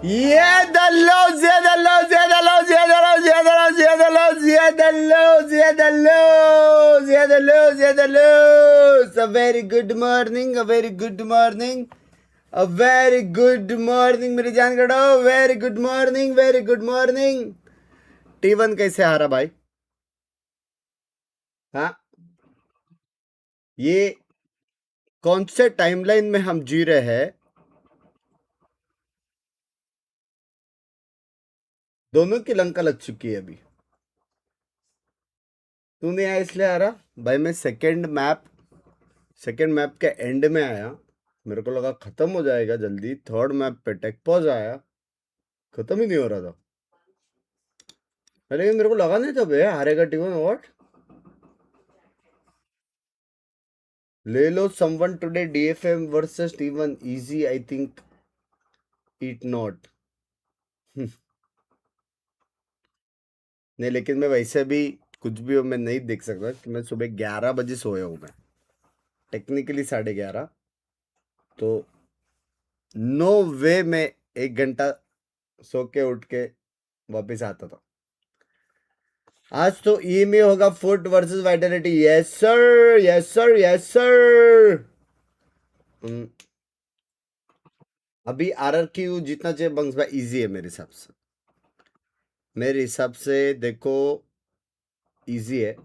ये दल्लो ज्यादा लो ज्यादा लो ज्यादा लो ज्यादा लो ज्यादा लो ज्यादा लो ज्यादा लो ज्यादा लो ज्यादा लो। A very good morning, a very good morning, a very good morning मेरी जान करो। Very good morning, very good morning. T1 कैसे हारा भाई? हाँ, ये कौन से टाइमलाइन में हम जी रहे हैं? दोनों की लंका लग चुकी है अभी। तू नहीं आया इसलिए आ रहा भाई। मैं सेकंड मैप के एंड में आया। मेरे को लगा खत्म हो जाएगा जल्दी। थर्ड मैप पे टेक पॉज आया, खत्म ही नहीं हो रहा था। लेकिन मेरे को लगा नहीं था भैया हारेगा T1। व्हाट? ले लो someone today DFM versus T1 easy I think it not. नहीं, लेकिन मैं वैसे भी कुछ भी हो मैं नहीं देख सकता कि मैं सुबह 11 बजे सोया हूँ। मैं टेक्निकली 11:30। तो नो वे में 1 घंटा सो के उठ के वापिस आता था। आज तो ई में होगा foot versus Vitality. Yes sir, yes sir, yes sir. अभी RRQ जीतना चाहिए बंग्स भाई। इजी है मेरे हिसाब से। मेरे हिसाब से देखो, इजी है।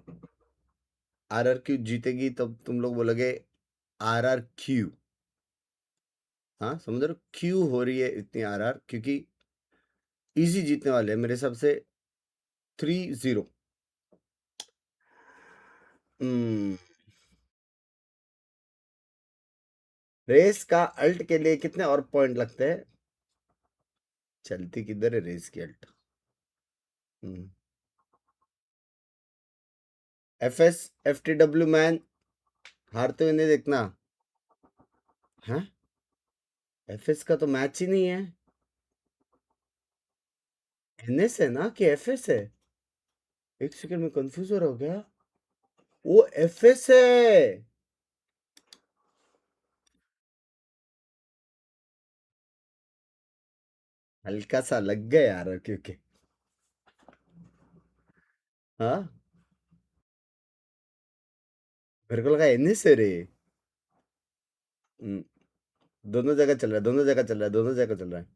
RRQ जीतेगी तब तुम लोग बोलोगे RRQ। हाँ समझ रहे हो, क्यों हो रही है इतनी RR? क्योंकि इजी जीतने वाले हैं मेरे हिसाब से 3-0। रेस का अल्ट के लिए कितने और पॉइंट लगते हैं? चलती किधर है रेस की अल्ट? FS FTW मैन हारते हुए नहीं देखना। हाँ, FS का तो मैच ही नहीं है। NS है ना कि FS है? एक सेकंड में कंफ्यूज हो रहा हूँ क्या? वो FS है। हल्का सा लग गया यार क्योंकि हाँ, मेरे को लगा NS है रे। हम्म, दोनों जगह चल रहा है, दोनों जगह चल रहा है, दोनों जगह चल रहा है।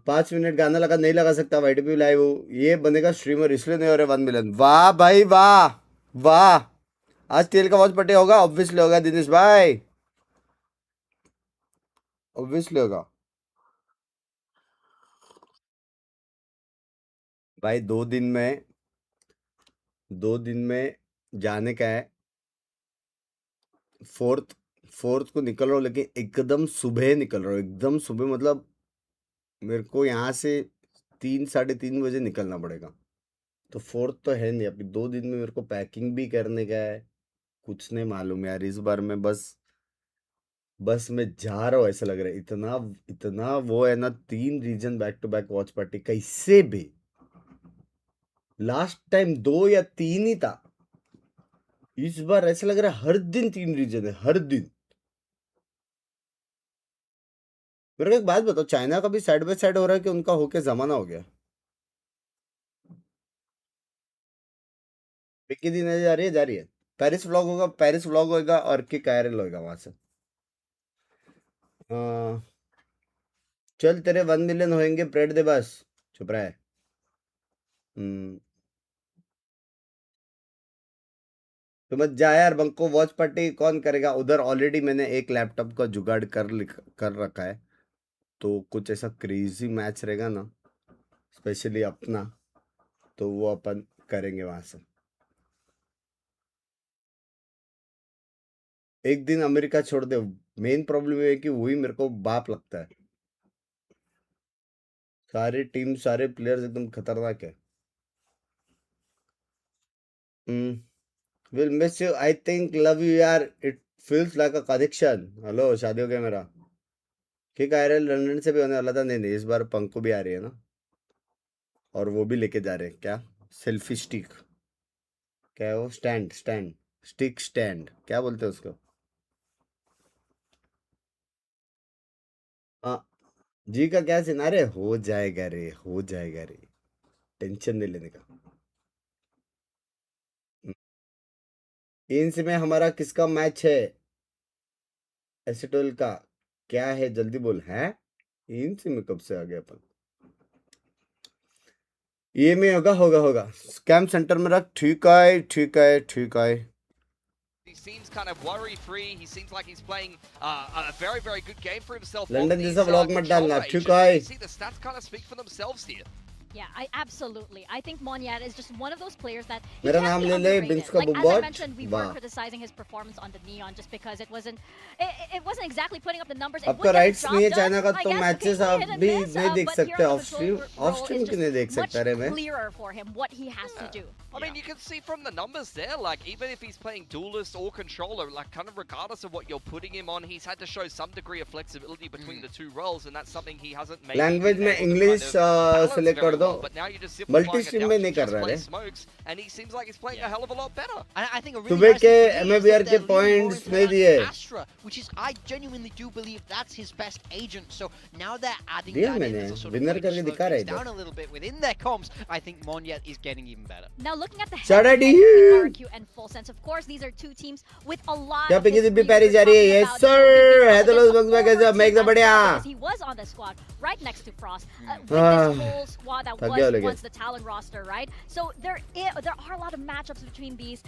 5 मिनट गाना लगा नहीं लगा सकता YTP लाइव। ये बनेगा स्ट्रीमर इसलिए नहीं हो रहे 1 मिलियन। वाह भाई वाह, वाह। आज तेल का वॉच पट्टी होगा, ऑब्वियसली होगा दिनेश भाई, ऑब्वियसली होगा भाई। 2 दिन में जाने का है। फोर्थ फोर्थ को निकल रहा हूँ, लेकिन एकदम सुबह निकल रहा हूँ, एकदम सुबह। मतलब मेरे को यहाँ से 3-3:30 बजे निकलना पड़ेगा। तो फोर्थ तो है नहीं। अभी 2 दिन में मेरे को पैकिंग भी करने का है। कुछ नहीं मालूम यार इस बार। मैं बस मैं जा रहा हूँ ऐसा लग रहा है। इतना इतना वो है ना, 3 reason back to back watch party कैसे भी। लास्ट टाइम 2 या 3 ही था। इस बार ऐसा लग रहा है हर दिन 3 रीजन है, हर दिन। मेरे को एक बात बताओ, चाइना का भी साइड बाय साइड हो रहा है कि उनका होके जमाना हो गया? विक्की दी नजर जा रही है, जा रही है। पेरिस व्लॉग होगा, पेरिस व्लॉग होगा और की कायरल होगा वहां से। हाँ, चल तेरे 1 मिलियन होंगे प्रेड दे बस। चुप रहा है। हम्म, तो मत जा यार बंको। वॉच पार्टी कौन करेगा उधर? ऑलरेडी मैंने एक लैपटॉप का जुगाड़ कर रखा है। तो कुछ ऐसा क्रेजी मैच रहेगा ना, स्पेशली अपना, तो वो अपन करेंगे वहां से। एक दिन अमेरिका छोड़ दे। मेन प्रॉब्लम ये है कि वही मेरे को बाप लगता है। सारी टीम, सारे प्लेयर्स एकदम खतरनाक है। Will miss you I think, love you यार, it feels like a connection. Hello, शादी हो गया मेरा। ठीक है, लंदन से भी होने वाला था। नहीं नहीं, इस बार पंको भी आ रही है ना, और वो भी लेके जा रहे हैं क्या? सेल्फी स्टिक, क्या है वो? स्टैंड, स्टिक स्टैंड क्या बोलते हैं उसको? हाँ, जी का क्या सीन? अरे हो जाएगा रे, हो जाएगा रे, टेंशन नहीं लेने का। इंस में हमारा किसका मैच है? एसिटोल का क्या है? जल्दी बोल। है इंस में कब से आ गया अपन? ये में होगा होगा होगा। स्कैम सेंटर में रख। ठीक है ठीक है ठीक है। He seems kind of worry-free. He seems like he's playing a very, very good game for himself. London जैसा व्लॉग मत डालना, ठीक है? You see the stats kind of speak for themselves here. Yeah, I absolutely. I think Monyat is just one of those players that he मेरा can't नाम be ले ले, underrated. Binks का Like as I बुब्बॉट। mentioned, we वाह। were criticizing his performance on the Neon just because it wasn't exactly putting up the numbers. It आपका would get the rights job नहीं है done, China का, I तो guess. Matches Okay, आप hit and भी miss, नहीं देख but here सकते on the of stream. control of role stream is क्यों नहीं देख just much सकता रे मैं? clearer for him what he has to do. I mean, you can see from the numbers there, like, even if he's playing duelist or controller, like, kind of regardless of what you're putting him on, he's had to show some degree of flexibility between the two roles, and that's something he hasn't maybe language been में able to English kind of balance select very कर दो। well. But now you're just multi simplifying it stream down में to नहीं कर just रहा play रे। smokes, and he seems like he's playing a hell of a lot better. And I think a really सुबह nice के thing for me is MABR that के they're leaning more points into नहीं that दिए। Astra, which is I genuinely do believe that's his best agent. So now they're adding दिया that in मैंने, as a sort of winner way to करके slow दिखा रहा things है down a little bit within their comps. I think Monyet is getting even better. Now looking at the Shut head-to-head up, between you. RRQ and Full Sense, of course these are two teams with a lot क्या of Pinky history. दिब्बी पैरी जा रही है? We're Yes, talking sir. about, you know, है तो Binks लोग against a बंग में कैसे? former मैं एकदम team बढ़िया। as well, because he was on the squad right next to Frost. With this whole squad that थक गया was लेकिन। once the Talon roster, right? So there are a lot of matchups between these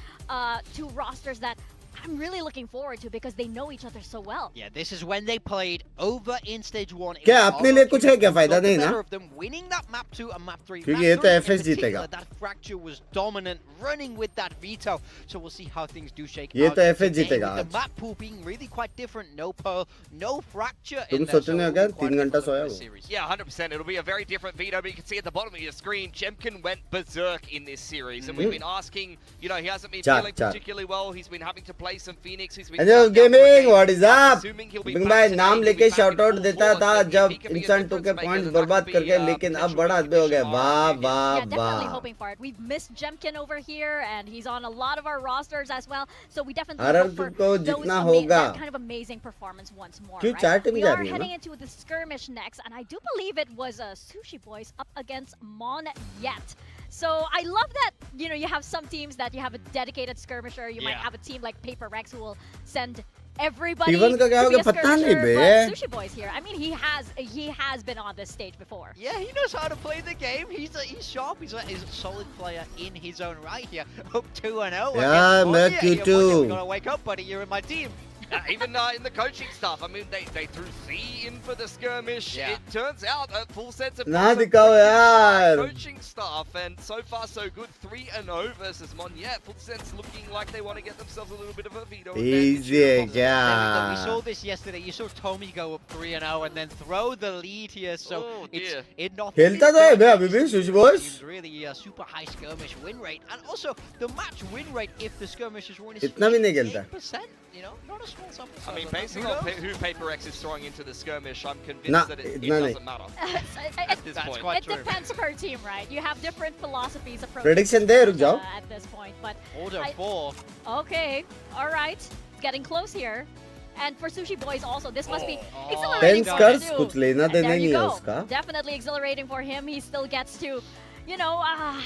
two rosters that I'm really looking forward to because they know each other so well. Yeah, this is when they played over in stage 1. क्या अपने लिए कुछ है क्या? फायदा नहीं ना? Of them winning that map 2 and map 3. क्योंकि Map ये तो 3 in FS जीतेगा। particular, that fracture was dominant, running with that veto. So we'll see how things do shake ये out. तो FS today, जीतेगा with आज। the map pool being really quite different. No pearl, no fracture तुम in there. सोचने हो क्या? 3 घंटा सोया वो? Yeah, 100%. It'll be a very different veto, but you can see at the bottom of your screen, Jemkin went berserk in this series, and we've been asking, you know, he hasn't been feeling particularly well. He's been having to play some Phoenix. He's been Hello gaming, what is up? assuming he'll be बिंग back भाई today, नाम he'll लेके be back shout in out full देता force, था but जब he can be a इंसान 2 के difference maker, points then that बर्बाद could be करके, a लेकिन अब potential बड़ा आदमी हो गया। recognition वाह RRQ. वाह Yeah, definitely वाह। hoping for it. We've missed Jemkin over here, and he's on a lot of our rosters as well. So we definitely hope RRQ for को those जितना होगा। that kind of amazing performance once more. क्यों Right? चार team We जा are रही है heading ना? into the skirmish next, and I do believe it was Sushi Boys up against Mon Yet. So I love that, you know, you have some teams that you have a dedicated skirmisher. You might Yeah. have a team like Paper Rex who will send everybody T1 का क्या to हो be गया a पता नहीं skirmisher, bay. but Sushi Boys here. I mean, he has been on this stage before. Yeah, he knows how to play the game. He's sharp. He's a solid player in his own right here. Up 2-0. Yeah, मैं you too. You gotta wake up, buddy. You're in my team. Even in the coaching stuff, I mean, they threw Z in for the skirmish. Yeah. It turns out a full sense of ना दिखाओ यार। coaching staff, and so far so good. 3-0 versus Monyet. Full sense looking like they want to get themselves a little bit of a veto. Easy है We क्या? saw this yesterday. You saw Tommy go up 3-0 and then throw the lead here. So Oh, it's dear. it not. खेलता तो है बे अभी भी sushi boys. Really super high skirmish win rate, and also the match win rate if the skirmish is won is इतना भी नहीं खेलता। 58%. You know, not a small sample size. I mean, on that. basing Who on knows? who Paper X is throwing into the skirmish, I'm convinced Nah, that it nah, doesn't matter at this That's point. quite It true. depends per team, right? You have different philosophies approaching Prediction दे, रुक जाओ। at this point, but Order I- 4. okay, all right, it's getting close here. And for Sushi Boys also, this must be Oh, exhilarating tense for कर, him too. कुछ लेना And देना there नहीं you है go. उसका। Definitely exhilarating for him. He still gets to, you know,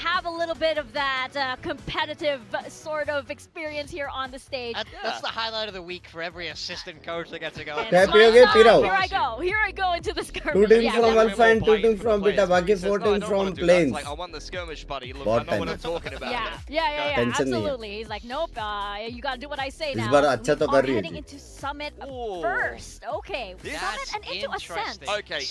have a little bit of that competitive sort of experience here on the stage. That's the highlight of the week for every assistant coach that gets to go. And क्या it's पियोगे? my P रहा time. हूँ। Here I go into the 2 skirmish. teams Yeah, from definitely. Alpha and 2 teams from Beta, बाकी 4 teams from Plains। Like, I won the skirmish, buddy. Look, बहुत I know what time I'm talking about. Yeah, Tension नहीं है। absolutely. He's like, nope, you gotta do what I say इस now. बार अच्छा तो We कर are रही है heading ji. into Summit Ooh. first. Okay, This- Summit and into Ascent. interesting. Okay,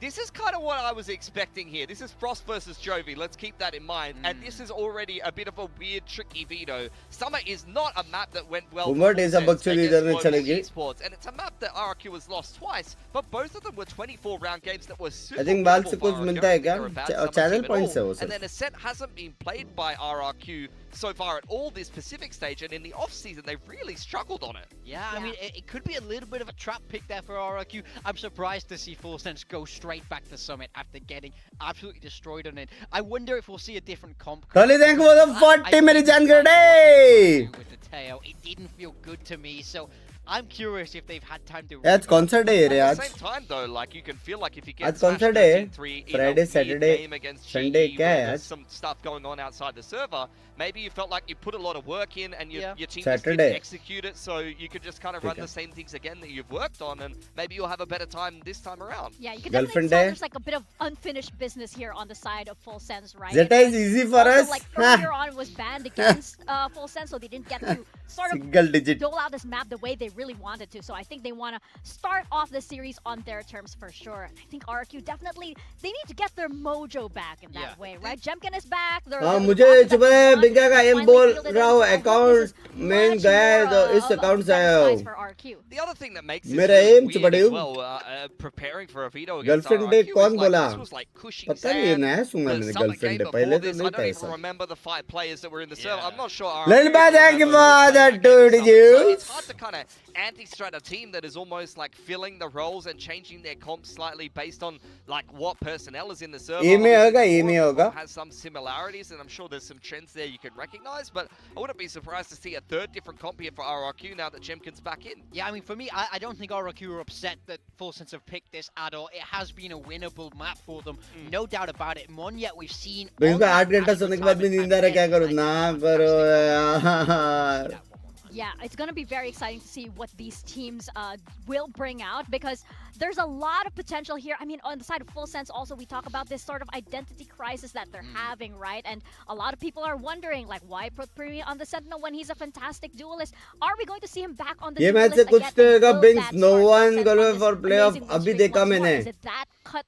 this is kind of what I was expecting here. This is Frost versus Jovi. Let's keep that in mind. And this is already a bit of a weird, tricky veto. Summer is not a map that went well for Umar days Full अब Sense Buxar against इधर में Global चलेगी। Esports, and it's a map that RRQ has lost twice, but both of them were 24-round games that were super I think बाल winnable से for कुछ RRQ. मिलता I है don't क्या? think they're a bad Summer channel team at points है all. वो And सब। then Ascent hasn't been played by RRQ so far at all this Pacific stage, and in the off-season, they've really struggled on it. Yeah, I Yeah. mean, it could be a little bit of a trap pick there for RRQ. I'm surprised to see Full Sense go straight back to Summit after getting absolutely destroyed on it. I wonder if we'll see a different comp. Kali thank you for the 40 मेरी जान गड़े। With the tail, it didn't feel good to me. So I'm curious if they've had time to. आज कौन सा day है रे At the आज? same time, though, like you can feel like if you get आज कौन सा smashed day है? 13-3 in Friday, a Saturday, game against Sunday, GE, क्या where है there's आज? some stuff going on outside the server, maybe you felt like you put a lot of work in and Yeah. your team just Saturday. didn't execute it, so you could just kind of run ठीक है. the same things again that you've worked on, and maybe you'll have a better time this time around. Yeah, you can Girlfriend definitely tell day? there's like a bit of unfinished business here on the side of Full Sense, right? Zeta It is was easy for also, us. like Huh. earlier on was banned against Full Sense, so they didn't get to sort of Single digit. dole out this map the way they really wanted to. So I think they want to start off the series on their terms for sure. I think RRQ definitely they need to get their mojo back in that Yeah. way, right? Jemkin is back. हाँ मुझे सुबह बिंगा का M बोल रहा हूँ account में गया है तो इस अकाउंट से आया हूँ. The other thing that makes this मेरा really aim weird चुपड़े as हूँ. well, preparing for a veto against Girlfriend RRQ day is कौन like, बोला? this was like Cushing पता नहीं Sand. नया सुना The मैंने summer गर्लफ्रेंड game है पहले before तो this, I नहीं था don't even ऐसा. remember the 5 players that were in the server. Yeah. I'm not sure RRQ Little bad remember who Akbar, played that that game dude in summer. So you. it's hard to kind of anti-strat a team that is almost like filling the roles and changing their comp slightly based on like what personnel is in the server. A में Obviously, होगा, A the में core होगा. has some similarities, and I'm sure there's some trends there you can recognize, but I wouldn't be surprised to see a third different comp here for RRQ now that Jemkin's back in. Yeah, I mean, for me, I don't think RRQ are upset that Full Sense have picked this at all. It has been a winnable map for them, no doubt about it. Mon yet we've seen. बिंगा को on 8 घंटा at सोने के the बाद भी time नींद आ रहा है, क्या करूँ? ना करो यार. Yeah, it's going to be very exciting to see what these teams will bring out because there's a lot of potential here. I mean, on the side of Full Sense also, we talk about this sort of identity crisis that they're having, right? And a lot of people are wondering, like, why put Primi on the Sentinel when he's a fantastic duelist? Are we going to see him back on the ये match duelist से कुछ again? तो And होगा, will Binks. that No start one Full Sense going on this for playoff. amazing win अभी streak देखा once more? मैंने. Is it that cut,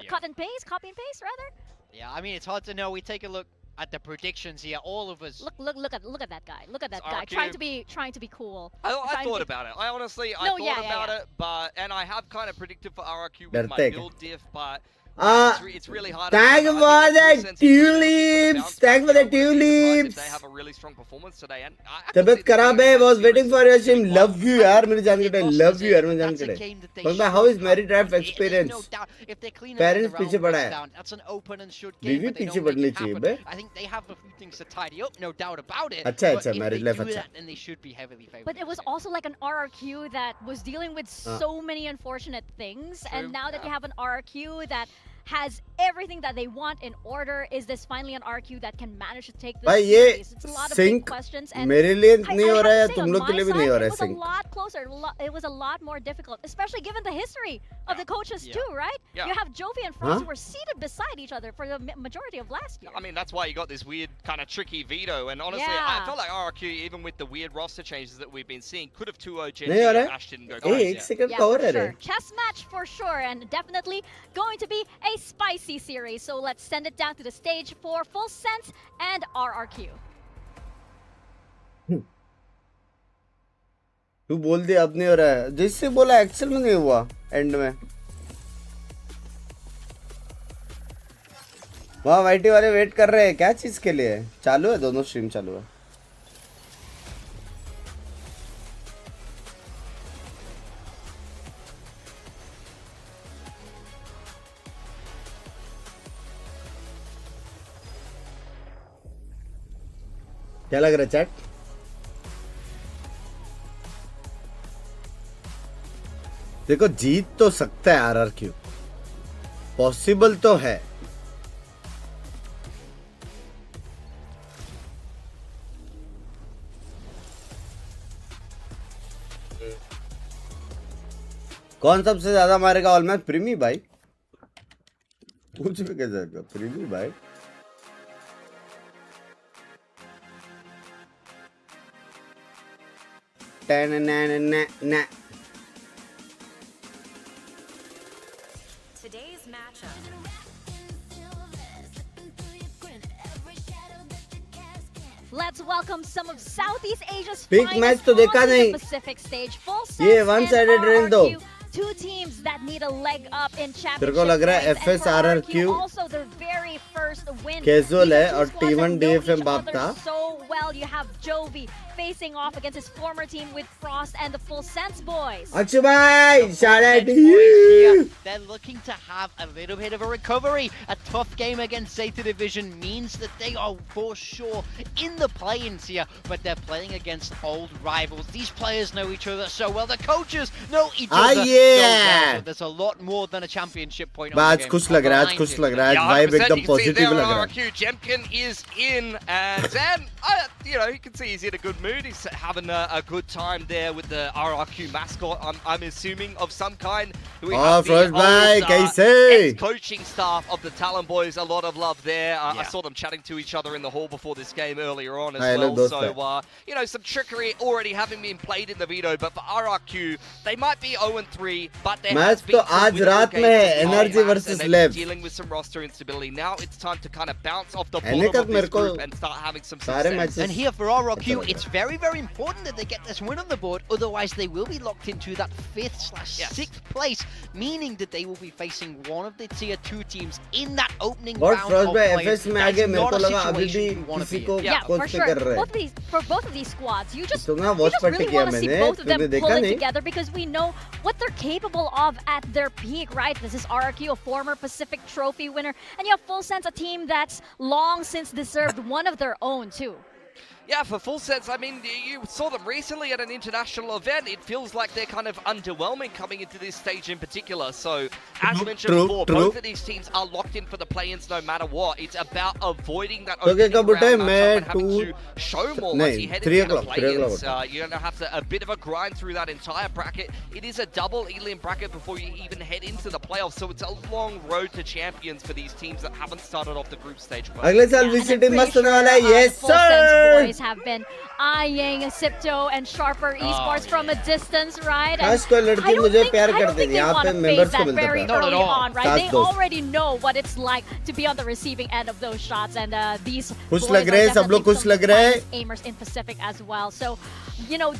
cut and paste, copy and paste, rather? Yeah, I mean, it's hard to know. We take a look at the predictions here. All of us. Look at that guy. Look at that It's guy RRQ. trying to be cool. I Trying to thought be- about it. I honestly, I No, thought yeah, about yeah. it, but and I have kind of predicted for RRQ with my डरते हैं. build diff, but Ah, it's really hard. thank to you remember. I for think the that Full Sense is really looking tulips. bounce Thank you back for the here. I wouldn't be surprised if tulips. They have a really strong performance today, and I तबीयत can see खराब this है. being a Was series waiting for your to stream. be Love quite you fun. यार मेरे जान They के lost love it. you यार मेरे जान That's a के. game that they But should how is have Mary Drive won. There's experience? no doubt. If they're cleaning Parents up the पीछे round पड़ा है. down, that's an open and short बीवी game, but they पीछे don't make पड़नी it चाहिए happen. Bay. I think they have a few things to tidy up, no doubt about it. अच्छा but अच्छा if married they life do अच्छा. that, then they should be heavily favored. But it was also like an RRQ that was dealing with so many unfortunate things, True, and now that you yeah. have an RRQ that has everything that they want in order, is this finally an RRQ that can manage to take this भाई ये series? It's a lot of big sync questions, and मेरे लिए I नहीं हो have रहा है to या say, तुम on लोग के my लिए भी नहीं side, हो रहा it है was a sync. lot closer. It was a lot more difficult, especially given the history of the coaches Yeah. too, right? Yeah. You have Jovi and Frost Huh? who were seated beside each other for the majority of last year. I mean, that's why you got this weird kind of tricky veto. And honestly, Yeah. I felt like RRQ, even with the weird roster changes that we've been seeing, could have 2-0 Gen नहीं हो रहा if है. Ash didn't go A crazy. एक second Yeah, का और for है रे. sure. Chess match for sure, and definitely going to be a spicy series. So let's send it down to the stage for Full Sense and RRQ. तू बोल दे अब नहीं हो रहा है. जिससे बोला एक्सेल में नहीं हुआ एंड में. वहाँ वाईटी वाले वेट कर रहे हैं क्या चीज के लिए? चालू है, दोनों स्ट्रीम चालू है. क्या लग रहा है चैट? देखो जीत तो सकता है आरआरक्यू, पॉसिबल तो है. कौन सबसे ज्यादा मारेगा ऑल मैच? प्रीमी भाई, कुछ भी कह सकते हो. प्रीमी भाई Today's matchup. Let's welcome some of Southeast Asia's Big finest match तो देखा onto नहीं. the Pacific stage. Full ये Sense one and sided run दो. RRQ, two teams that need a leg up in championship तेरे को लग रहा है points, and FS for RRQ also their very first win. casual These है two और squads T1 have known DFM each बाप other था. so well well, you have Jovi facing off against his former team with Frost and the Full Sense boys. Akshu bhai, shout out to Boys here, you. they're looking to have a little bit of a recovery. A tough game against Zeta Division means that they are for sure in the play-ins here, but they're playing against old rivals. These players know each other so well. The coaches know each other so well. So there's a lot more than a championship point on the आज game. खुश लग रहा है, आज खुश लग रहा है, Yeah, vibe 100%. एकदम You can see positive there लग on रहा है. RRQ, Jemkin is in, and Zan, you can see he's in a good mood. He's having a good time there with the RRQ mascot. I'm assuming of some kind. We have the Frost bhai, old, कैसे? ex-coaching staff of the Talon boys. A lot of love there. I Yeah. saw them chatting to each other in the hall before this game earlier on as Hi, well. hello, So some trickery already having been played in the veto. But for RRQ, they might be 0-3, but there has match been तो some आज winnable रात में games है, in the Energy past, versus and they've been Lev. dealing with some roster instability. Now it's time to kind of bounce off the Enek bottom of मेरे this को group and start having some सारे success. matches And here for RRQ, it's very, very important that they get this win on the board, otherwise they will be locked into that 5th/6th place, meaning that they will be facing one of the tier 2 teams in that opening और round Frost of भाई play. FS में That आगे is मेरे not को a लगा अभी भी situation you want to किसी be को in. Yeah, कौन for से sure. कर रहे हैं. For both of these squads, you just तो ना watch just party really किया want to see मैंने, both of them तूने देखा pull it नहीं? together because we know what they're capable of at their peak, right? This is RRQ, a former Pacific Trophy winner, and you have Full Sense, a team that's long since deserved one of their own too. Yeah, for Full Sense, I mean, you saw them recently at an international event. It feels like they're kind of underwhelming coming into this stage in particular. So, as mentioned before, both of these teams are locked in for the play-ins no matter what. It's about avoiding that opening round matchup and having to show more once you head into the play-ins. You're going to have a bit of a grind through that entire bracket. It is a double Elian bracket before you even head into the playoffs. So it's a long road to champions for these teams that haven't started off the group stage well. अगले साल VCT मस्त होने वाला है. Yes sir. Have been eyeing Sipto and Sharper Esports from a distance, right? खास कोई लड़की मुझे प्यार करती है. यहाँ पे members को मिलता very है. Not at early all. on, right? खास They दोस्त. already know what it's like to be on the receiving end of those shots, and these खुश boys लग are रहे हैं, सब लोग definitely खुश some of लग the रहे हैं. finest aimers in Pacific as well. So,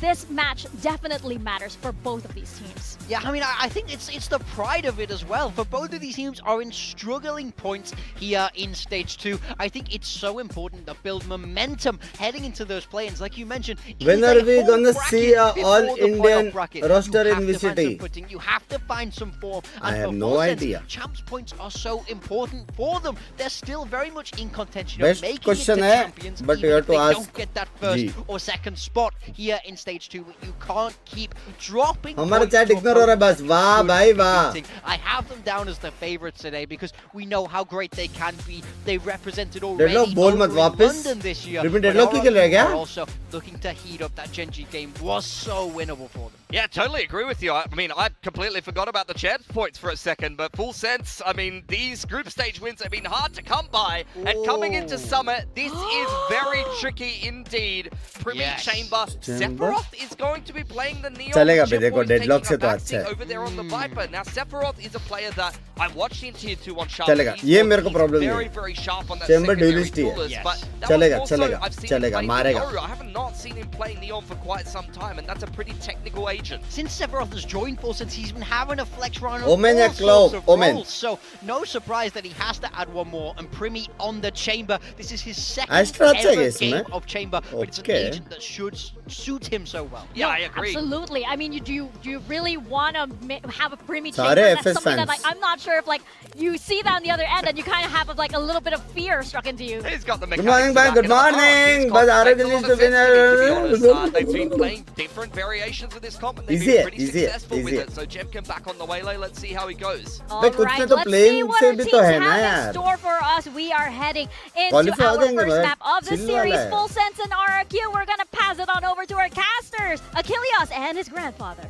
this match definitely matters for both of these teams. Yeah, I mean, I think it's the pride of it as well. For both of these teams are in struggling points here in Stage 2. I think it's so important to build momentum heading into those play-ins. Like you mentioned, When are we gonna see a all-Indian roster in VCT? You have to find some form. I And have for no Full Sense, idea. Champs points are so important for them. They're still very much in contention Best of making question it to है, champions, but even you if have to they ask don't get that first G. or second spot here in Stage 2. You can't keep dropping हमारा points chat to ignore हो रहा है बस. opponents वाह should भाई be वाह. beating. I have them down as the favorites today because we know how great they can be. They represented already Deadlock, बोल over मत in वापस. London this year. Ruben, but Deadlock क्यों खेल रहा है क्या? RRQ are also looking to heat up that Genji game. Was so winnable for them. Yeah, totally agree with you. I mean, I completely forgot about the champs points for a second, but Full Sense, I mean, these group stage wins have been hard to come by, and coming into Summit, this is very tricky indeed. Primi Yes. Chamber, Sephiroth is going to be playing the Neon. चलेगा Chip भी, देखो, Boys taking Deadlock a से तो backseat अच्छा है. over there on the Viper. Now, Sephiroth is a player that I watched in Tier 2 on Sharp. चलेगा, ये मेरे को problem नहीं है. Very, very sharp on that Chamber secondary duelist ही है. duelist, Yes. but that चलेगा, was also, चलेगा, I've seen चलेगा, him play मारेगा. Yoru. I have not seen him play Neon for quite some time, and that's a pretty technical agent. Since Sephiroth has joined Full Sense, he's been having a flex run on Omen all या Claw, sorts of Omen. roles. So no surprise that he has to add one more. And Primi on the Chamber. This is his second Astra अच्छा है ever इसमें. game of Chamber, but it's an Okay. agent that should suit him so well. Yeah, No, I agree. Absolutely. I mean, do you really want to have a Primi सारे chamber? That's FS something that fans. I'm not sure if you see that on the other end and you kind of have a little bit of fear struck into you. He's got the Good mechanics morning, to bye. back Good it up. morning. Oh, But this RRQ comp is makes a the lot of sense to me, to be honest. winner. They've been playing different variations of this comp and they've Easy been है, pretty easy है, successful with easy है. it. So Jemkin back on the waylay. Let's see how he goes. All भाई, कुछ right, में तो let's plane see what से our भी teams तो है ना have in यार. store for us. We are heading into Qualify हो our जाएंगे first भाई. map of the Chill series. वाला है. Full Sense and RRQ. We're gonna pass it on over to our casters, Achilles and his grandfather.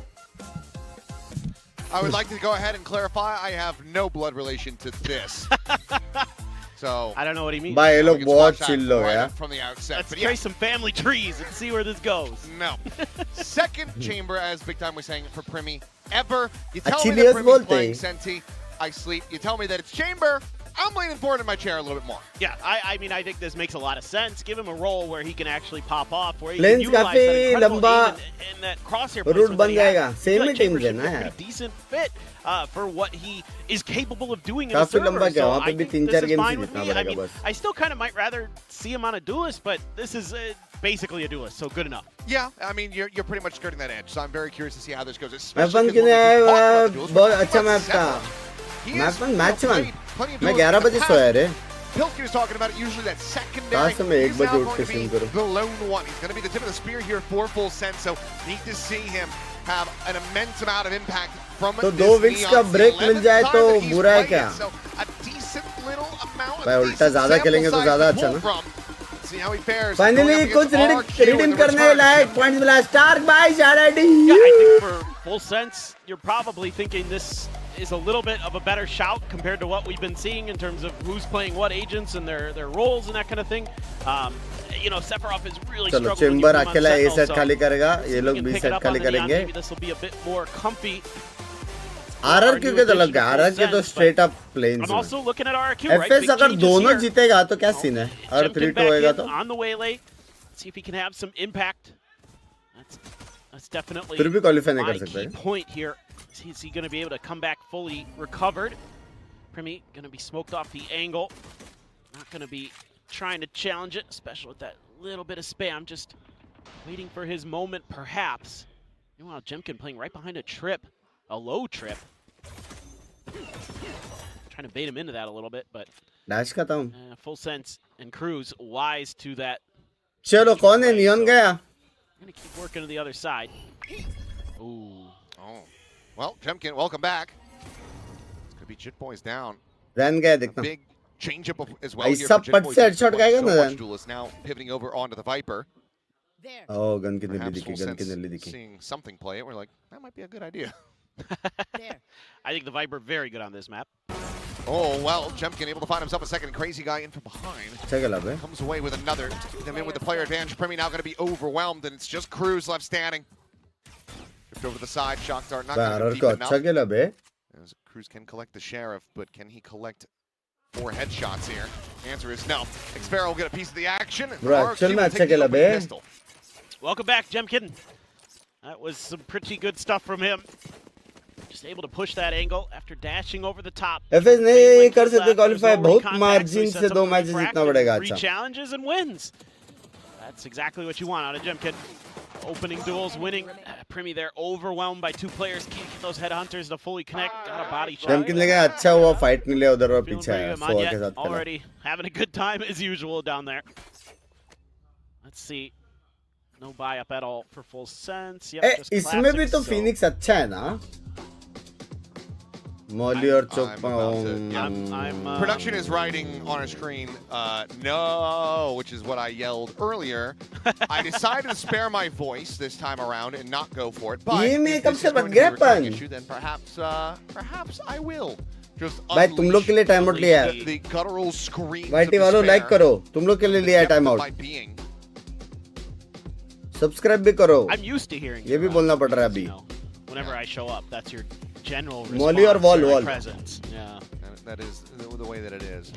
I would like to go ahead and clarify, I have no blood relation to this. So I don't know what he means. भाई ये we लोग can बहुत squash that chill लोग right हैं. up from the outset. Let's But yeah, trace some family trees and see where this goes. no. Second chamber, as Big Time was saying, for Primi ever. You tell me Achilles that Primi's बोलते playing हैं. Senti, I sleep. You tell me that it's chamber, I'm leaning forward in my chair a little bit more. Yeah, I mean, I think this makes a lot of sense. Give him a role where he can actually pop off, where he Lens can utilize काफी that incredible लंबा aim and that crosshair route placement that बन he has. जाएगा. I feel Same like he team Chambers है should ना be a यार. pretty decent fit for what he is capable of doing in a काफी server. लंबा क्या, So वहाँ पे I भी think 3-4 this is games fine he with जितना me. I पड़ेगा mean, बस. I still kind of might rather see him on a duelist, but this is basically a duelist, so good enough. Yeah, I mean, you're pretty much skirting that edge, so I'm very curious to see how this goes. मैपन के लिए बहुत अच्छा map था मैपन match one मैं 11 बजे सोया रे Pilsner's talking about it, usually that secondary. कहाँ से मैं 1 He's बजे now उठ going के to be स्ट्रीम करूँ the lone one. He's going to be the tip of the spear here for full sense, so need to see him have an immense amount of impact from तो this 2 weeks का break मिल जाए तो बुरा है क्या So a decent little amount, भाई उल्टा ज्यादा खेलेंगे तो ज्यादा अच्छा ना See how he fares. Finally कुछ रिडीम करने लायक पॉइंट्स मिला स्टार्क बाय शाराडी Yeah, I think for full sense, you're probably thinking this is a little bit of a better shout compared to what we've been seeing in terms of who's playing what agents and their roles and that kind of thing. You know, Sephiroth is really चलो struggling. Chamber अकेला ए set खाली करेगा ये लोग B set खाली करेंगे Maybe this will be a bit more comfy. RRQ के तो लग गया आरआरक्यू तो straight up plains I'm also looking at RRQ, right? FS Big अगर changes दोनों here. जीतेगा तो क्या सीन है अगर Jemkin 3-2 back होएगा in तो on the waylay. See if he can have some impact. That's definitely फिर भी क्वालीफाई नहीं my कर सकता key point here. Is he going to be able to come back fully recovered? Primi going to be smoked off the angle. Not going to be trying to challenge it, especially with that little bit of spam. Just waiting for his moment, perhaps. Meanwhile, Jemkin playing right behind a trip, a low trip. Trying to bait him into that a little bit, but dash खाता हूं full sense and Cruz wise to that. चलो कौन है neon गया Gonna keep working to the other side. Ooh. Oh. Well, Jemkin, welcome back. It's going to be Jit Boys down. Run गया A देखता हूं big change up as well भाई here सब for पट Jit Boys. से headshot So खाएगा ना much run duelist now pivoting over onto the Viper. Oh gun की नली Perhaps दिखी full गन की sense नली दिखी seeing something play it. We're like, that might be a good idea. I think the Viper very good on this map. Oh, well, Jemkin able to find himself a second crazy guy in from behind. अच्छा खेला बे Comes away with another. Keep them in with the player advantage. Premi now going to be overwhelmed, and it's just Cruz left standing. Drift over to the side. Shock dart not भाई going to RR be को deep enough. अच्छा खेला बे As Cruz can collect the sheriff, but can he collect 4 headshots here? Answer is no. Xpero will get a piece of the action. And Bro, RRQ actual will में take अच्छा the खेला open bay pistol. Welcome back, Jemkin. That was some pretty good stuff from him. Just able to push that angle after dashing over the top. FS नहीं कर सकते There's qualify no बहुत recontact, so margin he से sets 2 up matches refract जीतना and पड़ेगा 3 अच्छा challenges and wins. That's exactly what you want out of Jemkin. Opening duels, winning. Primi there overwhelmed by 2 players. Can't get those headhunters to fully connect. Got a body shot. जमकिन लगा अच्छा हुआ fight नहीं लिया उधर और Feeling पीछे pretty आया good, सोआ Manyet के साथ खेला already having a good time as usual down there. Let's see. No buy up at all for full sense. Yep, A just इसमें भी classics, तो so फिनिक्स अच्छा है ना मॉली और I'm about to- I'm Production is writing on our screen, no, which is what I yelled earlier. I decided to spare my voice this time around and not go for it. But ये if makeup this से is बच going to be a गया recurring upon. issue, then perhaps I will. Just भाई तुम लोग के लिए time out लिया है unleash the guttural screams YT of वालों लाइक despair करो तुम लोग के लिए लिया है depth time of out my being. Sub भी करो I'm used to hearing ये भी your, बोलना पड़ रहा है you अभी know, whenever I show up, that's your general Molly or response wall, or wall? presence. Yeah. That is the way that it is.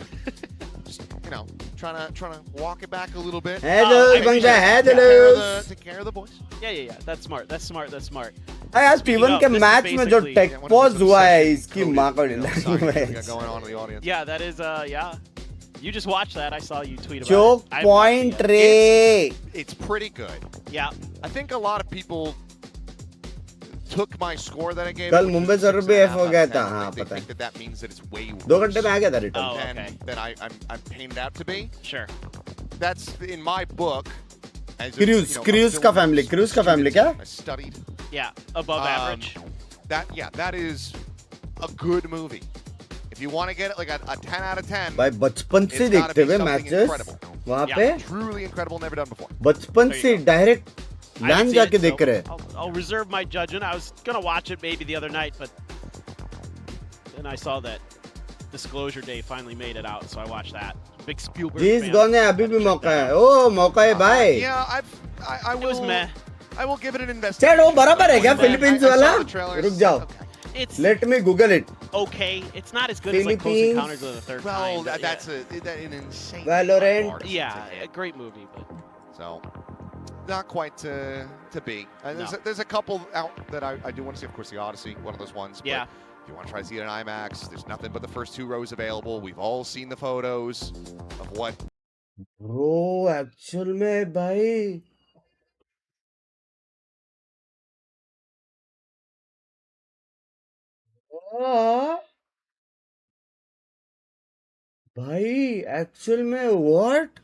Just, you know, trying to walk it back a little bit. Hello I Banga appreciate hello Take care of the boys. Yeah. That's smart. That's smart. आज Speaking P1 of, के this is match में जो basically- take Yeah, one of pause the हुआ है second इसकी COVID, माँ को you know, signs we got language going on in the audience. Yeah, that is yeah. You just watched that. I saw you tweet about choke it. I watched point it. रे It's pretty good. Yeah. I think a lot of people took my score that I gave. कल which Mumbai was जरूर 6.5 भी out F हो of गया 10. था हाँ They पता think है that means that it's way 2 worse घंटे में आ गया था Oh, return okay. than I'm painted out to be. Sure. That's in my book. As a, cruise a cruise का film फैमिली क्रूज का फैमिली क्या I studied. Yeah, above average. That is a good movie. If you want to get it like a 10 out of 10, भाई बचपन से it's gotta देखते be हुए something matches incredible. वहाँ Yeah. पे Truly incredible, never done before. बचपन There से you go. Direct I land didn't see जाके it, देख so रहे I'll reserve my judgment. I was gonna watch it maybe the other night, but then I saw that Disclosure Day finally made it out, so I watched that. Big Spielberg जीस fan. Gone है अभी भी Check मौका that है out. ओ मौका है भाई Yeah, I It was will. meh. I will give it an investigation. चलो बराबर है क्या I फिलीपींस saw वाला the trailer, रुक जाओ okay. It's let me Google it okay. It's not as good as like Close Philippines. Encounters of the Third Well, Kind. but that's an insane. Valorant. artist. yeah, a great movie, but So, not quite to be. No. There's a couple out that I do want to see. Of course, the Odyssey, one of those ones. Yeah. But if you want to try to see it in IMAX, there's nothing but the first 2 rows available. We've all seen the photos of what bro actual में भाई आ, भाई actual में what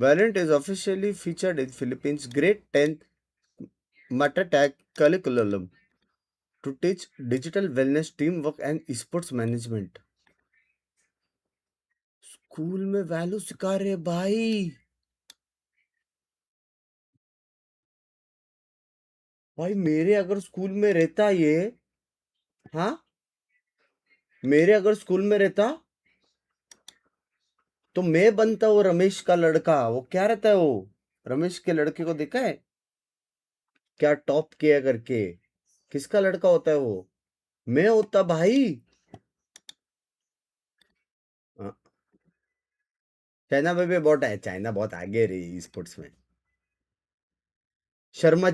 Valorant is officially featured in Philippines' Grade 10 Matatag curriculum to teach digital wellness, teamwork and esports management. School में value सिखा रहे भाई भाई मेरे अगर स्कूल में रहता ये हाँ मेरे अगर स्कूल में रहता तो मैं बनता वो रमेश का लड़का वो क्या रहता है वो रमेश के लड़के को देखा है क्या टॉप किया करके किसका लड़का होता है वो मैं होता भाई हाँ, चाइना में भी बहुत है चाइना बहुत आगे रही स्पोर्ट्स में शर्मा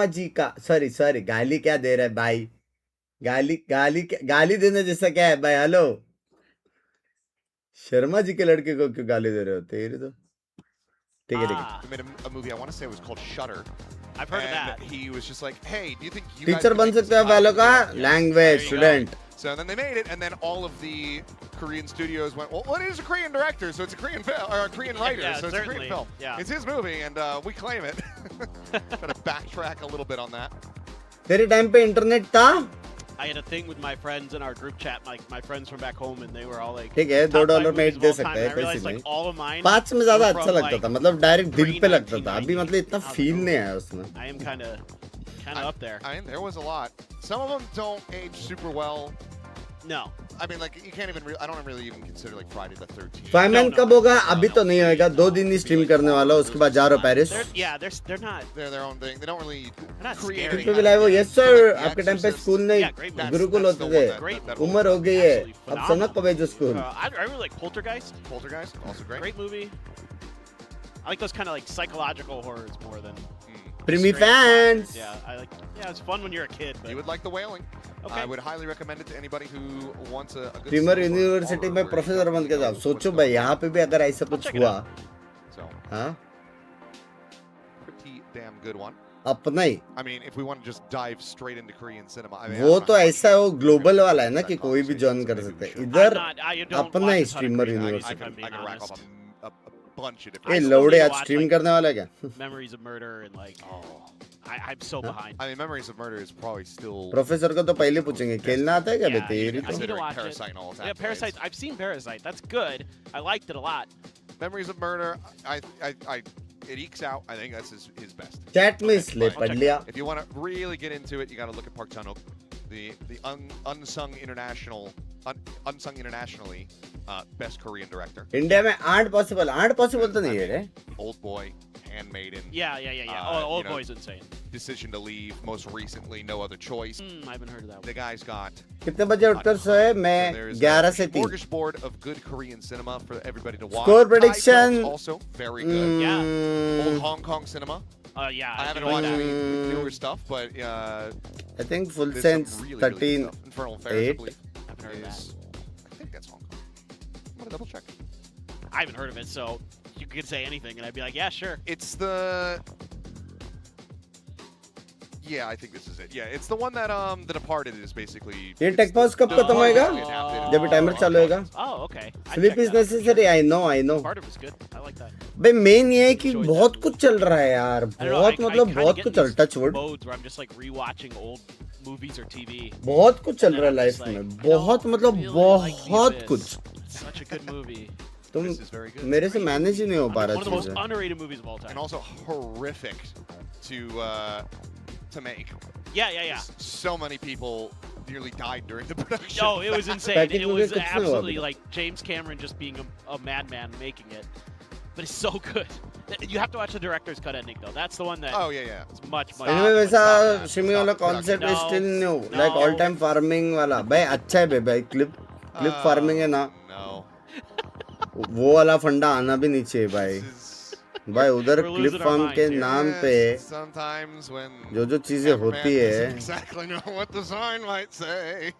जी का सॉरी गाली क्या दे रहा है भाई गाली देने जैसा क्या है भाई हेलो शर्मा जी के लड़के को क्यों गाली दे रहे हो तेरे तो ठीक है He made a movie, I want to say it was called Shutter. I've heard of And that. he was just like, hey, do you think you teacher guys बन can make सकते हैं this वालों का podcast? Language There you go. Student So then they made it, and then all of the Korean studios went, well, it is a Korean director, so it's a Korean film, or a Korean writer, Yeah, so it's a Korean certainly. film. Yeah. It's his movie, and we claim it. Try to backtrack a little bit on that. तेरे time पे internet था I had a thing with my friends in our group chat, like my friends from back home, and they were all like, ठीक है top $2 5 में movies hit of they all time, सकता and है I कोई realized सी like नहीं all of mine 5 में ज्यादा were अच्छा from, लगता like, था मतलब डायरेक्ट दिल पे लगता था अभी 1990. मतलब इतना I was फील like, नहीं आया उसमें I am kind of up there. I mean, there was a lot. Some of them don't age super well. No. I mean, like, you can't even, I don't really even consider, like, Friday the 13th. Feynman कब होगा अभी तो नहीं होएगा 2 दिन ही stream करने वाला हूं, उसके बाद जा रहा हूं Paris They're not. They're their own thing. They don't really not create scary. any पे kind भी लाइव हो of- यस सर The आपके टाइम पे Exorcist. स्कूल नहीं Yeah, great movie. Gurukul That's होते the one थे that- Great that उम्र हो movie. गई है Absolutely अब समझ को भेजो school I really like Poltergeist. Poltergeist, also great. Great movie. I like those kind of like psychological horrors more than प्रीमी straight fans slashers. Yeah, I like. Yeah, it's fun when you're a kid. But You would like The Wailing. Okay. I would highly recommend it to anybody who wants a good प्रीमर slow university horror में where professor you बन के don't जाओ know सोचो what's भाई going यहाँ on. पे भी अगर ऐसा कुछ check it हुआ So, हाँ pretty damn good one. अपना ही I mean, if we want to just dive straight into Korean cinema, I mean, वो I don't तो know how ऐसा है वो much ग्लोबल वाला है ना that कि कोई भी conversation, ज्वाइन so कर maybe we सकता है should. इधर I don't अपना watch he a ton of streamer Korean universe movies, I if can, I'm being I can rack honest. off a bunch of ये different. I still लौड़े need to आज watch, stream like, करने वाला है क्या Memories of Murder and like Oh. I'm so behind. I mean, Memories of Murder is probably still. Professor को तो पहले पूछेंगे खेलना आता है क्या Yeah, बे तेरी I need तो to Considering watch it. Parasite and all its Yeah, accolades. Parasite. I've seen Parasite. That's good. I liked it a lot. Memories of Murder, it ekes out. I think that's his best. Chat में इसलिए I'll पढ़ check लिया If you want to really get into it, you got to look at Park Chan-wook, the unsung internationally best Korean director. India में art possible तो नहीं है रे Old Boy, Handmaiden, Yeah. Uh, Old you know, Boy's insane. Decision to Leave, most recently, No Other Choice. I haven't heard of that The one. guy's got कितने बजे उठकर सोए मैं there's 11 a से 3 smorgasbord of good Korean cinema for everybody to watch. Score Thai prediction. films also very good. Yeah. Old Hong Kong cinema. Yeah. I haven't do like watched that. any newer stuff, but I think full there's sense some really, really 13 good stuff. Infernal Affairs, I 8 believe, Haven't heard of that. is, I think that's Hong Kong. I'm gonna double check. I haven't heard of it, so you could say anything, and I'd be like, yeah, sure. It's the. Yeah, I think this is it. Yeah, it's the one that The Departed is basically. ये it's take pause कब the- खत्म होएगा adapted जब timer चालू होएगा Oh, okay. I'd sleep check is that out. Necessary I know Part of it was good. I like that. भाई main ये है कि Enjoyed बहुत that. कुछ चल रहा है यार I don't know, बहुत I मतलब kinda बहुत get कुछ these touch wood modes where I'm just like rewatching old movies or TV. बहुत कुछ चल And रहा है I'm लाइफ just like, में you know, बहुत मतलब really like The बहुत Abyss. कुछ It's such a good movie. तुम This is very good. मेरे से मैनेज ही नहीं हो पा One रहा of the most चीजें underrated movies of all time. And also horrific to make. Yeah. So many people nearly died during the production. No, it was insane. Packing It movie was कुछ नहीं हुआ absolutely अभी like James Cameron just being a madman making it. But it's so good. You have to watch the director's cut ending though. That's the one that Oh yeah. is much. Anyway वैसा stop streaming वाला production. Concept No, still new no. Like all time farming वाला भाई अच्छा है भाई clip farming है ना No. वो वाला फंडा आना भी नहीं चाहिए भाई This is- भाई उधर We're clip losing our farm minds के here. नाम Yes, पे sometimes when जो चीजें होती cameraman है doesn't exactly know what the sign might say.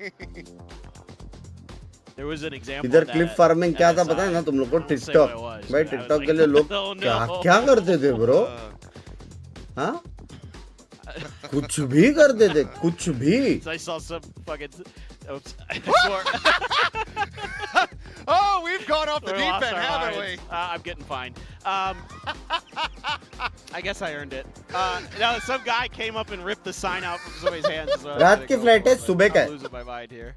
There was an example. इधर of क्लिप that फार्मिंग क्या था at पता है ना SI. तुम लोग को? I won't say what it was, भाई but I was TikTok like, के लिए लोग oh, no. क्या करते थे ब्रो? हाँ, कुछ भी करते थे, कुछ भी. So I saw some fucking. Oops. I swore. Oh, we've gone off the We deep lost end, our haven't minds. we? I'm getting fined. I guess I earned it. No, some guy came up and ripped the sign out from somebody's hands. So I was रात gonna की go flight for है, it, but सुबह का I'm है. losing my mind here.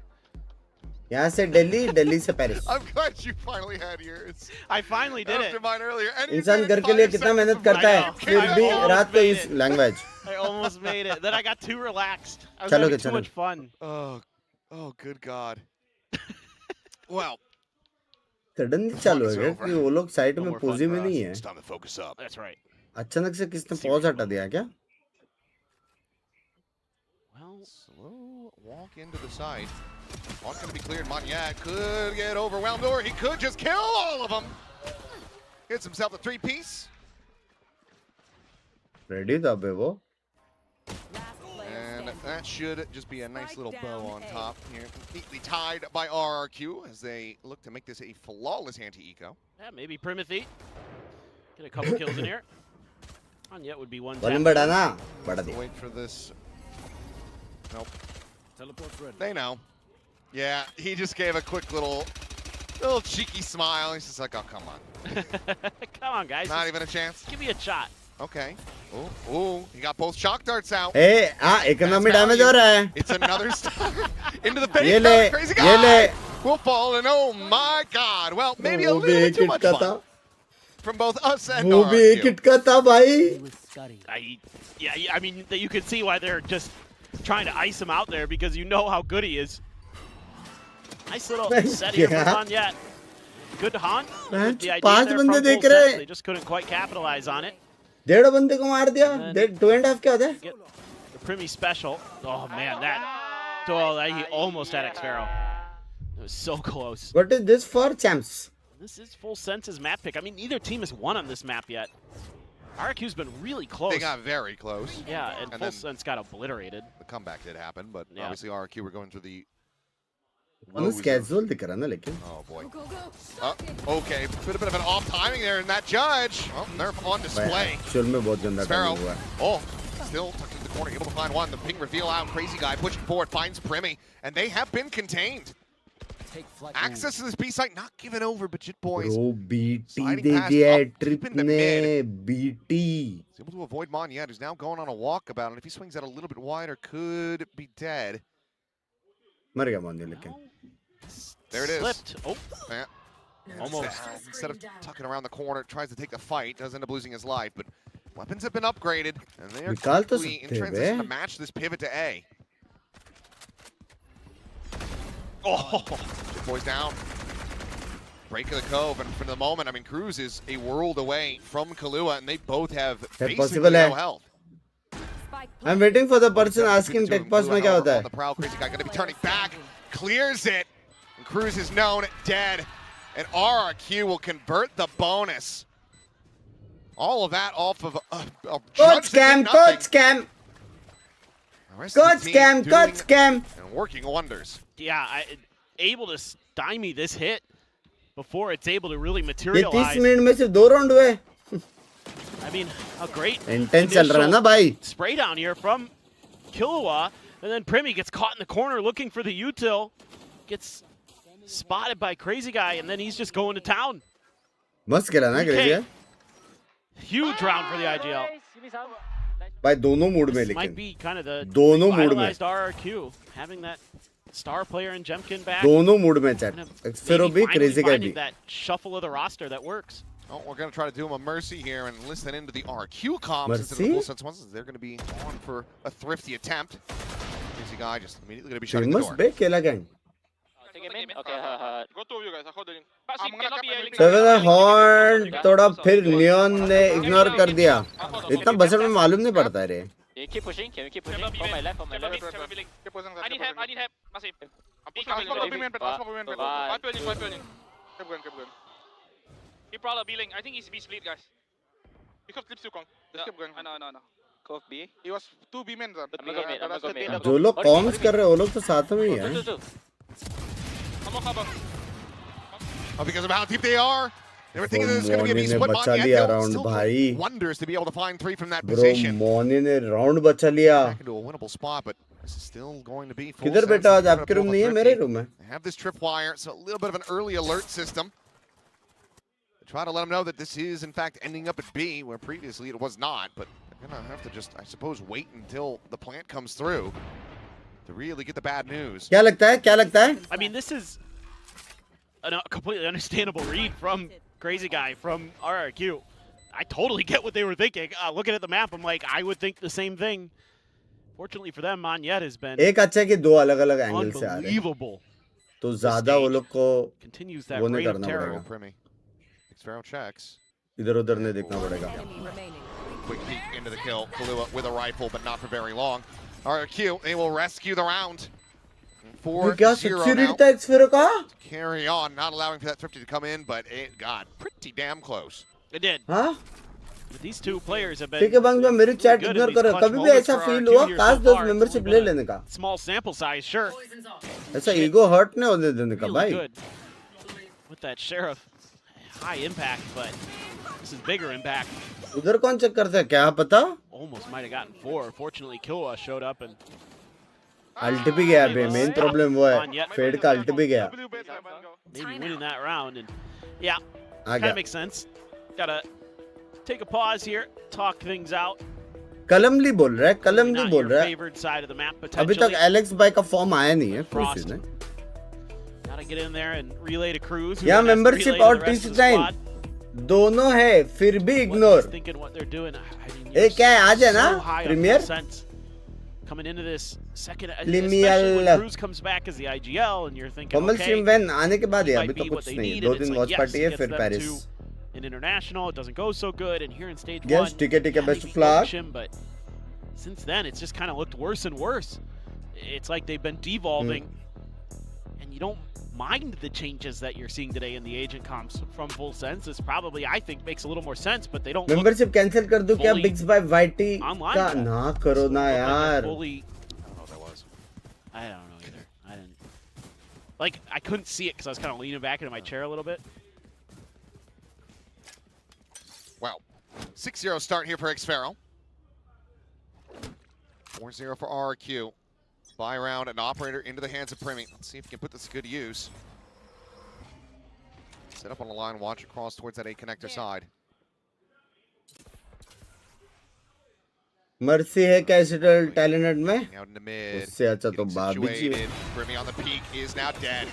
यहाँ से दिल्ली, दिल्ली से Paris. I'm glad you finally had yours. I finally did After it. mine earlier. And you इंसान did it घर के लिए 5 कितना seconds मेहनत from करता I है, know. फिर I भी almost रात को made इस it. Language. I almost made it. Then I got too relaxed. I was चलो having के too चलो. much fun. Oh, good God. Well, suddenly चालू है क्या कि वो लोग साइड No में more fun पोजी for में us. नहीं है? it's time to focus up. That's right. अचानक से किसने पॉज हटा दिया क्या? Well, Slow walk into the side. All going to be cleared. Nayak could get overwhelmed, or he could just kill all of them. Gets himself a 3-piece. Ready था बे वो. And that should just be a nice little bow on top here. Neatly tied by RRQ as they look to make this a flawless anti-eco. yeah, maybe Primothy. Get a couple kills in here. On yet would be one. Volume tap. बढ़ाना, बढ़ा दिया. Wait for this. Nope. They know. Yeah, he just gave a quick little cheeky smile. He's just like, oh, come on. Come on, guys. Not Just even a chance. give me a shot. Okay. Oh, he got both shock darts out. ए, हाँ, economy That's damage हो रहा है. It's another star into the ये base. ले, Crazy ये ले. guy will fall, and oh my God. Well, maybe a वो भी little एक bit too हिट much का fun था. from both us and वो भी एक RRQ. हिट का था भाई. I mean, that you can see why they're just trying to ice him out there because you know how good he is. Nice little set here Yeah. from Han Yet. Good Han. Man, The idea पांच there बंदे from देख full रहे sets, हैं. they just couldn't quite capitalize on it. 1.5 बंदे को मार दिया. 2.5 क्या होता है? Get the Primi special. Oh man, he almost had X-Pharaoh. It was so close. What is this for, champs? This is Full Sense's map pick. I mean, neither team has won on this map yet. RRQ's been really close. They got very close. Yeah, and And Full then- Sense got obliterated. The comeback did happen, but Yeah. obviously RRQ were going through the On lows of- casual दिख रहा ना लेकिन. Oh boy. Okay, bit of an off timing there, and that judge. Oh, they're on display. Actual में बहुत गंदा Sparrow. Timing हुआ है. Oh, still tucked in the corner, able to find one. The ping reveal out. Crazy guy pushing forward, finds Primi, and they have been contained. Access to this B site not given over, but Jit Boys Bro, BT sliding they past दिया है up trip deep in the ने. BT. is able to avoid Monyet, who's now going on a walkabout, and if he swings out a little bit wider, could be dead. मर गया मान्य लेकिन. There it is. Slipped. Oh, Yeah. almost. Instead of tucking around the corner, tries to take the fight, does end up losing his life, but weapons have been upgraded, and they are निकाल तो quickly in सकते हैं transition to bay. match this pivot to A. Oh, Boys down. Break of the cove, and for the moment, I mean, Cruz is a world away from Kahlua, and they both have basically possible no है. health. I'm waiting for the person asking Give it to tech him. pass में Kahlua, क्या however, होता on है. the prowl, Crazy guy going to be turning back, clears it, and Cruz is known dead, and RRQ will convert the bonus. All of that off of a Coach judge that scam, did coach nothing. scam, The rest of coach the team scam, doing coach scam. and working wonders. yeah, able to stymie this hit before it's able to really ये 30 materialize. Minute में सिर्फ 2 round हुए. I mean, a great intense चल रहा है ना initial भाई. spray down here from Killua, and then Primi gets caught in the corner looking for the util, gets spotted by Crazy Guy, and then he's just going to town. मस्त खेला ना crazy है. Huge round for the IGL. भाई दोनों mood में This might लेकिन. be kind of the दोनों mood में. revitalized RRQ, having that star player in Jemkin back. दोनों मूड में चैट. kind of एक्सफेरो maybe भी finally क्रेजी का finding भी. that shuffle of the roster that works. Oh, we're going to try to do him a mercy here and listen into the RQ comms instead of Mercy? the full sense ones. They're going to be on for a thrifty attempt. Crazy guy just immediately going to be shutting the famous door. बे केला gang. Go to you guys. I'll hold it in. Seven horn थोड़ा फिर Leone ने ignore कर दिया. इतना budget में मालूम नहीं पड़ता रे. Can we keep pushing? Can we keep pushing? On my left, on my left. Keep pushing, I need help, I need help. Massive. I'm pushing. I'm smoking B-man pit. I'm smoking B-man pit. Five building, five building. Keep going, keep going. He probably B link. I think he's B split, guys. You could flip Sukong. Just keep going. I know. Go B. He was 2 B-men then. I'm gonna go mid. जो लोग corms कर रहे हैं वो लोग तो साथ में ही हैं. I'm gonna cover. Oh, because of how deep they are. They were thinking this was going to be a Moni decent ने one, बचा yet लिया they'll round still भाई. do wonders to be able to find 3 from that Bro, position. Moni ने round बचा लिया. Back into a winnable spot, but this is still going to be full किधर sense. बेटा आज They're gonna आपके pull room the नहीं है thrifty. मेरे रूम है. They have this tripwire, so a little bit of an early alert system. Try to let them know that this is, in fact, ending up at B, where previously it was not. But they're going to have to just, I suppose, wait until the plant comes through to really get the bad news. क्या लगता है? क्या लगता है? I mean, this is a completely understandable read from Crazy Guy, from RRQ. I totally get what they were thinking. Looking at the map, I'm like, I would think the same thing. Fortunately for them, Monyet has been एक अच्छा है कि दो अलग-अलग angle से आ रहे हैं. unbelievable. तो ज़्यादा वो लोग को Continues that वो नहीं reign of करना terror. पड़ेगा. Primi. Xfero checks. इधर-उधर नहीं देखना पड़ेगा. Quick peek into the kill. Kahlua with a rifle, but not for very long. RRQ, they will rescue the round. ये क्या 4-0 सच्ची रीड now. था एक्सफेरो का? Carry on, not allowing for that thrifty to come in, but it got pretty damn close. It did. हाँ? But these two players have been ठीक है बंग में मेरी chat good in ignore these करो. clutch कभी भी moments ऐसा for feel RRQ हुआ here काश so दोस्त far. मेंबरशिप It's ले been a लेने का. small sample size, sure. ऐसा ईगो हर्ट नहीं होने देने का Really भाई. good with that sheriff. High impact, but this is bigger impact. उधर कौन चेक करता है क्या पता? Almost might have gotten 4. Fortunately, Killua showed up and ult भी गया बे. मेन प्रॉब्लम वो है. फेड का अल्ट भी गया. W base 11, go. maybe winning that round. And yeah, uh kind गया. of makes sense. Gotta take a pause here, talk things out. कलमली बोल रहा है. कलमली Not बोल your रहा है. favored side of the map अभी potentially. तक एलेक्स बाय का फॉर्म आया नहीं है. Frost. कोशिश नहीं. Gotta get in there and relay to Cruz. who Yeah, then has to membership relay to और the rest of the TC9. squad. दोनों है फिर भी What ignore. he's thinking, what they're doing. I mean, ये क्या है आज है ना? so high on premier. full sense. Coming into this second, Lineal. especially when Cruz comes back as the IGL, and you're thinking, कमल okay, stream वैन आने के बाद this है. might अभी तो be what कुछ they नहीं. need, 2 and it's दिन like, वॉच yes, पार्टी है gets फिर them Paris. to an international. It doesn't go so good, and here in stage Yes, one, ठीक है yeah, best they of beat luck. Ocean, but since then, it's just kind of looked worse and worse. It's like they've been devolving, and you don't mind the changes that you're seeing today in the agent comps from Full Sense. This probably, I think, makes a little more sense, but they don't look membership cancel कर दूं क्या? fully बिग्स bye YT online का yet. ना करो ना look like they're यार. fully, I don't know what that was. I don't know either. I didn't. Like, I couldn't see it because I was kind of leaning back into my chair a little bit. Wow. 6-0 start here for Xfero. 4-0 for RRQ. Buy round an operator into the hands of Primi. Let's see if he can put this to good use. Set up on the line, watch across towards that A connector side. Mercy है क्या इसीटल talented में? Out in the mid. उससे अच्छा तो Getting Babi ji. situated. Primi on the peak is now dead.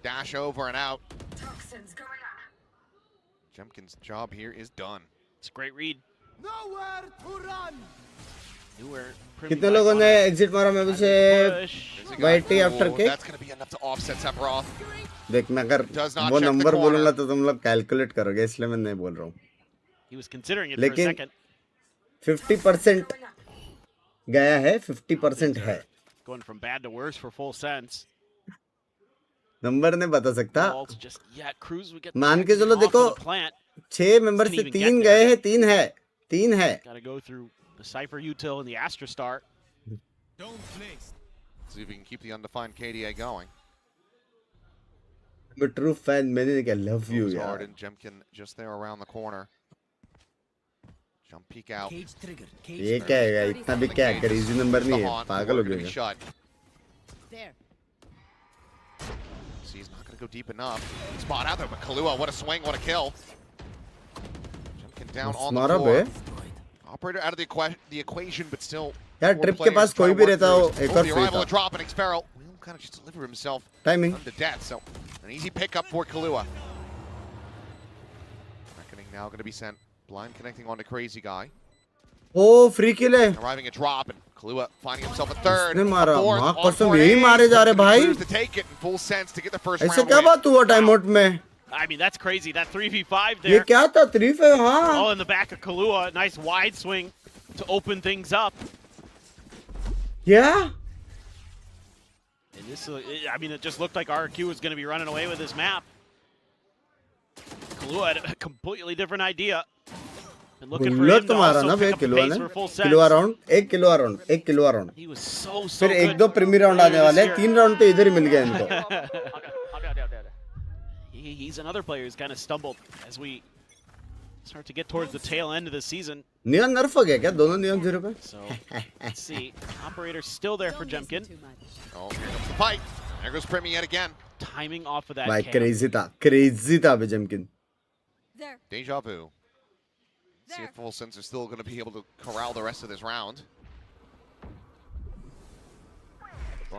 Dash over and out. Jemkin's job here is done. It's a great read. Nowhere to run. Nowhere. कितने लोगों ने exit मारा में से? Push. There's a guy. Whitey after Oh, kick? that's going to be enough to offset Sephiroth. देखना अगर Does not वो check the number corner. बोलूंगा तो तुम लोग कैलकुलेट करोगे इसलिए मैं नहीं बोल रहा हूँ. He was considering it for a लेकिन second. 50% गया है. 50% है. Going from bad to worse for Full Sense. Number नहीं बता सकता. Walls just, yeah, Cruz would get मान के चलो off of देखो the plant. 6 मेंबर से 3 गए हैं. 3 है. 3 है. Got to go through the Cypher Util and the Astra Star. Don't place. See if we can keep the undefined KDA going. I'm a true fan. मैंने क्या love you Moves यार. hard and Jemkin just there around the corner. Jump peek out. Cage trigger. Cage ये क्या है? इतना भी क्या है? क्रेजी नंबर नहीं The है. haunt, पागल हो door gonna गए be क्या? shut. there. See, he's not going to go deep enough. Spot out there, but Kahlua, what a swing, what a kill. Jemkin down on the मारा floor. Bay. Operator out of the equation, but still. यार 4 trip के players पास trying कोई to भी work रहता through हो it. एक Oh, और the free arrival था. of drop and Xfero will kind of just deliver himself timing. unto death. So an easy pickup for Kahlua. Reckoning now going to be sent. Blind connecting on to Crazy Guy. ओ free kill है. Arriving a drop and Kahlua finding himself a third. इसने A मारा. fourth, माँ on कसम for यही eight. मारे जा रहे Gonna भाई. choose to take it in full sense to get the first ऐसे round क्या win. बात हुआ टाइम आउट में? I mean, that's crazy. That 3v5 ये there. क्या था? 3 पे हाँ. All in the back of Kahlua. Nice wide swing to open things up. Yeah. And this, I mean, it just looked like RRQ was going to be running away with this map. Kahlua had a completely different idea. And looking for गुल्लत him तो to मारा also ना बे pick up the Killua pace ने. for Full Killua Sense. Round. 1 Killua round. 1 Killua round. He was so फिर good. 1-2 premier round आने वाले हैं. 3 round तो इधर ही मिल गया इनको. I'll be out there. he's another player who's kind of stumbled as we start to get towards the tail end of the season. Neon नर्फ हो गया क्या दोनों नियॉन 0 पे? So let's see. Operator still there for Jemkin. Oh, here comes the fight. There goes Primi yet again. Timing off of that. भाई camp. crazy था बे जेमकिन. There. Deja vu. See if Full Sense are still going to be able to corral the rest of this round.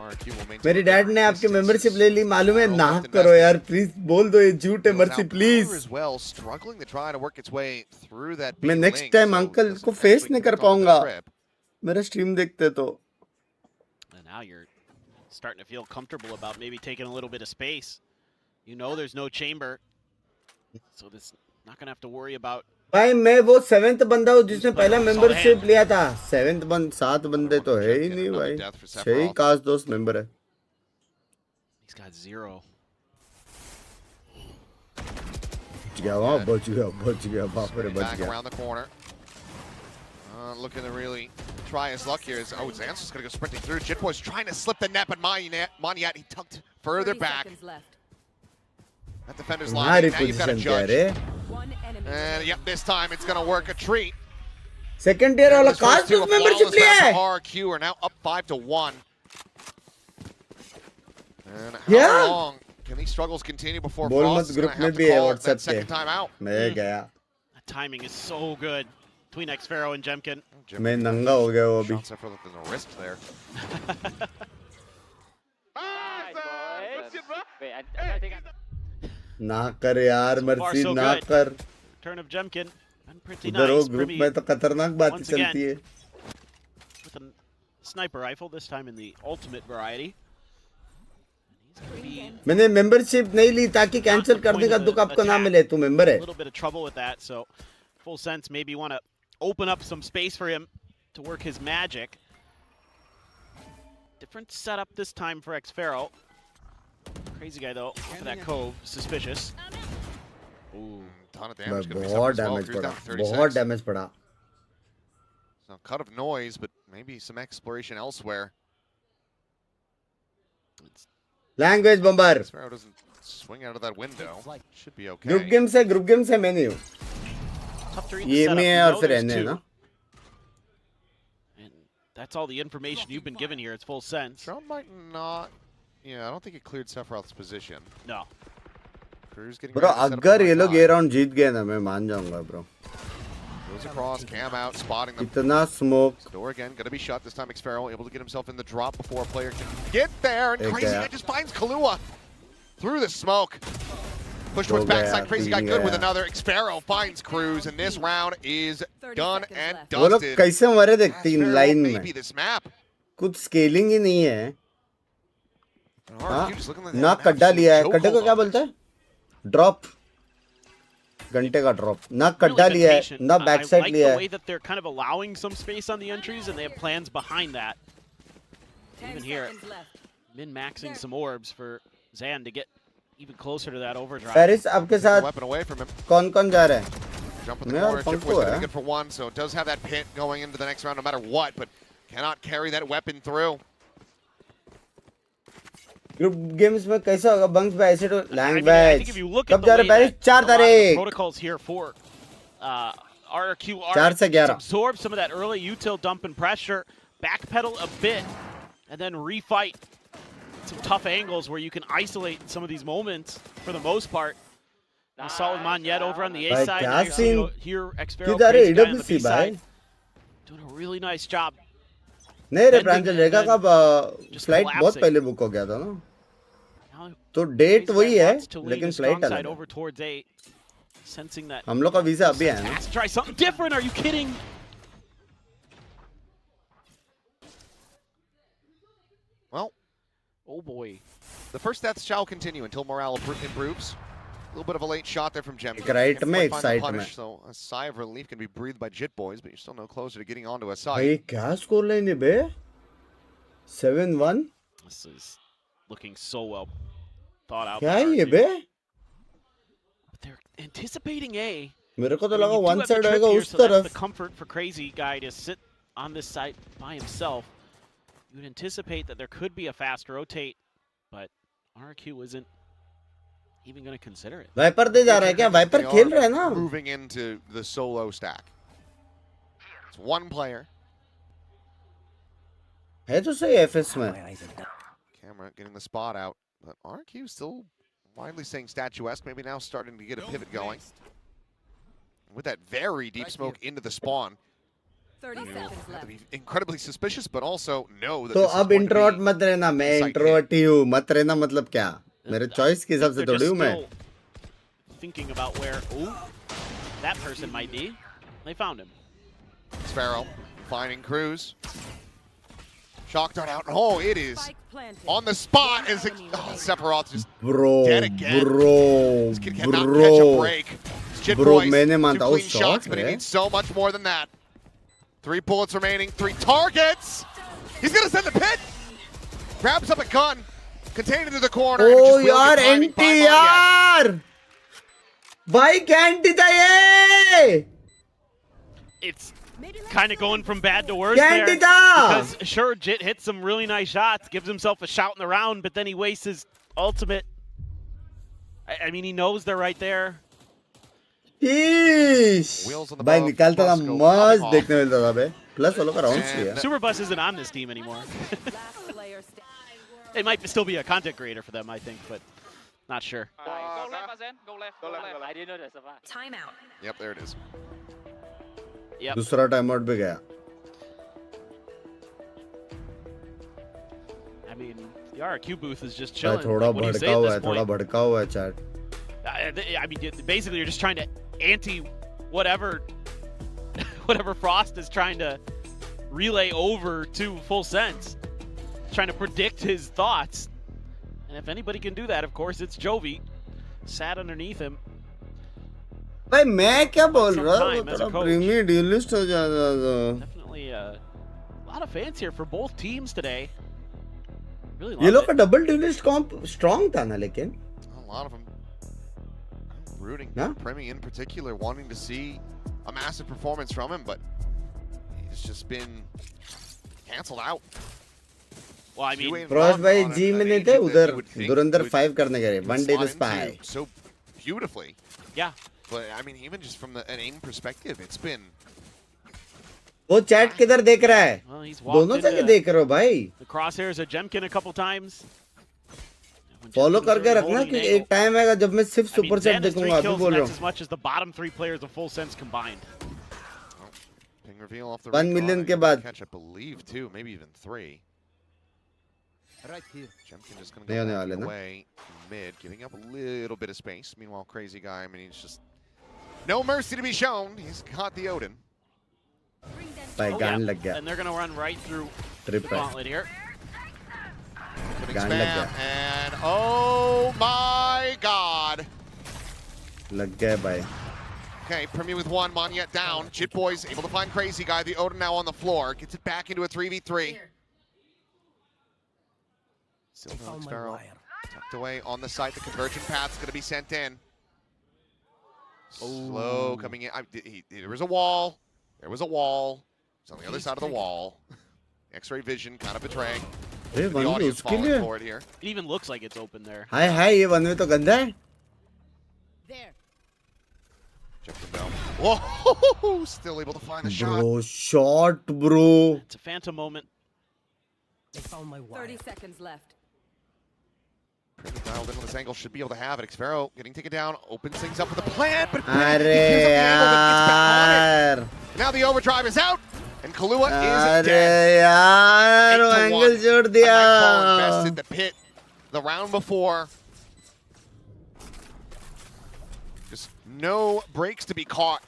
RRQ will maintain मेरी dad ने आपकी distance. Membership ले ली मालूम है Well, ना left करो यार investment. प्लीज बोल दो ये झूठ है Goes mercy out please power as well, struggling to try to work its way through that मैं big next link, time so uncle doesn't को फेस actually नहीं कर connect onto the पाऊंगा trip. मेरा स्ट्रीम देखते तो And now you're starting to feel comfortable about maybe taking a little bit of space. You know there's no chamber. So this not going to have to worry about. भाई मैं वो 7th बंदा हूँ जिसने पहला membership लिया था 7th 7 बंदे तो है ही नहीं भाई 6 ही काश दोस्त मेंबर है He's got 0. बच गया बाप रे बच Back गया around the corner. Looking to really try his luck here. Oh, Xan's just going to go sprinting through. Jitboy's trying to slip the net, but Manyat, he tucked further back. That defender's हमारी line. Now you've got a position क्या judge. रे And yep, this time it's going to work a treat. Second year वाला This first काश two, a membership flawless लिया round है for RRQ are now up 5-1. And Yeah. how long can these struggles continue before बोल Frost मत is going group to में have भी to है call WhatsApp that second पे time out? मैं गया The timing is so good between Xfero and Jemkin. मैं नंगा हो गया वो अभी Shots are for the wrist there. Wait, I think ना कर यार So far, मर्सी so ना good. कर Turn of Jemkin. Been pretty उधर हो nice. ग्रुप Primi में तो खतरनाक बात once चलती है with a sniper rifle, this time in the ultimate variety. And he's going to be मैंने मेंबरशिप नहीं ली ताकि कैंसिल करने का दुख आपको ना मिले तू मेंबर a है little bit of trouble with that, so Full Sense maybe want to open up some space for him to work his magic. Different setup this time for Xfero. Crazy guy though, off of that cove, suspicious. Ooh. Ton of damage going to be बहुत suffered as well. Damage Cruise पड़ा down to 36. बहुत damage पड़ा So cut of noise, but maybe some exploration elsewhere. Language बम्बर Sparrow doesn't swing out of that window. Should be okay. Group game से मैं नहीं हूँ Tough to read the ये setup. में है You और know फिर there's एन है two. ना And that's all the information you've been given here. It's Full Sense. Drone might not. Yeah, I don't think it cleared Sephiroth's position. No. Crew's getting bro ready to set up अगर the ये लोग right ये side. Round जीत गए ना मैं मान जाऊंगा bro Goes across, cam out, spotting them. इतना smoke Door again, gonna be shut. This time Xfero able to get himself in the drop before a player can get there. And Ek Crazy gaya. Guy just finds Kahlua through the smoke. Push Ho towards gaya, backside. Crazy Guy teen good with gaya. another. Xfero finds Cruz, and this round is 30 done seconds and left. वो लोग dusted. कैसे मरे थे तीन Xfero line may में be this map. कुछ scaling ही नहीं है And हाँ RRQ just looking like ना an कड्डा absolute लिया है chokehold कड्डे को क्या on बोलते this. हैं ड्रॉप घंटे का ड्रॉप ना कड्डा Really been लिया है patient. ना I बैक साइड like लिया the है way that they're kind of allowing some space on the entries, and they have plans behind that. 10 Even here, seconds left. min-maxing some orbs for Zan to get even closer to that overdrive. Paris आपके Took the साथ weapon away from him. कौन कौन जा रहे हैं Jump in the Yeah, corner. Chip Funko, was eh? good for one, so it does have that pit going into the next round no matter what, but cannot carry that weapon through. Group games में कैसा होगा bunks भाई ऐसे तो I mean, I language think if you look कब at the जा way रहे Paris that 4 a lot of the तारीख protocols here for RRQ are 4 से 11 absorb some of that early util dump and pressure, backpedal a bit, and then refight some tough angles where you can isolate some of these moments for the most part. Now, solid Manyet over on the A Bhai, side. kya Now you're seeing scene? here Xfero किधर है Crazy Guy on the AWC B भाई side, doing a really nice job. नहीं रे Bending Pranjal and Rekha then का just flight बहुत collapsing. पहले book हो गया था ना Now तो डेट Crazy वही Guy है wants to lean लेकिन his फ्लाइट strong अलग side है over towards A, sensing that हम लोग का वीजा अभी है ना has to try something different. Are you kidding? Well, Oh boy. the first deaths shall continue until morale improves. A little bit of a late shot there from Gem. एक right में, एक side में. So a sigh of relief can be breathed by Jit Boys, but you're still no closer to getting onto a भाई site. क्या score line है बे 7-1 This is looking so well thought out. क्या by है ये RRQ. Bay But they're anticipating A. मेरे को तो I mean, लगा you do one have the side trip होएगा here, उस so that's तरफ the comfort for Crazy Guy to sit on this side by himself. You would anticipate that there could be a fast rotate, but RRQ isn't even going to consider it. Viper दे जा रहा है क्या? Wiper They खेल are रहा है ना? moving into the solo stack. It's one player. है तो सही FS में. Camera getting the spot out, but RRQ still widely saying statuesque. Maybe now starting to get a pivot going. With that very deep smoke into the spawn. 30 seconds Have to left. be incredibly suspicious, but also know that तो this is अब going to introvert be मत रहना. मैं side introvert ही हूँ. मत रहना मतलब क्या? मेरे चॉइस के हिसाब से They're थोड़ी just हूँ मैं. still thinking about where that person might be. They found him. Sparrow finding Cruz. Shock dart out. Oh, it is Spike planted. on the spot as Sephiroth just Bro, dead again. bro, This kid cannot catch a bro. break. Jit Bro, Boys, मैंने 2 मानता हूँ clean shots, shot but he है. needs so much more than that. 3 bullets remaining, 3 targets. He's gonna send the pit. Grabs up a gun, contained into the corner. and Oh just will यार get timing by anti Maniac. यार. भाई क्या anti था ये? It's kind of going from bad to worse क्या there. Anti था? Because sure, Jit hits some really nice shots, gives himself a shout in the round, but then he wastes his ultimate. I mean, he knows they're right there. Wheels on the भाई boat, निकालता था Moscow मस्त popping देखने मिलता था बे. Plus वालों का round And- लिया. Superbus isn't on this team anymore. Last player standing. It might still be a content creator for them, I think, but not sure. Go left, Azen. Go left. Go left. I didn't know there's a far. Timeout. Yep, there it is. Yep. दूसरा time out भी गया. I mean, the RRQ booth is just भाई chilling. थोड़ा Like, what do you say भड़का at हुआ this है. थोड़ा point? भड़का हुआ है chat. I mean, basically, you're just trying to anti whatever Frost is trying to relay over to Full Sense, trying to predict his thoughts. And if anybody can do that, of course, it's Jovi. Sat underneath him. भाई मैं क्या बोल रहा हूँ? Sometime as a थोड़ा coach. Premiere dualist हो जाता तो. Definitely a lot of fans here for both teams today. Really ये love लोग का it. Double dualist comp strong था ना लेकिन. A lot of them rooting Yeah. for Premi in particular, wanting to see a massive performance from him, but he's just been canceled out. Well, I mean, Frost भाई जी में नहीं थे उधर. you would think Dhurandhar would 5 करने गए. One day slot to spy. into so beautifully. yeah. But I mean, even just from an aim perspective, it's been वो chat किधर देख रहा है? Well, he's walked दोनों जगह into देख रहे हो भाई. the crosshairs of Jemkin a couple times. When follow Jemkin's करके already रखना holding कि an एक angle. टाइम आएगा जब मैं सिर्फ I mean, super chat Zen has 3 देखूंगा. अभी kills, बोल and रहा that's हूँ. as much as the bottom 3 players of Full Sense combined. ping reveal off the 1 recon. million Able के to बाद. catch, I believe, 2, maybe even 3. Right here. Jemkin just going नहीं to होने go वाले ना. away mid, giving up a little bit of space. Meanwhile, crazy guy, I mean, he's just no mercy to be shown. He's caught the Odin. भाई Oh, गान yeah. लग गया. And they're going to run right through trip the है. gauntlet here. Putting Gun लग spam, गया. and oh my god. लग गया भाई. Okay, Premier with 1, Monyet down. Jit Boys able to find Crazy Guy. The Odin now on the floor. Gets it back into a 3v3. Still no Found my Sparrow. wire. Tucked away on the site. The convergent path's going to be sent in. Slow coming in. There was a wall. There was a wall. It's on the other side of the wall. X-ray vision kind of betraying. अरे The one way audience उसके falling लिए. for it here. It even looks like it's open there. हाय हाय ये one way तो गंदा है. There. Check the bell. Whoa! Still able to find the shot. Bro, shot bro. It's a phantom moment. They found my wire. 30 seconds left. Pretty dialed in on this angle, should be able to have it. Xfero getting taken down, opens things up with a plant, but अरे gives up the angle, but gets back on it. यार. Now the overdrive is out, and Kahlua is अरे dead. यार 8 to 1. Angle छोड़ A दिया. Nightfall invested the pit the round before. Just no breaks to be caught.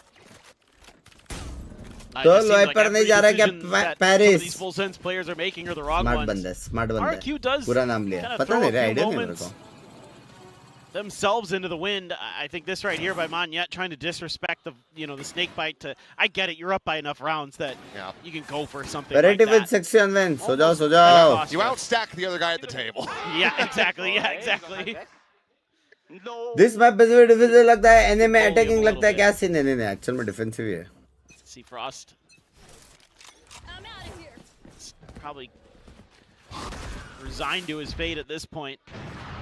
तो It seems like wiper नहीं every जा रहा है क्या decision that some of Paris. these Full Sense players are making are the wrong smart ones. बंदा है. Smart बंदा है. RRQ does पूरा नाम लिया. kinda पता throw नहीं a रहा few आइडिया नहीं मेरे moments को. themselves into the wind. I think this right here by Monyet trying to disrespect the snake bite. I get it. You're up by enough rounds that Yeah. you can go for something Variety like with that. sexy and win. सो जाओ सो Almost जाओ. cost You us. outstack the other guy at the table. Yeah, exactly. Yeah, exactly. No. This map पे भी defensive लगता है. NA में Control him attacking a लगता है. little क्या सीन है? नहीं एक्चुअल में डिफेंसिव ही है. See Frost. Probably resigned to his fate at this point,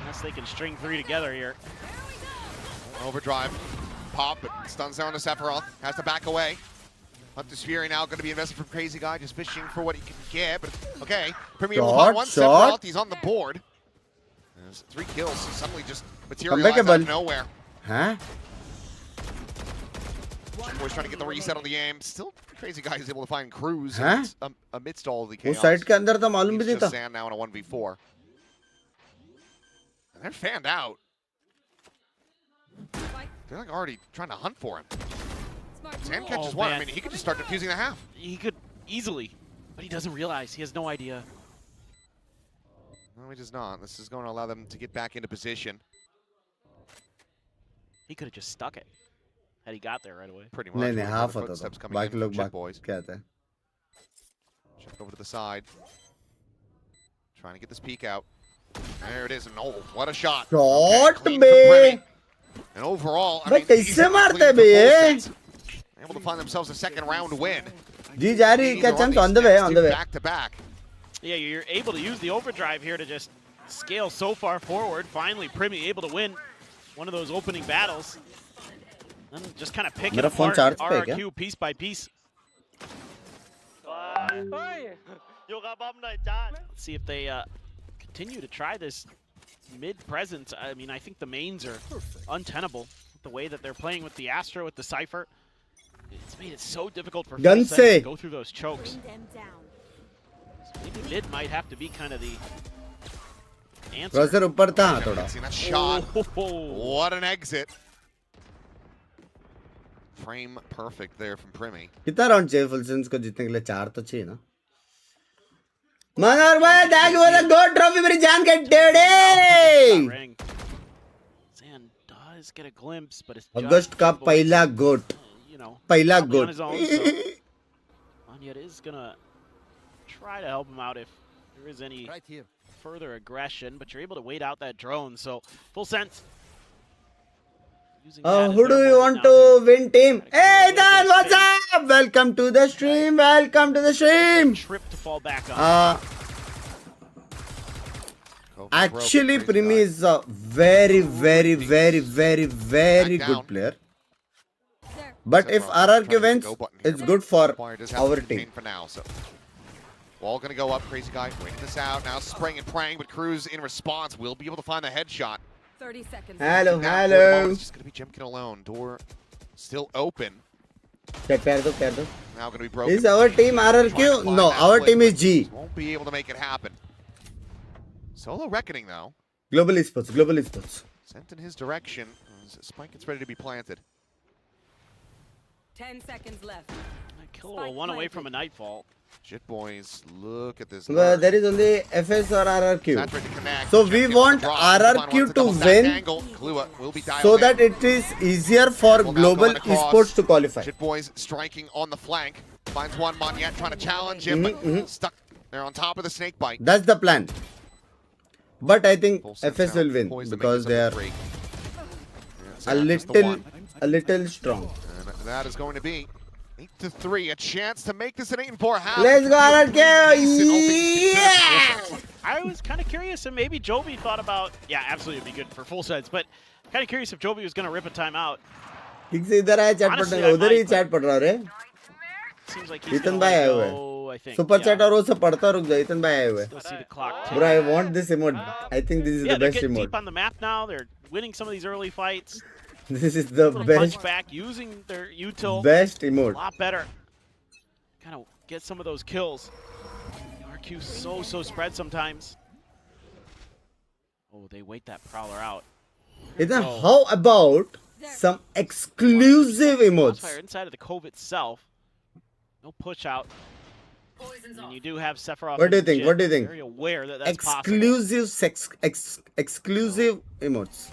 unless they can string 3 together here. Overdrive. Pop, but stuns down to Sephiroth. Has to back away. Hunter's Fury now going to be invested from Crazy Guy, just fishing for what he can get. But okay, Premier will find one Shot. Sephiroth. He's on the board. There's 3 kills. Suddenly just materialized out of nowhere. Huh? Boy's trying to get the reset on the aim. Still, Crazy Guy is able to find Cruz Huh? amidst all of the वो chaos. Side के अंदर था मालूम भी He's नहीं just था. Zan now in a 1v4. And they're fanned out. They're like already trying to hunt for him. Zan catches one. I mean, he could just start defusing the half. He could easily, but he doesn't realize. He has no idea. No, he does not. This is going to allow them to get back into position. He could have just stuck it had he got there right away. Pretty much. नहीं नहीं half होता Footsteps था. coming in बाकी from लोग Jit बाकी boys. क्या आता है? Check over to the side. Trying to get this peek out. There it is. And oh, what a shot. Shot, clean bे. from Primi. And overall, I भाई mean, कैसे easily मारते clean हैं बे for ये? full sets. Able to find themselves a second round win. जी जा रही क्या chance on the way on the way. Back to back. Yeah, you're able to use the overdrive here to just scale so far forward. Finally, Primi able to win one of those opening battles. And just kind of pick it मेरा phone apart, charge पे है क्या? RRQ piece by piece. Let's see if they continue to try this mid presence. I mean, I think the mains are untenable. The way that they're playing with the Astra, with the Cypher, it's made it so difficult for Gun Full Sense से. to go through those chokes. So maybe mid might have to be kind of the answer. Browser ऊपर था थोड़ा. See that shot. Oh. What an exit. Frame perfect there from Primi. कितना round चाहिए full sense को जीतने के लिए? 4 तो चाहिए ना. मनोहर भाई thank you for the gold trophy मेरी जान के टेढ़े. Ring. Zan does get a glimpse, but it's अगस्त का पहला गोट. you know, पहला probably on goat. his own, so Onyet is gonna try to help him out if there is any Right here. further aggression, but you're able to wait out that drone, so Full Sense. Using that as Who do their you moment want now to win team? Gotta clear a Hey little Dan, bit of what's space. up? Welcome to the stream. Welcome to the stream. Trip to fall back on. Actually, Primi is a very, very, very, very, very Back down. good player. But if RRQ wins, it's good for our team. For now, so Wall gonna go up. Crazy Guy waiting this out. Now spraying and praying, but Cruz in response will be able to find the headshot. 30 seconds. Hello, Now, for the moment, hello. It's just gonna be Jemkin alone. Door still open. पैर दो. Now gonna be broken. Is our team Trying to RRQ? find No, that our flip, team is but G. Won't be able to make it happen. Solo Reckoning though. Global Esports, Global Esports. Sent in his direction. As Spike gets ready to be planted. 10 seconds left. Kill a one away from a nightfall. Jit boys, look at this. Well, there is only FS or RRQ. Saturated to connect. So we Jemkin want drop. RRQ Wants a to double stack win angle. Klua will be dialed so in. that it is easier for Will now Global going across. Esports to qualify. Jit boys striking on the flank. Finds one Monyet trying to challenge him, but stuck there on top of the snake bite. That's the plan. But I think Full sense FS now, will win poised to make because this they number are 3. a Zan missed the one. little strong. And that is going to be 8-3. A chance to make this an 8-4 half. Let's go RRQ! Decent opening Yeah! considered for Full Sense. I was kind of curious if maybe Jovi thought about, yeah, absolutely it'd be good for Full Sense, but kind of curious if Jovi was going to rip a timeout. ठीक से इधर आया chat पढ़ने Honestly, का. I उधर ही might, chat पढ़ रहा रे. Seems like he's Ethan going to भाई आए let हुए go, I think. Super yeah. Chat और वो सब पढ़ता रुक जा. इतन भाई आए हुए. Still see the clock tick. Bro, I want this emote. I think this is Yeah, the they're best getting emote. deep on the map now. They're winning some of these early fights. This is the Little best, punch back, using their util best a emote. lot better. Kind of get some of those kills. RQ so spread sometimes. Oh, they wait that prowler out. Ethan, how about some exclusive emotes? Crossfire inside of the cove itself. No push out. And you do have Sephiroth. What do you and think? Jit What do you think? Very aware that that's possible. Exclusive emotes.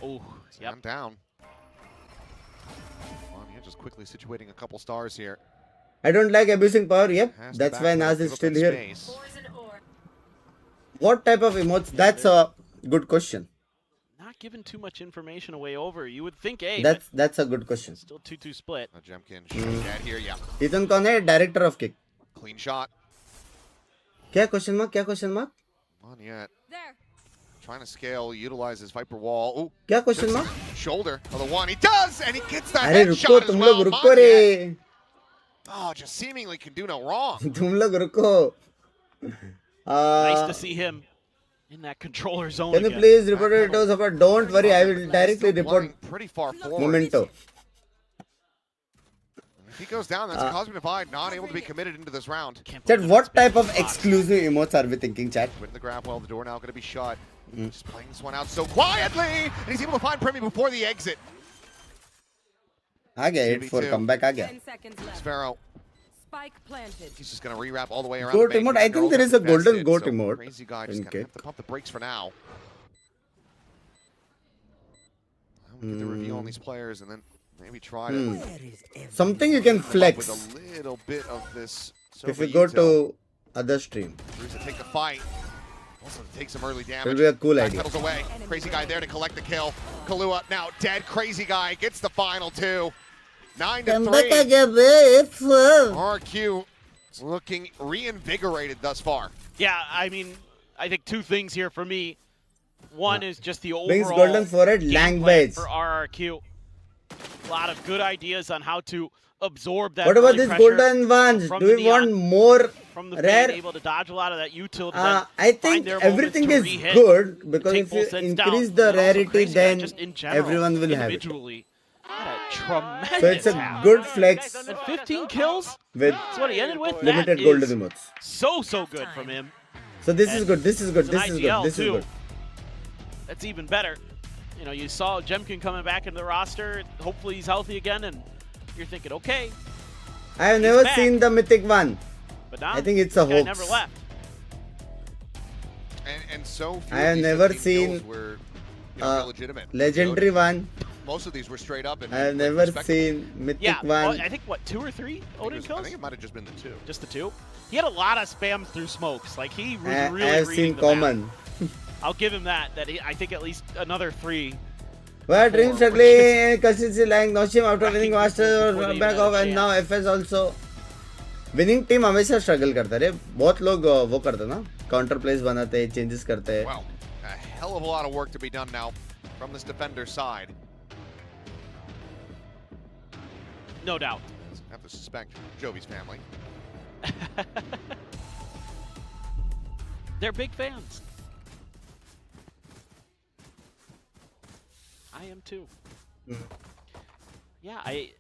Oh, yep. I'm down. Monyet just quickly situating a couple stars here. I don't like abusing power. Yep, Has to that's back why up, Naz give is up still that here. space. What type of emotes? That's a good question. Not giving too much information away over. You would think A, That's a good question. but still 2-2 split. A Jemkin shooting dead here, yeah. Ethan कौन है? Director of kick. Clean shot. क्या question mark? क्या question mark? Monyet There. trying to scale, utilize his Viper wall. Ooh, क्या question mark? shoulder of the one. He does, and he gets that अरे रुको headshot as तुम well. लोग रुको Monyet, रे. oh, just seemingly can do no wrong. तुम लोग रुको. Nice to see him in that controller zone Can you again. please report it to support? Don't worry, I will directly Still report playing pretty far forward. Memento. If he goes down, that's a Cosmic Divide not able to be committed into this round. Can't Chat, believe what it's been type of boxed. exclusive emotes are we thinking, chat? Winning the grab well, the door now going to be shut. Just playing this one out so quietly, and he's able to find Premi before the exit. आ गया 8-4 2v2. comeback आ गया. 10 seconds left. Sparrow, Spike planted. he's just going to rewrap all the way around. Goat the main. emote, I think Girls there is a have golden invested, goat so emote Crazy guy just in going to have kick. to pump the brakes for now. We'll get the reveal on these players, and then maybe try to Something you can come up flex with a little bit of this. if you go to other stream. Bruce to take the fight. Also to take some early damage. It'll be a cool idea. Backpedals away. Crazy guy there to collect the kill. Kalua now dead. Crazy guy gets the final two. 9-3. RRQ looking reinvigorated thus far. Yeah, I mean, I think two things here for me. One is just the Binks overall golden forehead, game lang plan badge. for RRQ. A lot of good ideas on how to absorb that. What about early these pressure golden ones? from Do the we want neon, more from the rare? fan, able to dodge a lot of that util to I then think find their moments everything to is re-hit, good because take if full you sets increase down. the And also rarity, Crazy Guy then just in general, everyone will have it. individually had a tremendous So it's a half. good flex And 15 kills. with That's what he ended with. limited That golden is emotes. so good from him. So this is And good. This is good. It's an This is IGL good. This is too. good. That's even better. You know, you saw Jemkin coming back into the roster. Hopefully he's healthy again, and you're thinking, okay, I have never back. seen the mythic one. but now I think it's a this guy hoax. never left. And so few I of have these never 15 seen, kills were illegitimate. Legendary one. Most of these were straight up. And I have never seen mythic Yeah, well, one. I think, what, 2 or 3 Odin I kills? think it might have just been the two. Just the 2? He had a lot of spams through smokes. Like, he was I really have reading seen the map. common. I'll give him that I think at least another 3. Where dream Four, struggling, consistency lying, no shame after winning Before master they even back had a off, and now FS also. Winning team हमेशा struggle करता है. बहुत लोग वो करते ना, counter plays बनाते हैं, changes करते हैं. Well, a hell of a lot of work to be done now from this defender side. No doubt. I have to suspect Jovi's family. They're big fans. I am too. Yeah, I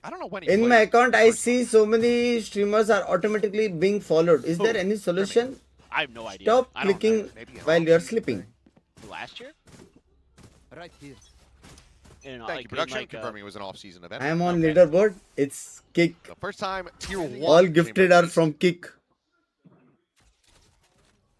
don't know when he In played my account, I first see so many streamers are automatically being followed. Is there any solution? have no idea. Stop I don't clicking Maybe an while you're off-season sleeping. last year? Right here. You know, Thank like, you, production, in like, confirming it was an off-season event. I am on Okay. leaderboard. It's kick. The first time tier 1. All came gifted are released. from kick.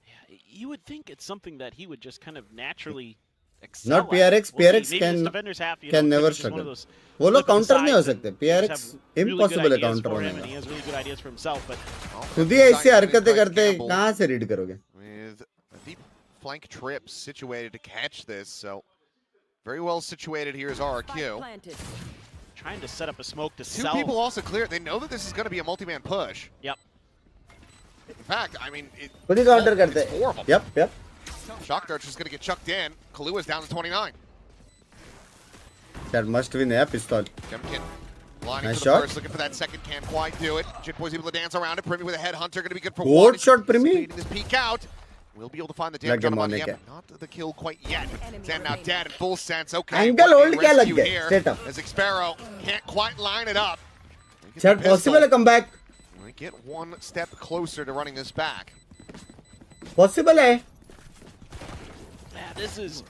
yeah, you would think it's something that he would just kind of naturally excel Not at. PRX. We'll see. PRX Maybe can his defenders have, you can know, never it's just one of struggle. those वो लोग flip of the counter नहीं हो sides and सकते. they just PRX have really good impossible है ideas counter for होने him, and का. he has really good ideas for himself, but Well, खुद ही side ऐसी हरकतें by करते Campbell कहाँ से read करोगे? with a deep flank trip situated to catch this, so very well situated here is Spike RRQ. planted. trying to set up a smoke to Two sell. people also clear. They know that this is going to be a multi-man push. Yep. In fact, I mean, खुद ही counter करते it's 4 of them. Yep, yep. Shock Dart's just going to get chucked in. Kalua's down to 29. That must win a pistol. Jemkin lining Nice for the shot. first, looking for that second, can't quite do it. Jitboy's able to dance around it. Primi with a headhunter, going to be good for Good one. shot, Primi. Anticipating this peek out. We'll be able to find the damage Lage on him on the Monik end. Not the kill quite yet. Stand now dead in full sense. Okay, Angle what a hold क्या लग rescue गया? here Straight up. as Xpero can't quite line it up. He gets Chat the pistol. possible है comeback. We get one step closer to running this back. Possible है. Yeah, this is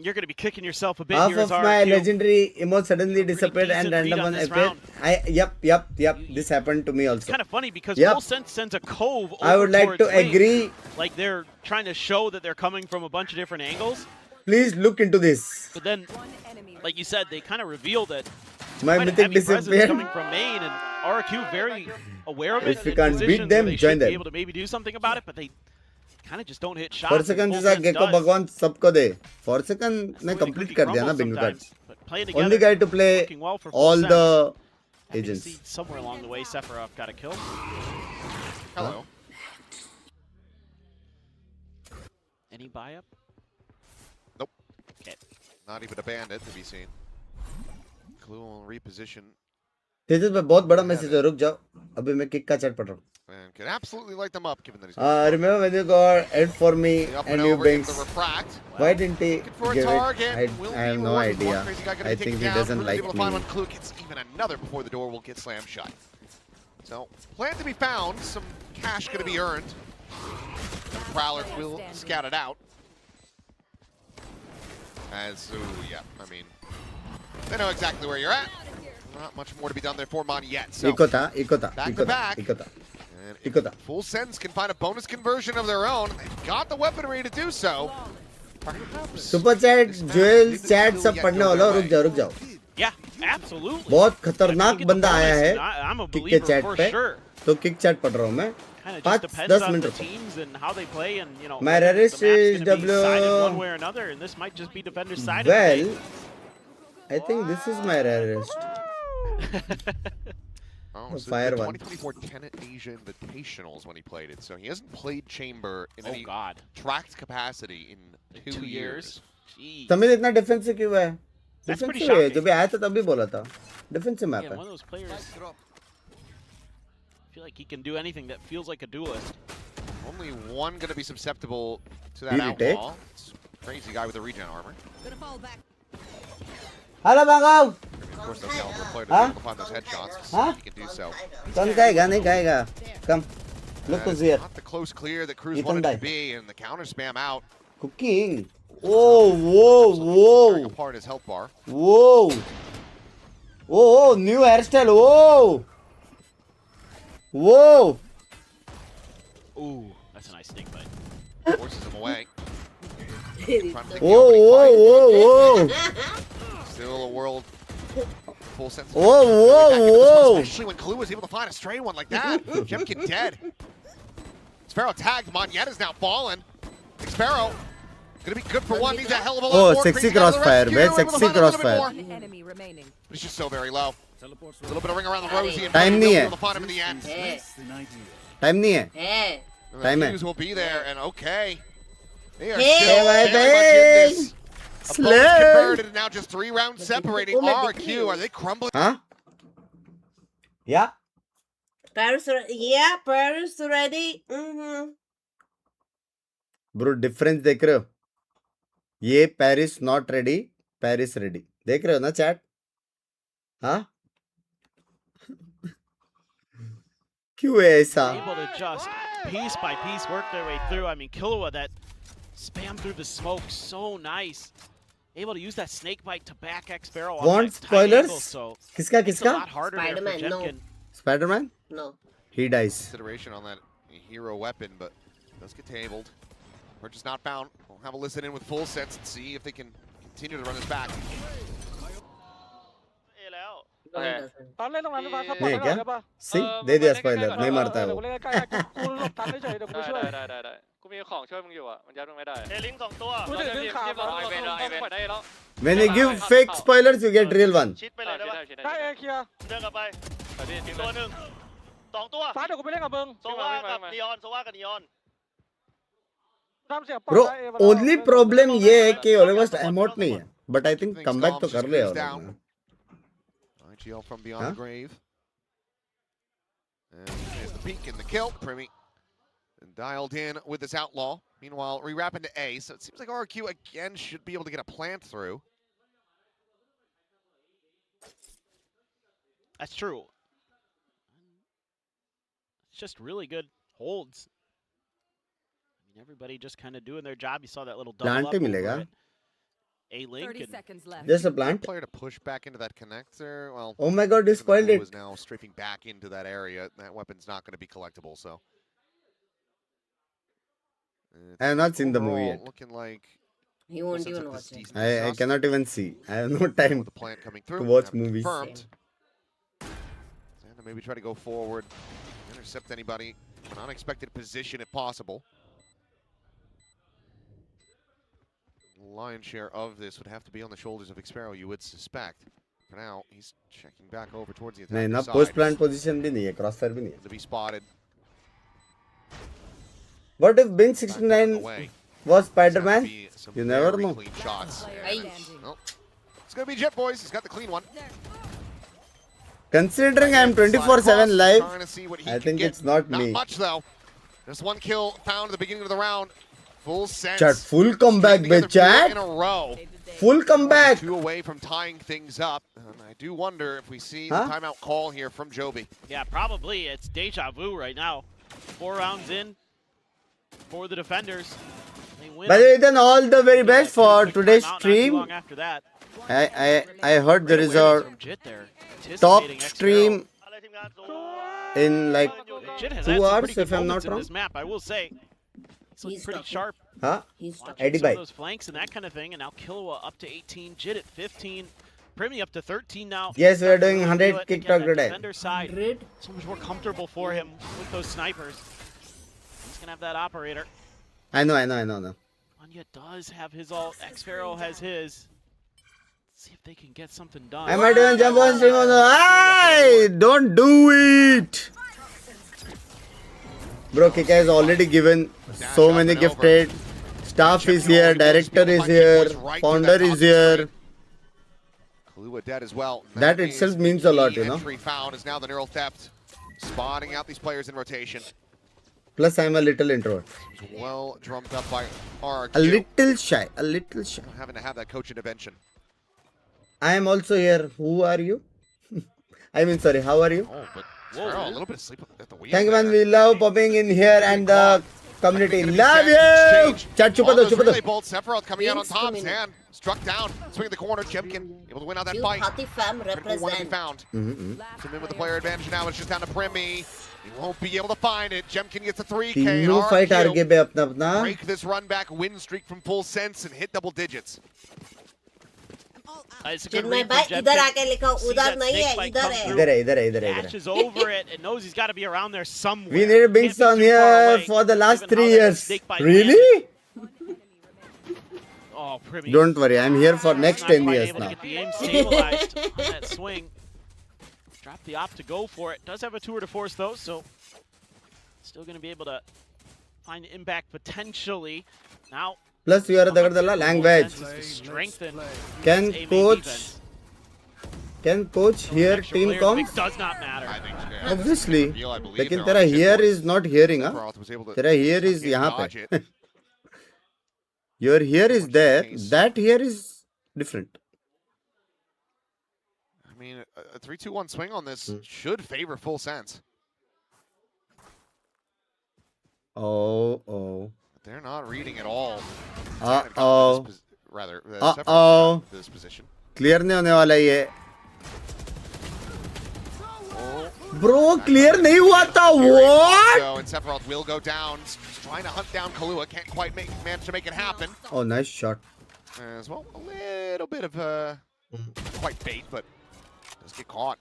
you're going to be kicking yourself a bit Half here of as my RRQ. legendary emote suddenly Pretty disappeared and decent random read on one this appeared. round. Yep. This happened to me It's also. kind of funny because Yep. Full Sense sends a cove over I would like towards to Wayne. agree. Like they're trying to show that they're coming from a bunch of different angles. Please look into this. But then, One enemy. like you said, they kind of reveal that My quite a mythic heavy presence disappeared. coming from main, and RRQ very aware of it. If you in can't positions beat where them, they join should them. be able to maybe do something about it, but they kind of just don't hit shots. Forsaken and Full जैसा Sense gecko does. भगवान सबको दे. Forsaken That's ने the way the complete cookie कर दिया ना crumbles bingo cards. sometimes, but playing Only together, guy to play working well for Full all Sense. the Happy to agents. see somewhere along the way, Sephiroth got a kill. Hello. Any buy up? Okay. Not even a bandit to be seen. Clue will reposition तेजस भाई बहुत बड़ा message है, रुक जाओ, अभी मैं kick का chat पढ़ रहा हूँ. and can absolutely light them up given that he's got Remember when you got it for me the up and and you over into Binks? the refract. Why didn't he Looking for a give target. it? Will I have be no rewarded. One idea. crazy guy gonna I be taken think he down. doesn't Cruz like able to find me. one. Clue gets even another before the door will get slammed shut. So, plan to be found. Some cash going to be earned. Prowler will scout it out. As, ooh, yeah, I mean, they know exactly where you're at. Not much more to be done there for Mon yet. So, Iko था. back to back. And if Iko था. Full Sends can find a bonus conversion of their own. They've got the weaponry to do so. Perhaps super chat, jewel chat सब पढ़ने वाला, रुक जाओ. Yeah, absolutely. बहुत खतरनाक बंदा आया है I'm a किक के believer चैट for पे, sure. तो किक चैट पढ़ रहा हूँ मैं. Kind of just depends 5-10 on minute the रुको. teams and how they play, and you know, My whether the rarest map's is gonna be sided W- one way or another, and this might just be defender sided. Well, I think this is my rarest. Oh, so Fire the one. 2024 Tenet Asia Invitationals when he played it. So he hasn't played Chamber in Oh any God, tracked capacity in 2 2 years. Jeez. Tamil इतना defensive क्यों है? That's pretty defensive है, shocking. जब भी आया था तब भी बोला था. डिफेंसिव मैप Yeah, है. one of those players. I feel like he can do anything that feels like a duelist. Only one going to be susceptible to that Really, outlaw. It's a crazy guy with the regen armor. Gonna fall back. Hello बांगाओ. Of course, the caliber player to be Huh? able to find those headshots. Huh? He can do so. कौन खाएगा नहीं खाएगा? Come. Look That who's is here. not the close clear that Cruz Ethan wanted die. to be, and the counter spam out. Cooking. Oh, Tearing whoa. apart his health bar. Whoa. Oh, new hairstyle. Whoa. Whoa. Ooh, that's a nice snake bite. Forces him away. Trying to take the Whoa, opening fight. whoa. Still a world full sense. Whoa. Especially when Clue was able to find a stray one like that. Jemkin dead. Sparrow tagged. Monyet is now fallen. Sparrow gonna be good for one. Needs a hell of a lot Oh, more. sexy Crazy guy with the crossfire, rescue, man. able to Sexy find a little bit crossfire. more. One enemy remaining. But he's just so very low. A little bit of ring around the rosy and Time able नहीं है. to find him in the end. Time नहीं है. And the Time है. Qs will be there, and okay. They are Hey, still my very much in babe. this. A bonus Slow. converted, and now just 3 rounds separating. RRQ, are they crumbling? Huh? Yeah. Paris, yeah, Paris ready. Bro, difference देख रहे हो? ये Paris not ready, Paris ready. देख रहे हो ना chat? हाँ? क्यों है ऐसा? Able to just piece by piece work their way through. I mean, Killua, that spam through the smoke, so nice. Able to use that snake bite to back X Barrel off Want that tight angle, spoilers? so किसका it's a किसका? lot harder there for Spider-Man, no. Jemkin. Spider-Man? No. He dies. Consideration on that hero weapon, but does get tabled. Purchase not found. We'll have a listen in with full sets and see if they can continue to run this back. โอเค ตอนเล่นตรงนั้นฟ้าซัพพอ नहीं ร์ตได้ क्या?ป่ะ See? दे दिया spoiler. नहीं मारता है เดี๋ยว वो. กูเล่นใกล้ๆกูหลบทันเฉยๆเดี๋ยวกู ได้ ช่วย ได้กูมีของช่วยมึงอยู่อ่ะมันยัดมึงไม่ได้ เอลิง2ตัว กูถึงดึงขา รีบ มา ไอเวนไอเวนปล่อยได้แล้ว When you give fake spoilers, you get real one. ชิดไปเลยได้ปะ ได้เอเคลียร์ เดินกลับไป ทิ้ง ตัวหนึ่ง2ตัว ฟ้าเดี๋ยวกูไปเล่นกับมึง โซว่ากับนีออนโซว่ากับนีออน ทำเสียงปล่อย Bro, ได้เอว only problem ये है कि almost amount नहीं है. But I think comeback तो कर ले और. IGL from beyond Huh? the grave. And there's the peek and the kill. Primi dialed in with this outlaw. Meanwhile, re-wrap into A. So it seems like RRQ again should be able to get a plant through. That's true. It's just really good holds. I mean, everybody just kind of doing their job. You saw that little double Plant up he over मिलेगा. at A-Link. 30 And seconds left. Just a plant. Player to push back into that connector. Well, Oh my god, you spoiled Blue it. is now strafing back into that area. That weapon's not going to be collectible, so. I have not seen the movie Overall, yet. Looking like He won't Full Sense even of watch this it. decent I exhaust cannot even see. I have no with time the plant coming through. to watch Haven't movies. Confirmed. And maybe try to go forward, intercept anybody, an unexpected position if possible. Lion's share of this would have to be on the shoulders of Xpero, you would suspect. For now, he's checking back over towards the नहीं attacker ना side. post plant position भी नहीं है, crossfire भी नहीं है. To be spotted. What if Binks Back on the 69 way. was It's gonna Spider-Man? be some You never very know. clean shots. Player Aye. standing. Well, it's gonna be Jet Boys. He's got the clean one. Considering I'm Slide 24/7 across, live, trying to see what he I can think get. it's not me. Much though. Just one kill found at the beginning of the round. Full sense. Chat, full comeback, String together bitch, chat. in a row. Full comeback. 2 away from tying things up. And I do wonder if we see Huh? the timeout call here from Joby. Yeah, probably. It's deja vu right now. 4 rounds in for the defenders. They win. By the way, then all the very best for Quick today's timeout not too stream. long after that. I heard there is a From Jit there, top anticipating X-Arrow. stream in like Jit has 2 had some hours, pretty good if I'm moments not in wrong. this map, I will say. He's looking He's pretty stuck. sharp. Huh? He's stuck. Watching Eddie some of bye. those flanks and that kind of thing, and now Killua up to 18, Jit at 15, Primi up to 13 now. Yes, we are doing Really 100 feel it. TikTok Again, that today. defender side, 100. so much more comfortable for him with those snipers. He's gonna have that operator. I know. Anya does have his ult. X-Pharaoh has his. Let's see if they can get something done. I might even jump on stream on the. Hey, don't do it. Bro, Kika has already given so Dash many up and gifted. Staff is here, director is here, founder is here. Kahlua dead as well. That is itself the means a lot, key you know. Entry found is now the neural theft, spotting out these players in rotation. Plus, I'm a little introvert. It's well drummed up by RRQ. A little shy. A little shy. Having to have that coach intervention. I am also here. Who are you? I mean, sorry, how are you? Oh, but Sparrow, a little bit of sleep at the wheel. Thank you, man. there. We love popping in here and the community. Love you! Chat, chupa do, chupa do. Bolt Sephiroth coming out on Binks top. coming. Hand struck down. Swing the corner. Jemkin able to win out that You fight. Hati fam Critical one to be represent. found. Mm-hmm. Some in with the player advantage now. It's just down to Primi. He won't be able to find it. Jemkin gets a 3K. तीनों fight RRQ RRQ पे अपना अपना. break this run back win streak from full sense and hit double digits. It's a good Chinmay read from भाई Jemkin. इधर आके लिखो See उधर that नहीं snake है bite इधर come है. through. इधर है इधर है इधर है इधर है. Dashes over it and knows he's got to be around there somewhere. We needed Binks Can't on be too far here away, for the last given 3 how that years. snake bite Really? landed. Oh, Primi. Don't worry, I'm here for next Not 10 quite years able now. to get the aim stabilized on that swing. Drop the op to go for it. Does have a tour de force though, so still going to be able to find impact potentially. Now, Plus, you are the language. to strengthen Can his A-main coach defense. Can coach hear Extra team player comms? pick does not matter. I think Obviously. I believe लेकिन there तेरा are here chip is not hearing, huh? Sephiroth was able to तेरा here is यहाँ dodge पे. it. Your here is there. That here is different. I mean, a 3-2-1 swing on this should favor full sense. Oh. But they're not reading at all. Uh-oh. Rather, Uh-oh. this position. Clear नहीं होने वाला ये. Oh, Bro, clear नहीं हुआ था. What? so, and Sephiroth will go down. He's trying to hunt down Kahlua. Can't quite manage to make it happen. Oh, nice shot. As well, a little bit of not quite bait, but does get caught.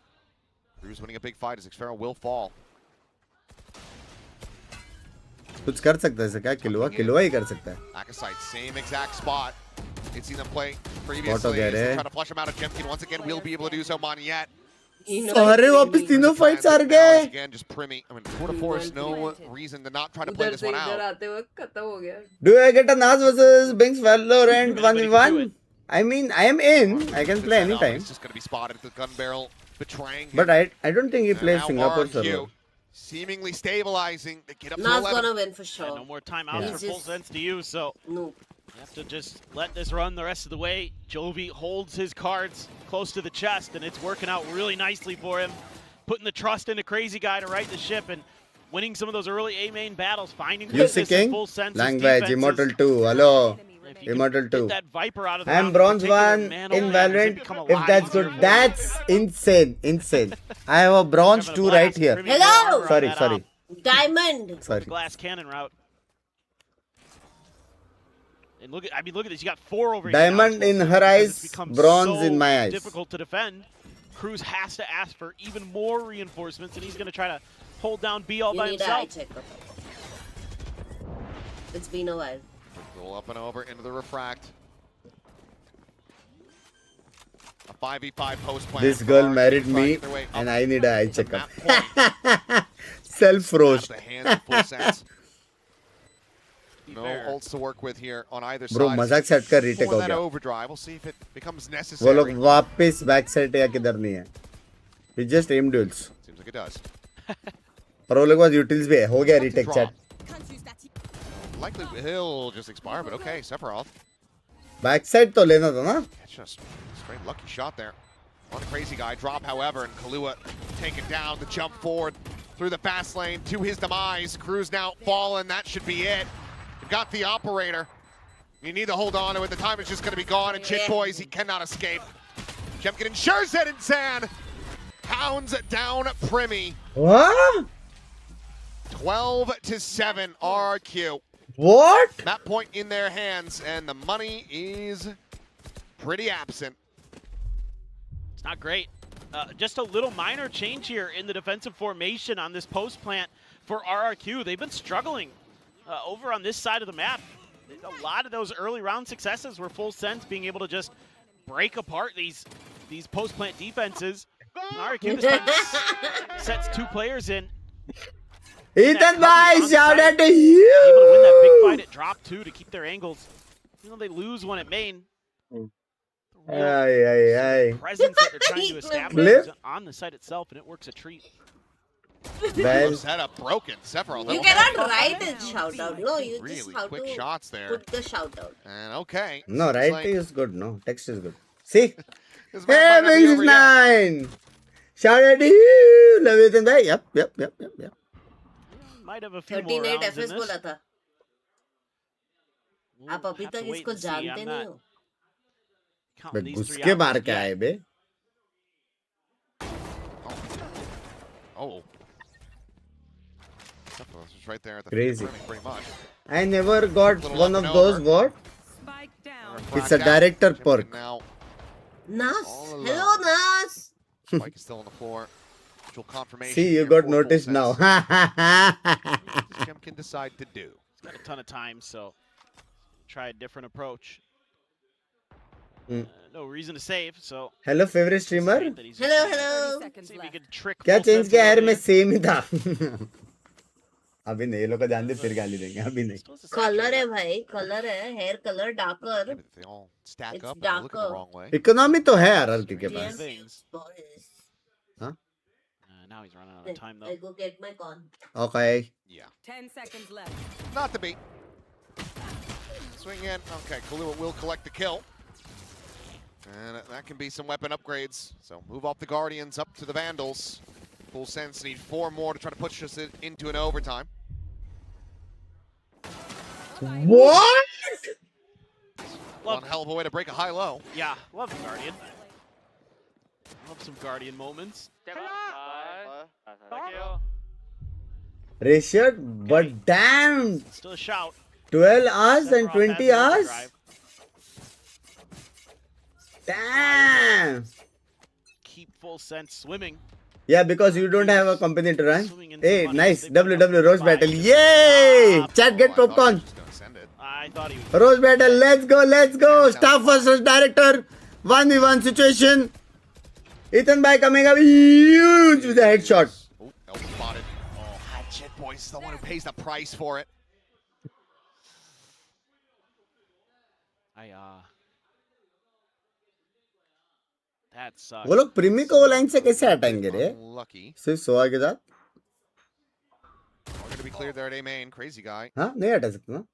Drew's winning a big fight as Xferro will fall. कुछ कर सकता है ऐसा क्या? किलुआ ही कर सकता है. Akasite, same exact spot. You'd seen them play previously. गया As they रे. try to flush him out of Jemkin. Once again, we'll be able to do so. Moniette. अरे वापस तीनों fights हार गए. Again, just Primi. I mean, Tour de Force, no reason to not try to play उधर this से one इधर out. आते वक्त खत्म हो गया. Do I get a Nas versus Binks Valorant 1v1? I mean, I am in. I can play anytime. He's just going to be spotted at the gun barrel, betraying him. But I don't think he And plays now Singapore RRQ server. seemingly stabilizing to get up to Nas 11. gonna win for Yeah, sure. no more timeouts Yeah. for full sense to use, so No. you have to just let this run the rest of the way. Jovi holds his cards close to the chest, and it's working out really nicely for him. Putting the trust into Crazy Guy to right the ship and winning some of those early A-main battles, finding UC quickness in King, full sense. language, Immortal 2, hello. If you can Immortal get 2. that Viper out of the I am round, bronze particular 1 man in only, does it Valorant. become If alive that's easier good, for that's insane. I have a bronze Having a 2 blast. right here. Primi Hello! Guerrero on Sorry, that sorry. op, Diamond. Sorry. glass cannon route. And look at this. You got 4 over here. Diamond now. in her Because eyes, it's become bronze so in my eyes. difficult to defend. Cruz has to ask for even more reinforcements, and he's going to try to hold down B all You by need an eye himself. check. It's been a while. Roll up and over into the refract. A 5v5 post plan. This for girl RRQ married trying to me get their way and up I need an eye the checkup. map point. Self Out roast. the hands of full sense. be No fair. ults to work with here on either Bro, side. मजाक set कर retake For हो that गया. overdrive, we'll see if it becomes वो लोग necessary. वापस back side या किधर नहीं है. We just aim duels. Seems like it does. और वो लोग के पास utils भी है. हो गया retake chat. Likely he'll just expire, but okay, Sephiroth. Back side तो लेना था ना. It's just straight lucky shot there. One crazy guy drop, however, and Kahlua taken down. The jump forward through the fast lane to his demise. Crew's now fallen. That should be it. You've got the operator. You need to hold on to it. The time is just going to be gone. And Chit Boys, he cannot escape. Jemkin ensures it, and Zan hounds down Primi. What? 12-7 RRQ. What? Map point in their hands, and the money is pretty absent. It's not great. Just a little minor change here in the defensive formation on this post plant for RRQ. They've been struggling over on this side of the map. A lot of those early round successes were full sense, being able to just break apart these post plant defenses. And RRQ this time sets 2 players in. Ethan bhai, shout out to you. Able to win that big fight at drop 2 to keep their angles. You know, they lose one at main. Ay. Presence that they're trying to establish Flip. is on the site itself, and it works a treat. Well, Setup broken. Sephiroth. You cannot write a shout out. No, you just Really have quick to shots there. put the shout out. And okay. no, seems writing like is good. No, text is good. See? this Hey, map might not be Binks over yet. 9. Shout out to you. Love you, Ethan bhai. Yep. Might have a few more 38 rounds in FS बोला this. था. We'll आप अभी have to तक wait इसको and see. जानते I'm नहीं not हो. counting bay these घुस 3 के out मार just के आए yet. बे. Oh. Sephiroth is right there at the Crazy. pretty much. I never got Little one up of and those. over. What? Spike down. It's a director Jemkin perk. Now, Nas, all alone. hello Nas. Spike is still on the floor. Visual confirmation. See, you here got for full noticed sense. now. What does Jemkin decide to do? He's got a ton of time, so try a different approach. No reason to save, so Hello, favorite streamer. great that he's just Hello, trying to 30 hello. seconds see if he left. could trick क्या full change sense किया out यार of मैं here. Same ही था. अभी नहीं, ये लोग को जान दे फिर गाली देंगे. अभी नहीं. Still has a Color satchel. है भाई, color है, hair color darker. Maybe they all stack It's up and they're looking the darker. wrong way. Economy तो है RRQ के Yeah. Pass. Things. Boys. Now he's running out of time, I though. go get my con. Okay. Yeah. 10 seconds left. Not to beat. Swing in. Okay, Kahlua will collect the kill. And that can be some weapon upgrades. So move off the Guardians up to the Vandals. Full sense need 4 more to try to push us into an overtime. What? One hell of a way to break a high-low. Yeah, love the Guardian. Love some Guardian moments. Step up. Thank you. Ratio, but damn, Still a shout. 12 hours and Sephiroth 20 has an hours. overdrive. Damn. Keep full sense swimming. Yeah, because you don't have a company to run. Swimming in Hey, some money. nice. They put up WW Rose 5. Battle. Yay! Ah, Chat, get I thought he popcorn. was just gonna send it. I thought he was. Rose Battle, let's go. Staff versus director. 1v1 situation. Ethan Bhai coming up huge with a headshot. Oh, elbow spotted. Oh, Hatchet Boys is the one who pays the price for it. That sucks. वो लोग प्रीमी को वो line से कैसे हटाएंगे रे? Lucky. सिर्फ 100 के साथ? We're going to be cleared there at A main. Crazy guy. हाँ, नहीं हटा सकते ना?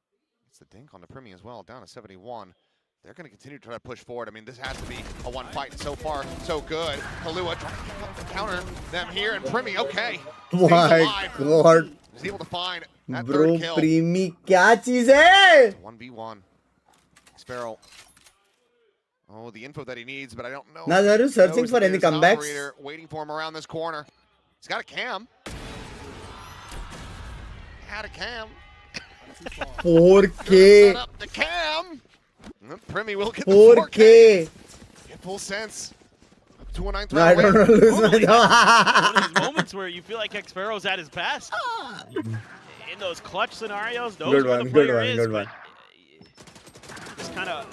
It's the dink on the Primi as well, down to 71. They're going to continue to try to push forward. I mean, this has to be a one fight. So far, so good. Kahlua trying to counter them here, and Primi, okay. Stays My alive. God. Is able to find that Bro, third kill. प्रीमी क्या चीज है? 1v1. Sparrow. Oh, the info that he needs, but I don't know. Nazaru searching Knows for that any there's an comebacks? operator waiting for him around this corner. He's got a cam. Had a cam. 4K. Set up the cam. And Primi will get the 4K. Get full sense. Up to a 9th No, I round don't win. know. Lose my One of job. those moments where you feel like Xfero's at his best. In those clutch scenarios, knows Good where one, the good player one, is, good but one. just kind of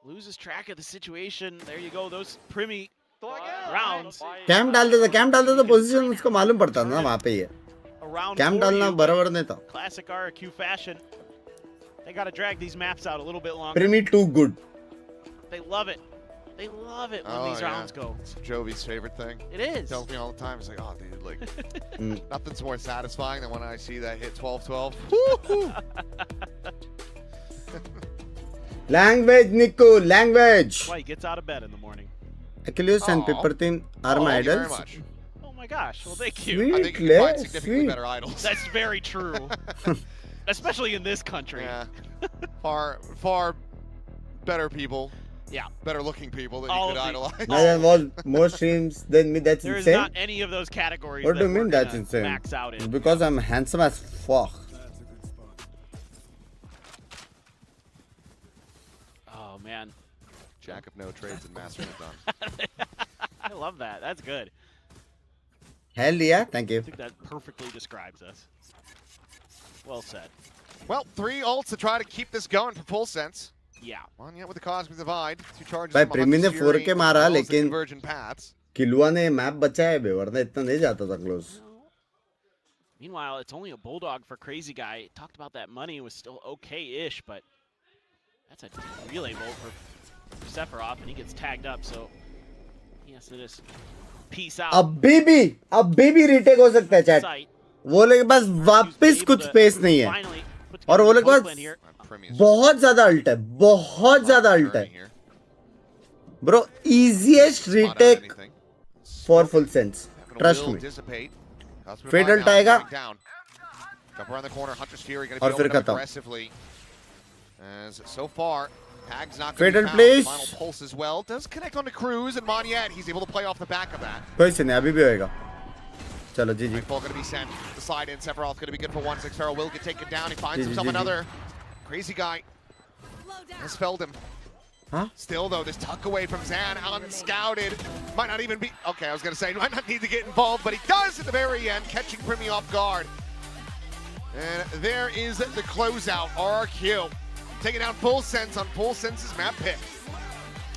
loses track of the situation. There you go, those Primi rounds. Cam डालते थे position उसको मालूम पड़ता था ना वहाँ पे ही है. around कैंप for डालना you. बराबर नहीं था. Classic RRQ fashion. They got to drag these maps out a little bit longer. Primi too good. They love it. They love it when Oh, these yeah. rounds go. It's Jovi's favorite thing. It is. He tells me all the time. He's like, oh, dude, like, Mm. nothing's more satisfying than when I see that hit 12-12. Language, Nico, language. That's why he gets out of bed in the morning. Achilles and Aw. Pepper Team are my Thank you very idols. much. Oh my gosh. Well, thank you. Sweet, I think you can find Les, significantly sweet. better idols. That's very true. Especially in this country. Yeah. Far better people. Yeah. Better looking people that All you could of the- idolize. Now I watch more streams than me. That's There is insane. not any of those categories What do that you mean we're that's gonna insane? max out in. Because I'm handsome as fuck. Oh, man. Jack of no trades and master of none. I love that. That's good. Hell yeah, thank you. I think that perfectly describes us. Well said. Well, 3 ults to try to keep this going for full sense. Yeah. One yet with the Cosmic Divide. 2 charges भाई from प्रेमी ने Hunter's 4 Fury, के मारा as well as the लेकिन Convergent Paths. किलुआ ने map बचाया बे वरना इतना नहीं जाता था close. Meanwhile, it's only a bulldog for Crazy Guy. Talked about that money was still okay-ish, but that's a relay bolt for Sephiroth, and he gets tagged up, so he has to just peace out. अभी भी retake हो सकता है chat. Sight. वो लोग के पास वापस कुछ स्पेस नहीं है Finally put और वो together लोग के the pass plan here. Premium बहुत ज्यादा अल्ट है, बहुत ज्यादा अल्ट है. here. Bro, easiest Spot out retake anything. for full sense. Having a Trust will me. dissipate. Cosmic Fatal Divide now आएगा. going down. Jump around the corner. Hunter's Fury going to और be फिर opened up खत्म. aggressively. As so far, Tag's not going to Fatal be found. place. Final pulse as well. Does connect onto Cruz and Monyet. He's able to play off the back of that. कोई से नहीं, अभी भी होएगा. चलो जी जी. Nightfall going to be sent. The slide in. Sephiroth going to be good for 1-6. Pharaoh will get taken down. He finds GG, himself GG. another. Crazy Guy has felled him. Huh? Still, though, this tuck away from Zan, unscouted. Might not even be... Okay, I was going to say, might not need to get involved, but he does at the very end, catching Primi off guard. And there is the closeout, RRQ. Taking down Full Sense on Full Sense's map pick.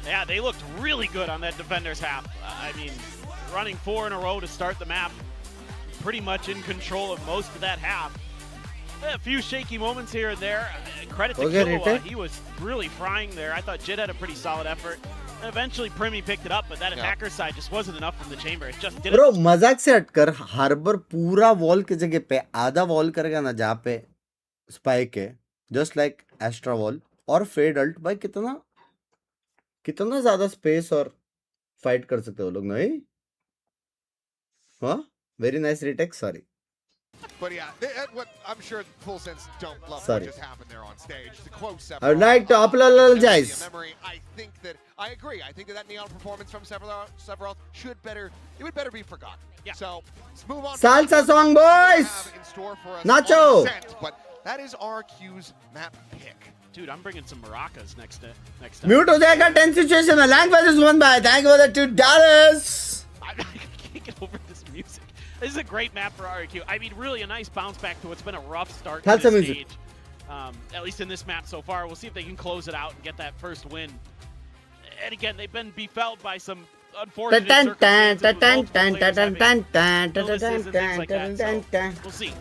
Yeah, they looked really good on that defender's half. I mean, running 4 in a row to start the map, pretty much in control of most of that half. A few shaky moments here and there. Credit to Okay, Killua, retake. he was really frying there. I thought Jid had a pretty solid effort. And eventually Primi picked it up, but that attacker side just wasn't enough from the chamber. It just didn't. Bro मजाक से हटकर harbour पूरा wall की जगह पे आधा wall करेगा ना जहाँ पे स्पाइक है, जस्ट लाइक एस्ट्रा वॉल और फेड अल्ट. भाई कितना ज्यादा स्पेस और फाइट कर सकते हो लोग नहीं. हाँ, very nice retake. Sorry. But yeah, what I'm sure Full Sense don't love Sorry. what just happened there on stage. To quote Sephiroth, I would like to apologize. memory, I agree. I think that neon performance from Sephiroth would better be forgotten. Yeah. So let's move on. Salsa song, What we boys. have in store for us Nacho. on Ascent, but that is RQ's map pick. Dude, I'm bringing some maracas next time. Mute हो जाएगा 10 situation में. Language is one by. Thank you for the $2. I can't get over this music. This is a great map for RRQ. I mean, really a nice bounce back to what's been a rough start to Salsa this music. stage. At least in this map so far. We'll see if they can close it out and get that first win. And again, they've been befelled by some unfortunate circumstances with multiple players having illnesses and things like that. So we'll see.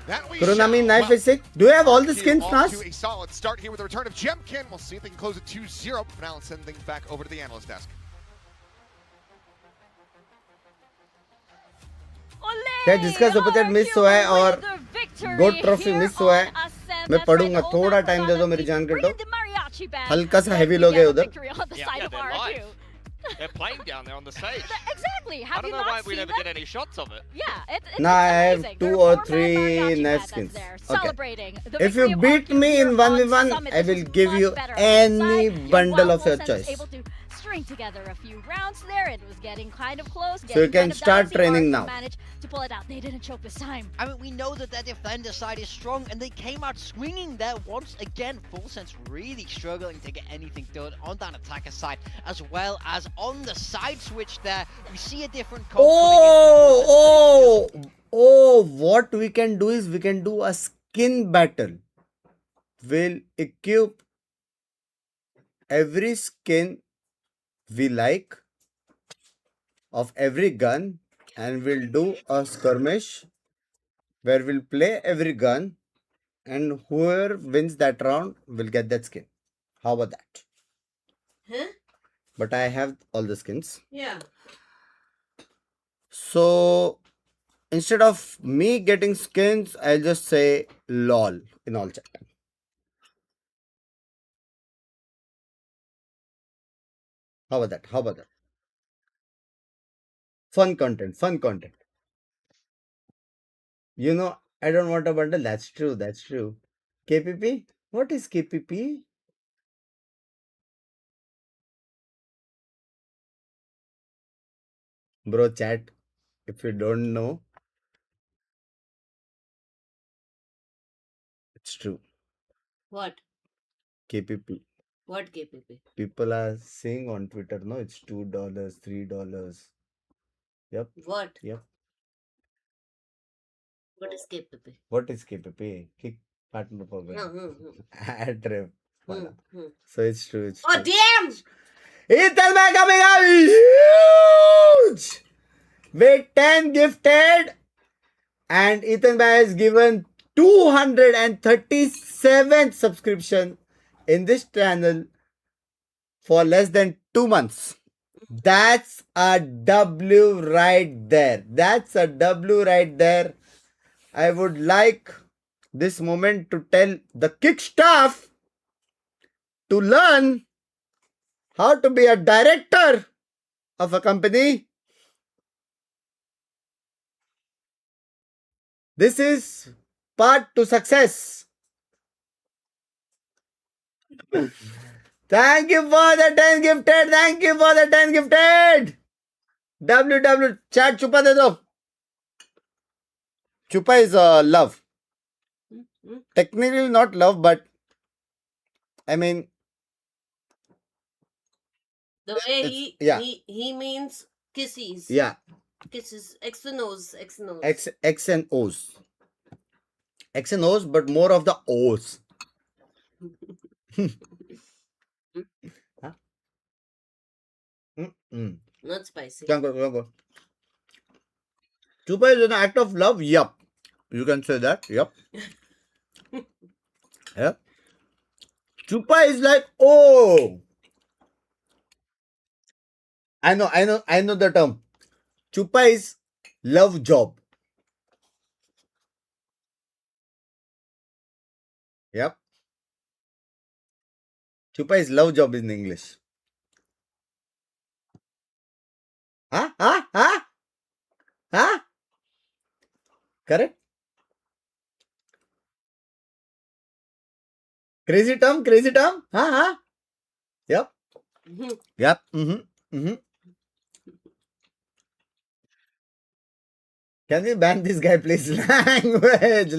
That we Kurunami shall. knife Well, is sick. Do you have all the RRQ skins, off Nas? to a solid start here with the return of Jemkin. We'll see if they can close it 2-0. For now, let's send things back over to the analyst desk. क्या जिसका super chat miss हुआ है और गोट trophy miss हुआ है, मैं पढ़ूंगा. थोड़ा टाइम दे दो मेरी जान के. तो हल्का सा हेवी लोग हैं उधर. Yeah, they're live. They're playing down there on the stage. Exactly. I Have don't you know why not we seen never them? get any shots of it. Yeah, it's Nah, I have amazing. 2 There or are 4 3 mariachi knife bands skins. there Okay. celebrating the If you victory of beat RRQ me in here 1v1, on Summit. I This will is give much you better on any the side. And bundle while of your Full Sense was choice. able to string together a few rounds there, it was getting kind of close. So you getting can kind of start dicey. training RRQ now. Managed to pull it out. They didn't choke this time. I mean, we know that their defender side is strong, and they came out swinging there once again. Full Sense really struggling to get anything done on that attacker side, as well as on the side switch there. We see a different comp coming in. What we can do is we can do a skin battle. We'll equip every skin we like of every gun and we'll do a skirmish where we'll play every gun, and whoever wins that round will get that skin. How about that? Huh? But I have all the skins. Yeah. So instead of me getting skins, I'll just say lol in all chat. How about that? How about that? Fun content, fun content. You know, I don't want a bundle. That's true. That's true. KPP? What is KPP? Bro, chat. If you don't know, it's true. What? KPP. What KPP? People are saying on Twitter, no, it's $2, $3. Yep. What? Yep. What is KPP? What is KPP? Kick partner for win. Ad rep. So it's true. It's Oh, true. damn! Ethan Bhai coming out huge with 10 gifted, and Ethan Bhai has given 237 subscription in this channel for less than 2 months. That's a W right there. That's a W right there. I would like this moment to tell the kick staff to learn how to be a director of a company. This is part to success. Thank you for the 10 gifted. Thank you for the 10 gifted. WW chat chupa de do. Chupa is love. Technically not love, but I mean, The way yeah. he means kisses. Yeah. Kisses. X and O's. X and O's. X and O's. X and O's, but more of the O's. Huh? Not spicy. Go. Chupa is an act of love. Yup. You can say that. Yup. Yep. Chupa is like, oh. I know the term. Chupa is love job. Yep. Chupa is love job in English. Huh? Correct? Crazy term? Huh? Yep. Yep. Can we ban this guy, please? Language.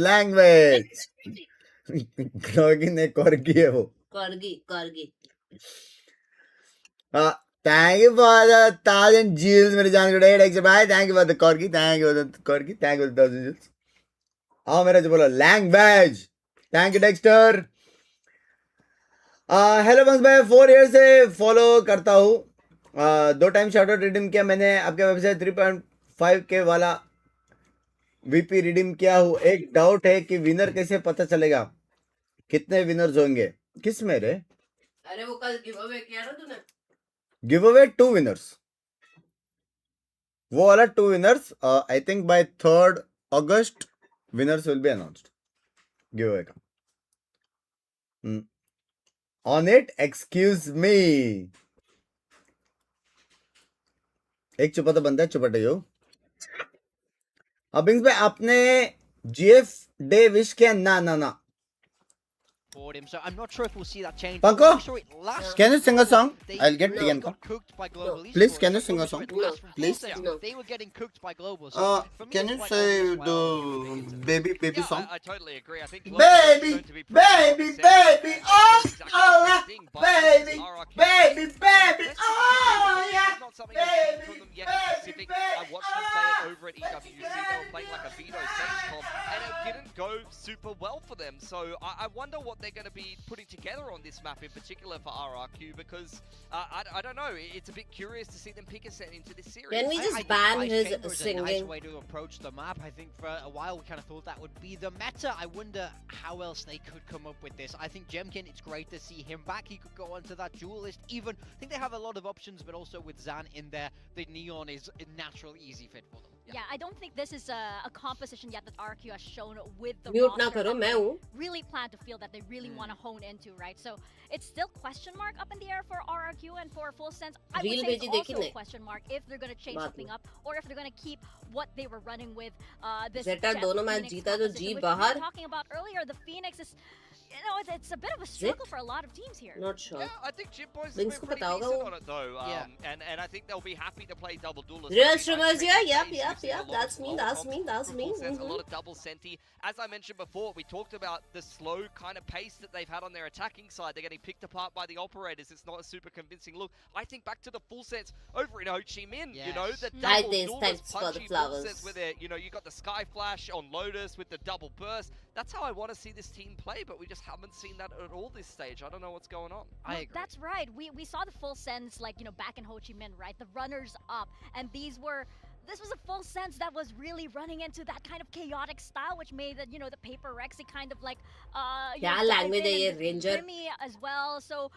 Corgi ne corgi hai wo. Corgi. Thank you for the 1,000 jewels, मेरे जान गुड़े Dexter भाई. Thank you for the corgi. Thank you for the 1,000 jewels. आओ मेरा जो बोला language. Thank you Dexter. Hello बंस भाई, 4 years से फॉलो करता हूँ. 2 टाइम शाउट आउट रिडीम किया मैंने. आपके वेबसाइट 3.5K वाला वीपी रिडीम किया हूँ. एक डाउट है कि विनर कैसे पता चलेगा, कितने विनर्स होंगे, किस में रे? अरे वो कल गिव अवे किया ना तूने. Give away 2 winners. वो वाला 2 winners. I think by 3rd August winners will be announced. Give away का. On it, excuse me. एक चुपा तो बनता है, चुपटे यो. बिंग्स भाई आपने GF डे विश किया? ना. For him, so I'm not sure if we'll see that change. Panko, Last can you sing a song? they I'll get Tian. got cooked by Global Please, Esports. can you sing a song? Last from Please. Wholesale, No. They were getting cooked by Global. So for me, Can you it's quite say obvious the well. baby Yeah, song? I totally agree. I think Baby, Global is going to be pretty baby, upset. baby, That's oh, exactly the oh, same thing, but baby, RRQ baby, baby, Let's oh, see, yeah, it's not something I've seen from them yet in baby, Pacific. baby, I watched them play it oh, over at EWC. They were playing like a Vito Sage comp, and it didn't go super well for them. So I wonder what they're going to be putting together on this map in particular for RRQ, because I don't know, it's a bit curious to see them pick a set into this series. Can we I just think ban Vice his Chamber is a singing? nice way to approach the map. I think for a while we kind of thought that would be the meta. I wonder how else they could come up with this. I think Jemkin, it's great to see him back. He could go onto that duelist even. I think they have a lot of options, but also with Zan in there, the Neon is a natural, easy fit for them. Yeah, I don't think this is a composition yet that RQ has shown with the Mute na roster karo, that मैं they हूँ. really plan to feel, that they really want to hone into, right? So it's still question mark up in the air for RRQ and for Full Sense. I would Reel say it's भेजी also देखी a नहीं? question mark if they're going to change बात something up, or if they're going to keep what they were running with. This Zeta Jet दोनों match Phoenix जीता जो composition, ji which we बाहर. were talking about earlier. The Phoenix is, you know, it's a bit of a struggle for a lot of teams here. Not sure. Yeah, I think Jim Boys has Binks been को pretty पता होगा decent वो. on it though. Yeah. And I think they'll be happy to play double duelist. Real I mean, streamers, Vice yeah, Chamber yep, plays yep, using a yep. lot of That's me, slow that's comps me, that's from me. Full Sense, a lot Mhm. of double senti. As I mentioned before, we talked about the slow kind of pace that they've had on their attacking side. They're getting picked apart by the operators. It's not a super convincing look. I think back to the Full Sense over in Ho Chi Minh, you know, Yes. the Hi, double Days, duelist thanks for the punchy Full flowers. Sense where they're, you know, you got the Sky Flash on Lotus with the double burst. That's how I want to see this team play, but we just haven't seen that at all this stage. I don't know what's going on. I agree. That's right. We saw the Full Sense, like, you know, back in Ho Chi Minh, right? The runners up, and this was a Full Sense that was really running into that kind of chaotic style, which made the, you know, the paper Rexy kind of like you क्या know, dive language in है ये, and Ranger? Grimmy as well. So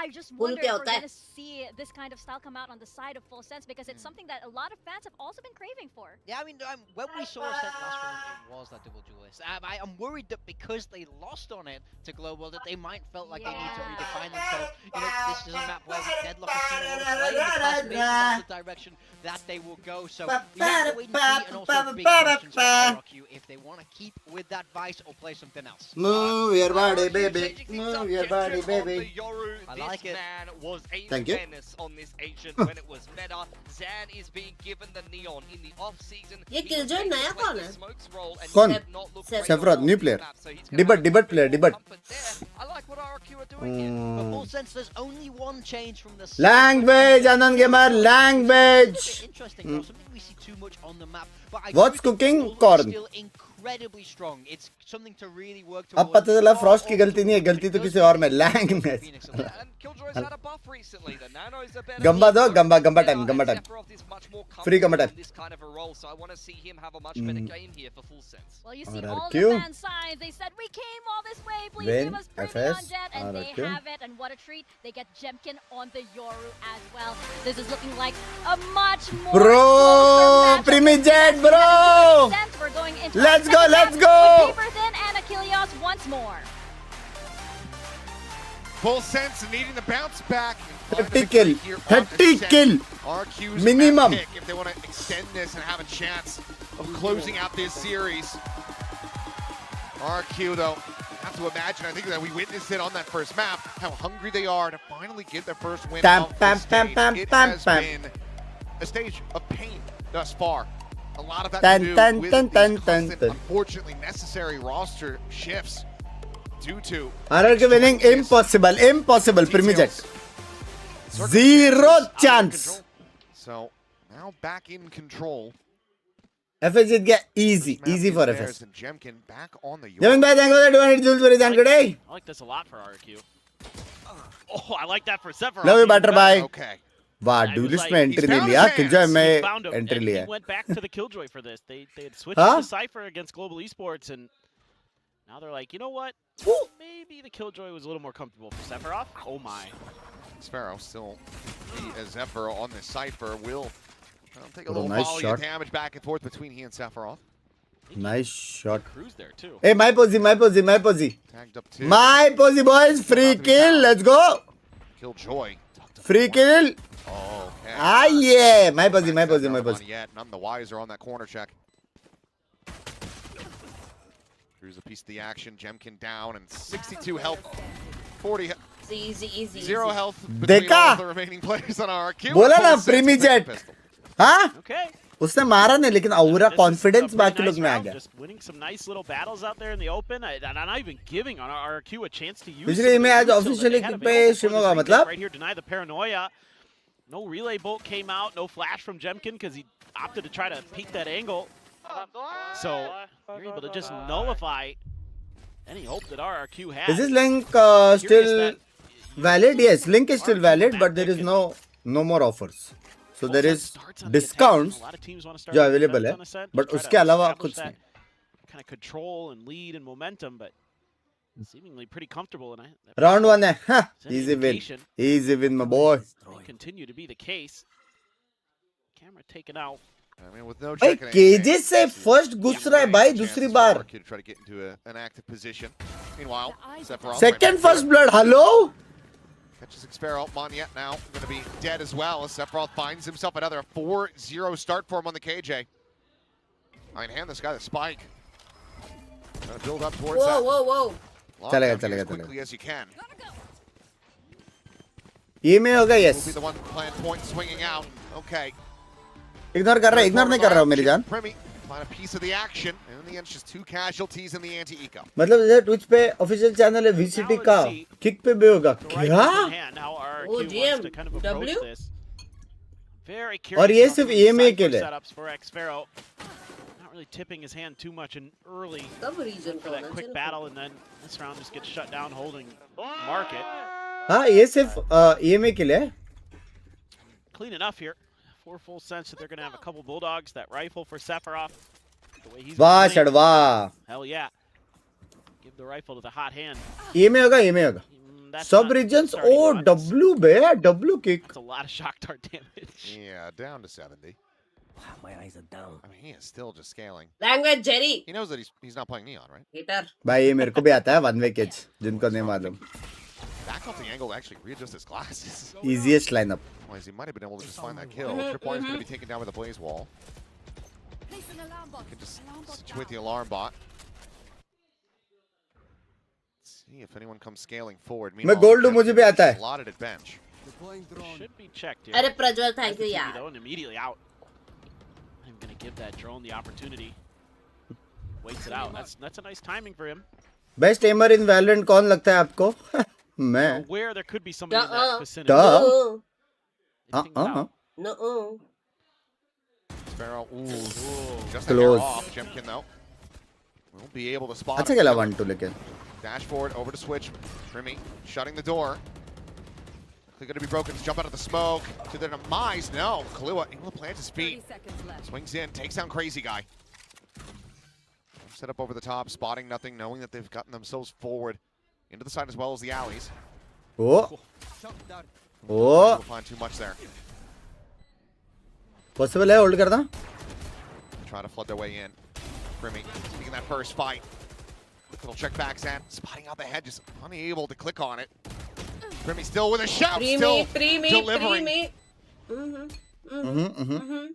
I just Full wonder क्या if we're होता है? going to see this kind of style come out on the side of Full Sense, because it's something that a lot of fans have also been craving for. Yeah, I mean, when we saw Ascent last round, it was that double duelist. I'm worried that because they lost on it to Global, that they might felt like they need to redefine themselves. You know, this is a map where Deadlock has seen a lot of play in the past. Maybe that's the direction that they will go. So we have to wait and see, and also big questions for RRQ if they want to keep with that Vice or play something else. Move your body, RRQ baby. changing things up, Move your Jettrip body, on the baby. Yoru. I This like it. man was a Thank you. menace on this agent when it was meta. Zan is being given the neon in the off season. ये Killjoy नया कौन है? Smokes roll and कौन? did not look great Sephiroth, on new this player. map, so he's gonna have Debut a bit player, more debut. comfort there. I like what RRQ are doing here. For Full Sense, there's only one change from the Language, Anand Gamer, language. It's a bit interesting, though. Something we see too much on the map. But I What's do think cooking? Solo is Corn. Still incredibly strong. It's something to really work अब towards. पता चला Frost की गलती नहीं है, गलती तो किसी और में. Language. Yeah, and Killjoy's had a buff recently. The Nanos are better. Gamba दो, Gamba time, And Gamba time. Sephiroth is much more Free Gamba comfortable time. in this kind of a role, so I want to see him have a much better game here for Full Sense. Well, you see RRQ. all the fan signs. They said, we came all this way. Please Win, give us Premium FS, Jet. And they RRQ. have it. And what a treat. They get Jemkin on the Yoru as well. This is looking like a much more Bro, closer matchup. Primi Jet, bro. Sense, we're going into Let's our go, second let's half go. with Paper Thin and Achilles once more. Full Sense needing to bounce back. and find a 30 victory kill. here on 30 Ascent. kill. RQ's Minimum. pick if they want to extend this and have a chance of closing out this series. RQ, though, have to imagine, I think that we witnessed it on that first map, how hungry they are to finally get their first win Pam, of pam, this pam, stage. pam, It pam, has pam. been a stage of pain thus far. A lot of that Dun, to do dun, with dun, these dun, constant, dun. unfortunately necessary roster shifts due to RRQ winning impossible, impossible. Primi Jet. Circumstances Zero out of chance. control. So now back in control. FS जीत गया easy, Map easy is for theirs, FS. and Jemkin back on the Jamin bhai, thank you for the 200 joules for the jaan today. I like this a lot for RRQ. Oh, I like that for Sephiroth. Love you, even better. Butterfly. Okay. वाह, I was duelist like, में entry he's ले found लिया. his Killjoy hands. में Found him, entry and लिया. he went back to the Killjoy for this. They had switched Huh? to Cypher against Global Esports, and now they're like, you know what? Maybe the Killjoy was a little more comfortable for Sephiroth. Oh my. Sparrow still be as Zephyr on this Cypher will take a What a little nice volley shot. of damage back and forth between he and Sephiroth. Nice shot. Cruise there too. Hey, my posy, my posy, my posy. Tagged up two. My posy boys, free kill. Let's go. Killjoy. Free kill. Oh, okay. Ah, yeah. My posy, my posy, my Not posy. yet. None the wiser on that corner check. Here's a piece of the action. Jemkin down and 62 health. 40 Easy, easy, zero easy. health between देखा? all the remaining players on RRQ. बोला ना, Full Sense Primi with the Jet. pistol. हाँ? Okay. उसने मारा नहीं, लेकिन aura This is confidence a pretty बाकी लोग nice में आ round, गया. Just winning some nice little battles out there in the open. And I'm not even giving on RRQ a chance to use. पिछले some में of आज the utils that officially they had कितने available for stream this होगा, retake मतलब? right here, deny the paranoia. No relay bolt came out. No flash from Jemkin because he opted to try to peek that angle. So you're able to just nullify any hope that RRQ has. Is this link Curious still that valid? Yes, link is still valid, but there is no more offers. So there is discounts जो available है, but उसके अलावा कुछ नहीं. Kind of control and lead and momentum, but seemingly pretty comfortable. And Round 1 है, ha, easy win, my boy. Continue to be the case. Camera taken out. I mean, with no भाई checking KJ से first घुस रहा है भाई दूसरी बार. RRQ to try to get into an active position. Meanwhile, Sephiroth Second first blood, hello? catches Xpero. Monyet now going to be dead as well as Sephiroth finds himself another 4-0 start for him on the KJ. I mean, hand this guy the spike. Gonna build up towards that. Whoa. चलेगा, As quickly as you can. ये में होगा Will yes. be the one playing point swinging out. Okay. Ignore कर नहीं कर रहा हूँ मेरी जान. Primi find a piece of the action. And in the end, just 2 casualties in the anti-eco. मतलब जैसे ट्विच पे ऑफिशियल चैनल है VCT का किक पे भी होगा क्या? Oh, GM, W? और ये सिर्फ EMA के लिए. Not really tipping his hand too much and early कब reason for that quick battle, and then this round just gets shut down holding market. हाँ ये सिर्फ EMA के लिए. Clean enough here. 4 full cents that they're going to have a couple bulldogs. That rifle for Sephiroth. The way he's वाह playing. चढ़वा. Hell yeah. Give the rifle to the hot hand. EMA होगा. That's Sub not regions. starting Oh much. W bay W kick. That's a lot of shock dart damage. Yeah, down to 70. My eyes are down. I mean, he is still just scaling. Language, Jerry. He knows that he's not playing Neon, right? Hater. भाई ये मेरे को भी आता है one way catch जिनको नहीं मालूम. Back off the angle to actually readjust his glasses. Easiest lineup. Well, he might have been able to just find that kill. Tripwire is going to be taken down with a blaze wall. You can just situate the alarm bot. See if anyone comes scaling forward. मैं gold हूँ मुझे भी आता है. Slotted at bench. Should be checked here. अरे Prajwal, Has thank the you TV यार. though, and immediately out. I'm going to give that drone the opportunity. Waits it out. That's a nice timing for him. Best aimer in Valorant कौन लगता है आपको? मैं. Where there could be somebody in that vicinity. Duh. No. Anything about. No. Sparrow, just Close. a hair off. Jemkin, though, won't be able to spot अच्छा him. खेला 1-2 लेकिन. Dash forward, over to switch. Primi shutting the door. They're going to be broken. Jump out of the smoke. To their demise. No. Kahlua able to plant his feet. Swings in. Takes down Crazy Guy. Set up over the top. Spotting nothing. Knowing that they've gotten themselves forward. Into the side as well as the alleys. Oh. We'll find too much there. Possible है hold करना. Try to flood their way in. Primi taking that first fight. Quick little check backs in. Spotting out the head. Just unable to click on it. Primi still with a shout. Still delivering.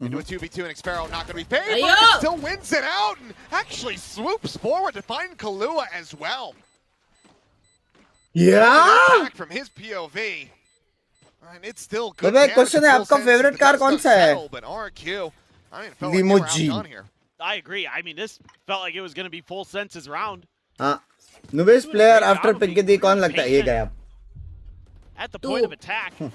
Into a 2v2 and Xpero not going to be paid, but Ayo! still wins it out and actually swoops forward to find Kahlua as well. Yeah. Back from his POV. And it's still good. भाई question है आपका favorite car कौन सा है? But RRQ, I mean, felt like they were Limousine. outdone here. I agree. I mean, this felt like it was going to be full senses round. हाँ. Newest player after pick दी कौन लगता है? ये गया. At the point of attack. Even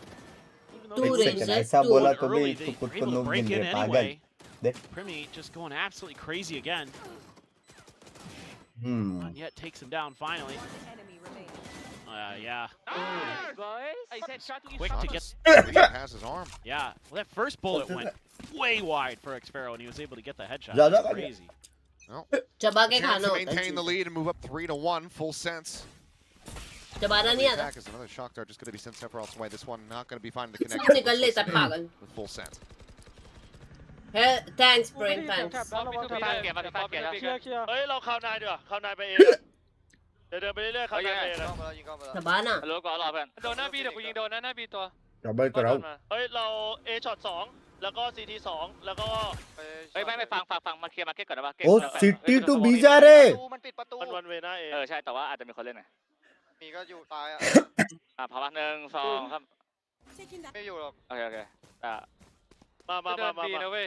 though Two they एक rings, second that's ऐसा two. बोला तो early, भी they तो खुद were को able to नोक break गिन in रहे पागल. anyway. देख. Primi just going absolutely crazy again. Hmm. And yet takes him down finally. Yeah. Quick to get. Past his arm. Yeah. Well, that first bullet went way wide for Xpero, and he was able to get the headshot. ज़्यादा That's का crazy. Well, चबा के chance खाना to होता है maintain the cheese. lead and move up 3-1. Full sense. चबाना नहीं आता. Attack is another shock dart just going to be sent Sephiroth's way. This one not going to be finding the सब connection. निकल लेता पागल. With full sense. Thanks, Brain, thanks. เฮ้ยเราเข้านายดีกว่าเข้านายไปเองเดี๋ยวเดินไปเรื่อยๆเข้านายไปเอง चबाना. ฮัลโหลก่อนรอเพื่อนโดนหน้าบีเดี๋ยวกูยิงโดนหน้าบีตัว Double कराओ. เฮ้ยเรา A ช็อต2แล้วก็ CT 2แล้วก็เฮ้ยไม่ฟังมาเคลียร์มาร์เก็ตก่อนนะว่าเก็ต Oh city to B जा रहे. มันปิดประตูมันวันเวหน้า A ใช่แต่ว่าอาจจะมีคนเล่นไงมีก็อยู่ตายพอมา1 2ครับไม่อยู่หรอกโอเคมานะเว้ย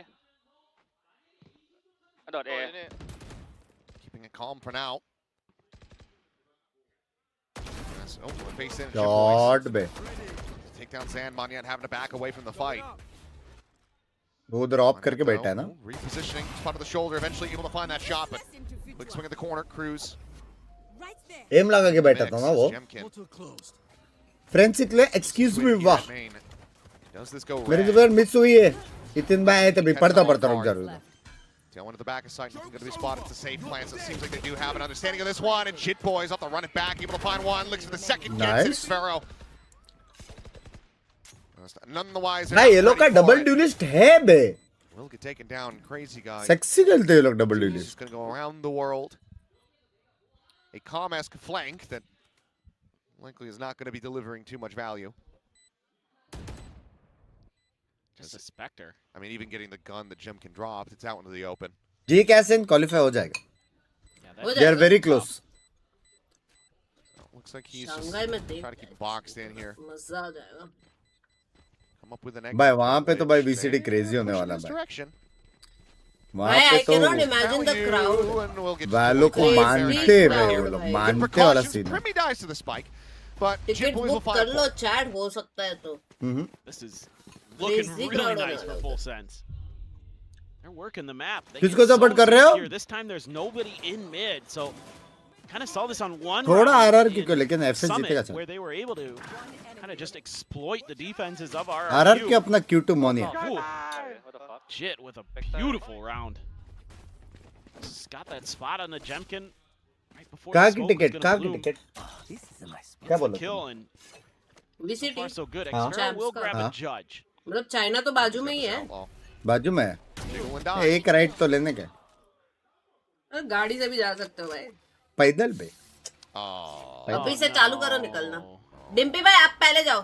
โดด A Keeping it calm for now. Yes, oh, we're facing God bay. Take down Zan. Monyet having to back away from the fight. वो drop करके बैठा है ना. Repositioning, spot of the shoulder, eventually able to find that shot, but quick swing at the corner. Cruz aim लगा के बैठा था ना वो फ्रेंच के एक्सक्यूज मी वाह मेरे को मिस हुई है इतने बार आए तभी पढ़ता रुक जा रहा Tailwind at the back of sight, nothing going to be spotted. It's a safe plan, so it seems like they do have an understanding of this one. And Shit Boys off the run it back, able to find one. Looks for the second, gets it. Sparrow. Nonetheless, ना ये लोग का double dualist है बे will get taken down. Crazy guy. Sexy खेलते हैं ये लोग double He's dualist just going to go around the world. A calm-esque flank that likely is not going to be delivering too much value. Just a Spectre. I mean, even getting the gun that Jim can drop, it's out into the open. जी कैसन qualify हो जाएगा Yeah, they are very close Looks like he's Shanghai में just देख trying to keep boxed in here. मजा आ जाएगा Come up with an भाई exit वहाँ पे तो भाई which VCT they क्रेजी होने push in वाला this है भाई direction. वहाँ I पे cannot तो imagine the crowd. And we'll get वालों को Crazy मानते हैं crowd भाई वो है लोग भाई। Good मानते वाला precautions. सीन है Primmy dies to the spike, but ticket Jim Boys will book find कर a लो point. चैट हो सकता है तो This is looking Crazy really crowd nice होने for वाला Full Sense. They're working the map. They किसको get support so कर रहे हो? secure. This time there's nobody in mid, so kind of saw this on one थोड़ा round RRQ को in लेकिन FS जीतेगा Summit, where they were able to kind of just exploit the defenses of RRQ अपना Q2 Moni है Ooh, What the fuck? Jit with a beautiful round. Just got that spot on the Jemkin right before कहाँ the की smoke was ticket gonna कहाँ की bloom. Ticket क्या बोलो Kill and so VCT far so good. हाँ। Xpero will grab a हाँ। judge. मतलब China तो बाजू में ही है Outlaw. बाजू में है Jiggle and dive. एक राइट तो लेने के गाड़ी से भी जा सकते हो भाई पैदल पे Oh. अभी से चालू करो निकलना डिम्पी भाई आप पहले जाओ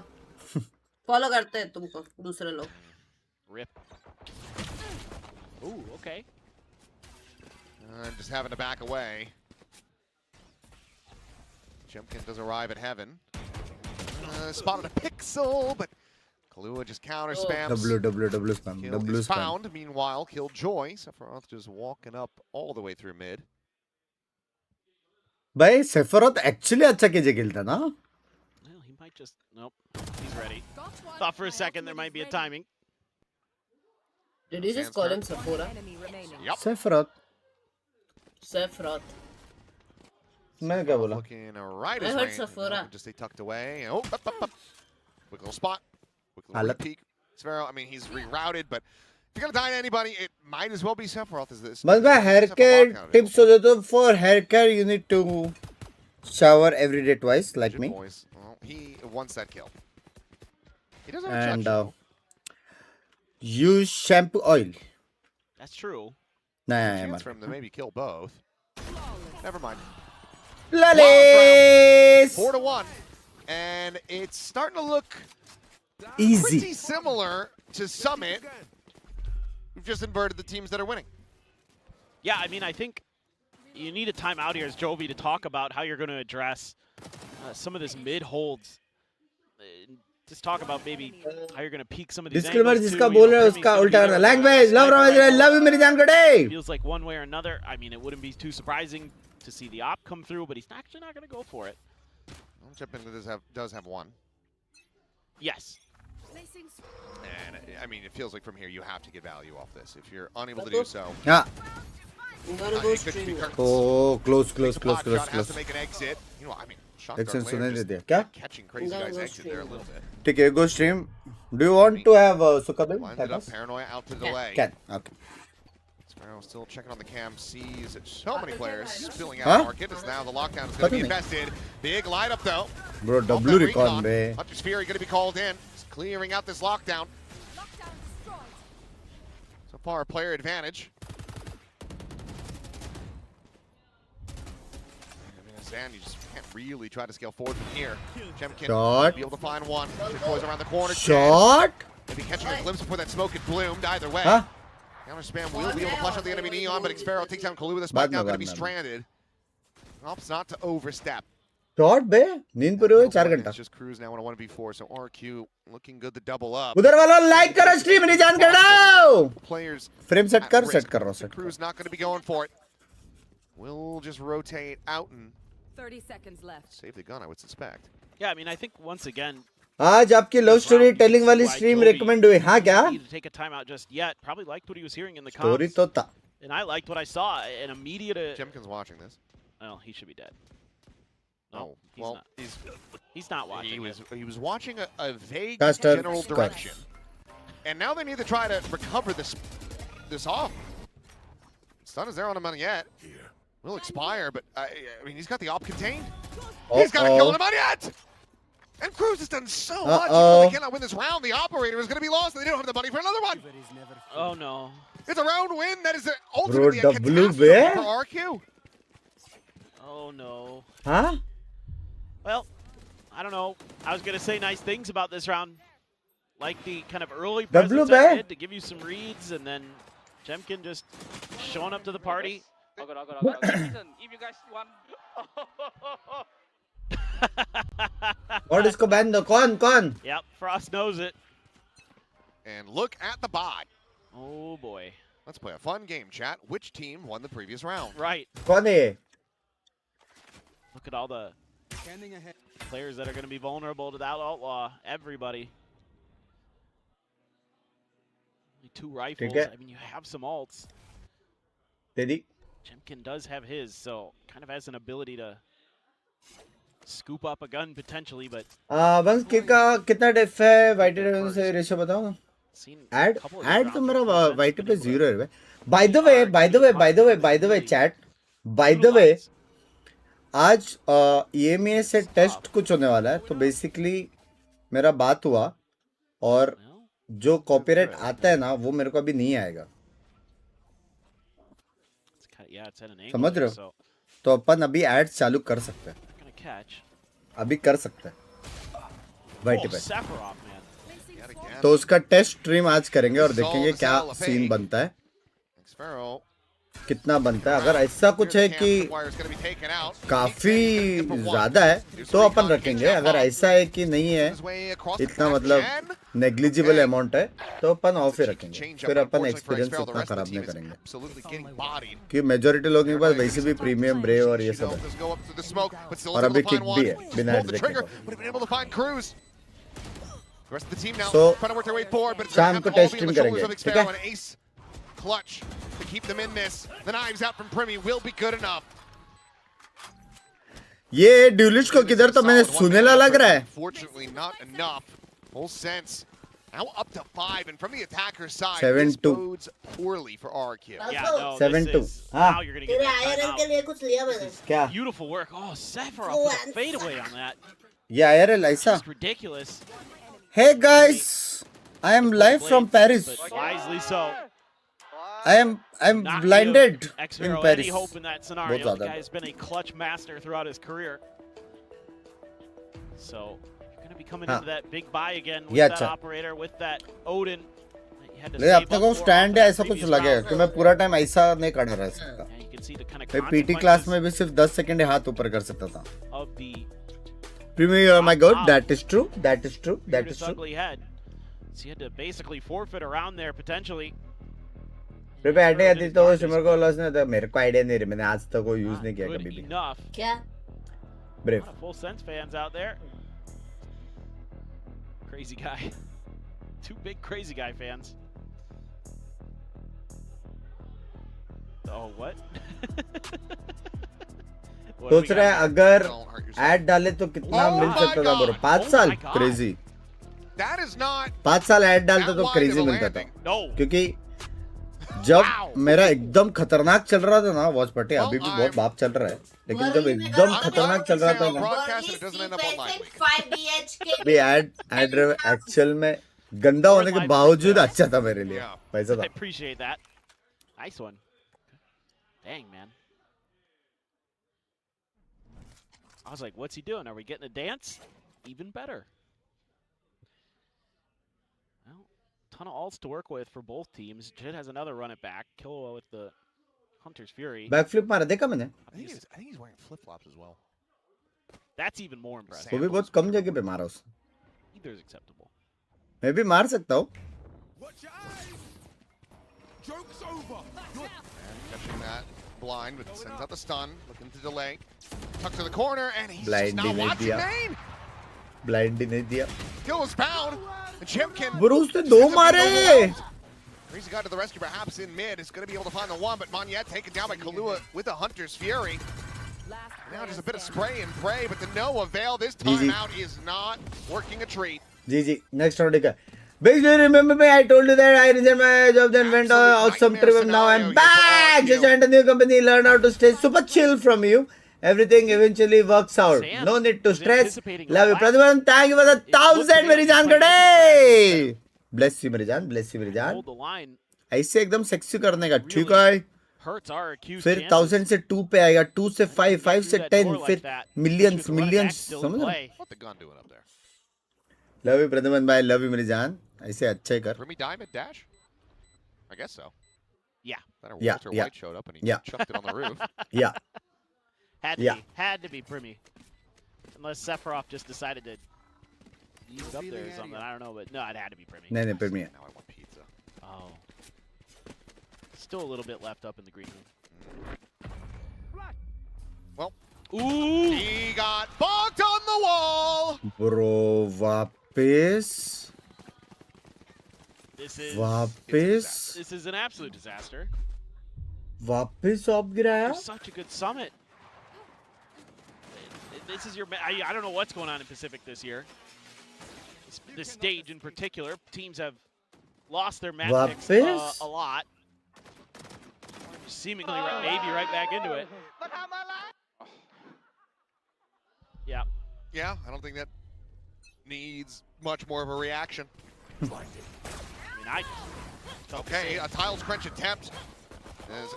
फॉलो करते हैं तुमको दूसरे लोग Rip. Ooh, okay. Just having to back away. Jemkin does arrive at heaven. Spotted a pixel, but Kahlua just counter spams. W spam Kill W is spam found. Meanwhile, Killjoy. Sephiroth just walking up all the way through mid. भाई सेफरत actually अच्छा KJ खेलता ना Well, he might just. Nope. He's ready. Thought for a second there might be a timing. Did you just call him Sephora? Enemy remaining. Yep. सेफरत Sephiroth. मैंने क्या बोला Looking right I as heard rain. Sephora. Just stay tucked away. Oh, up, up, up. Quick little spot. Quick little Alat. peek. Sparrow, I mean, he's rerouted, but if you're going to die to anybody, it might as well be Sephiroth as this. बस भाई hair care tips हो जाए तो for hair care you need to shower every day twice like me Boys. Well, he wants that kill. He doesn't have a and judge. use shampoo oil That's true. nah Chance for him to maybe kill both. Never mind. Lales 4-1. And it's starting to look easy pretty similar to Summit. We've just inverted the teams that are winning. Yeah, I mean, I think you need a timeout here as Jovi to talk about how you're going to address some of this mid holds. Just talk about maybe how you're going to peak some of these disclaimer angles जिसका too, बोल you रहा know, है Primmy's उसका gonna be उल्टा there करना with language a love sniper Ramadan rifle. love you मेरी जान कड़े Feels like one way or another. I mean, it wouldn't be too surprising to see the op come through, but he's actually not going to go for it. Jemkin does have one. Yes. And I mean, it feels like from here you have to get value off this. If you're unable to do so, हाँ I'm gonna go it could stream be it. curtains. oh close Takes a pot shot, has close to make an exit. You know, I mean, shot Exit guard सुनाई player दे just दिया क्या catching crazy Gotta guys go exit there a stream. little bit. ठीक है go stream do you want to have Sukabim Lines it up, paranoia out to delay. can okay Sparrow still checking on the cam, sees that so many players spilling Huh? out market. As now the lockdown is going to be invested. Big light up though. bro Off W that recon bay Hunter's Fury going to be called in. Just clearing out this lockdown. So far, player advantage. And you just can't really try to scale forward from here. Jemkin Shot. be able to find one. Shit Boys around the corner. shot Maybe catching a glimpse before that smoke had bloomed. Either way. हाँ Counter spam will be able to flush out the enemy Neon, but Xpero takes down Kahlua with a spike बाद now, में, going to be बाद में. stranded. Opts not to overstep. shot बे नींद पूरी हुई 4 घंटा It's just Cruise now on a 1v4, so RQ looking good to double up. उधर वालों लाइक करो स्ट्रीम मेरी जान कड़ो Players फ्रेम सेट at कर risk. सेट कर रहा हूँ set Cruise not going to be going for it. We'll just rotate out and 30 seconds left. save the gun, I would suspect. Yeah, I mean, I think once again, आज आपकी love story telling वाली stream recommend हुई हाँ क्या need to take a timeout just yet. Probably liked what he was hearing in the story comms, तो था and I liked what I saw. An immediate. Jemkin's watching this. Well, he should be dead. Well, he's not watching. He was watching a vague Caster general Scott. direction, and now they need to try to recover this off. Stun is there on him yet. Will expire, but I mean he's got the op contained. He's got to kill him yet. And Cruz has done so much. They cannot win this round. The operator is going to be lost, and they don't have the money for another one. Oh no! It's a round win. That is ultimately a Bro, catastrophe for RQ. Oh no! Huh? Well, I don't know. I was gonna say nice things about this round, like the kind of early presence I did to give you some reads, and then Jemkin just showing up to the party. Listen, if you guys want. और इसको ban दो कौन Yep, Frost knows it. And look at the bot. Oh boy. Let's play a fun game, chat. Which team won the previous round? Right. कौन है ये? Look at all the players that are going to be vulnerable to that outlaw. Everybody. Only 2 rifles. Okay. I mean, you have some alts. तेरी Jemkin does have his, so kind of has an ability to scoop up a gun potentially, but बस किका कितना डिफ है white Raven से ratio बताओ seen add तो मेरा white पे 0 है भाई by the way chat by the way आज EMEA से टेस्ट कुछ होने वाला है तो बेसिकली मेरा बात हुआ और जो कॉपीराइट आता है ना वो मेरे को अभी नहीं आएगा समझ रहे हो तो अपन अभी एड्स चालू कर सकते हैं अभी कर सकते हैं वाइट पे तो उसका टेस्ट स्ट्रीम आज करेंगे और देखेंगे क्या सीन बनता है कितना बनता है अगर ऐसा कुछ है कि काफी ज्यादा है तो अपन रखेंगे अगर ऐसा है कि नहीं है इतना मतलब नेग्लिजिबल अमाउंट है तो अपन ऑफ ही रखेंगे फिर अपन एक्सपीरियंस उतना खराब नहीं करेंगे कि मेजोरिटी लोगों के पास वैसे भी प्रीमियम ब्रेव और ये सब है और अभी किक भी है बिना एड देखने सो शाम को टेस्ट स्ट्रीम करेंगे ठीक है clutch to keep them in this. The knives out from Primi will be good enough. ये ड्यूलिश को किधर तो मैंने सुनेला लग रहा है. Fortunately not enough. Full sense. Now up to 5 and from the attacker's side. 7-2. This bodes poorly for RRQ. Yeah, no, 7-2. Now you're gonna get that के लिए कुछ लिया मैंने. क्या? beautiful work. Oh, Sephiroth with a fadeaway on that. ये IRL ऐसा. It's ridiculous. Hey guys, I am live from Paris. But wisely so. I'm Not blinded give in X-Hero Paris. any hope in that scenario. The guy's been a clutch master throughout his career. So you're going to be coming into that big buy again with that operator, with that Odin. ले अपने को stand है ऐसा कुछ लगे कि मैं पूरा टाइम ऐसा नहीं खड़ा रह सकता. मैं पीटी क्लास में भी सिर्फ 10 सेकंड हाथ ऊपर कर सकता था. Premier, my God, that is true. That is true. That is true. So you had to basically forfeit around there potentially. प्रिपे आटे आती तो सिमर को लॉस नहीं था मेरे को आइडिया नहीं रही मैंने आज तक वो यूज नहीं किया कभी भी क्या brave full sense fans out there crazy guy 2 big crazy guy fans oh what सोच रहे हैं अगर ऐड डाले तो कितना मिल सकता था ब्रो 5 साल क्रेजी 5 साल ऐड डालता तो क्रेजी मिलता था क्योंकि जब मेरा एकदम खतरनाक चल रहा था ना वॉच पार्टी अभी भी बहुत बाप चल रहा है लेकिन जब एकदम खतरनाक चल रहा था ना अभी ऐड एक्चुअल में गंदा होने के बावजूद अच्छा था मेरे लिए पैसा था. I appreciate that. Nice one. Dang man. I was like, what's he doing? Are we getting a dance? Even better. Well, ton of alts to work with for both teams. Jid has another run it back. Killua with the Hunter's Fury. Backflip मारा देखा मैंने. I think he's wearing flip-flops as well. That's even more impressive. वो भी बहुत कम जगह पे मारा उस. Either is acceptable. मैं भी मार सकता हूँ. Catching that blind, but sends out the stun. Looking to delay. Tuck to the corner, and he's Blind just not watching main. Blind नहीं दिया. Kill was found. Jimkin. Bro उसने 2 मारे. Crazy guy to the rescue, perhaps in mid. Is going to be able to find the one, but Monyet taken down by Kahlua with a Hunter's Fury. Last Now just a bit of spray and pray, but to no avail. This timeout is not working a treat. GG. Next round. Binks, do you remember me? I told you that I resigned my job, then went on some trip. Now I'm back. Just joined a new company. Learn how to stay super chill from you. Everything eventually works out. No need to stress. Love you, Pradhan. Thank you for the 1,000 मेरी जान कटे. Bless you, मेरी जान. Bless you, मेरी जान. Hold the line. ऐसे एकदम sexy करने का. ठीक है. Hurts RRQ's फिर chances. 1000 से 2 पे आएगा. 2 से 5, 5 से 10, फिर millions. What समझ रहे? What the gun doing up there? Love you, Pradhan भाई. Love you, मेरी जान. ऐसे अच्छा ही कर. Remy Diamond dash? I guess so. Yeah. Then Yeah, Walter yeah. White showed up and he Yeah. chucked it on the roof. Yeah. Had to be Primi. Unless Sephiroth just decided to use it up there or something. I don't know, but no, it had to be Primi. नहीं नहीं Primi है. Now I want pizza. Oh. Still a little bit left up in the green room. Well, Ooh! he got bonked on the wall. Bro, वापिस. This is an absolute disaster. वापिस of गिराया. You're such a good summit. This is your. I don't know what's going on in Pacific this year. This stage in particular, teams have lost their map picks a lot. Seemingly, maybe right back into it. Yeah. Yeah, I don't think that needs much more of a reaction. Okay, a tiles crunch attempt.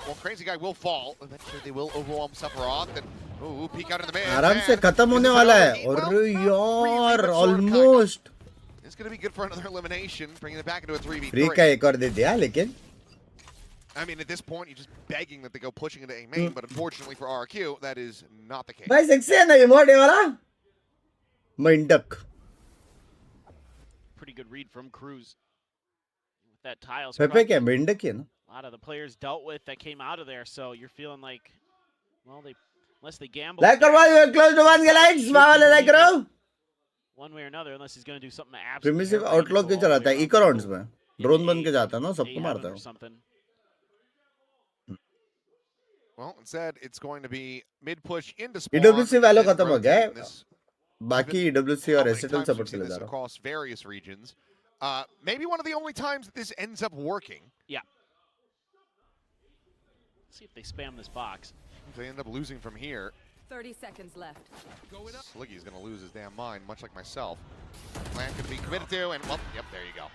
Well, Crazy Guy will fall. Eventually, they will overwhelm Sephiroth. And ooh, peek out in the mid. आराम से खत्म होने वाला है. अरे यार, almost. It's going to be good for another elimination, bringing it back into a 3v3. Free का एक और दे दिया, लेकिन. I mean, at this point, you're just begging that they go pushing into A main, but unfortunately for RRQ, that is not the case. भाई sexy है ना emote ये वाला? Mendak. Pretty good read from Cruz. With that tiles. Pepe क्या Mendak है ना? A lot of the players dealt with that came out of there, so you're feeling like, well, unless they gamble. Like करवा, you are close to 1 के likes. वाले like करो. One way or another, unless he's going to do something Primi absolutely. सिर्फ outlaw क्यों चलाता है? Eco rounds में. Drone बन के जाता है ना, सबको मारता है. Well, instead, it's going to be mid-push into spawn. EWC वालों खत्म हो गया है. बाकी EWC और SSL support के लिए जा रहा हूँ. Across various regions. Maybe one of the only times that this ends up working. Yeah. See if they spam this box. If they end up losing from here. 30 seconds left. Sliggy's going to lose his damn mind, much like myself. Plan could be committed to, and well, yep, there you go.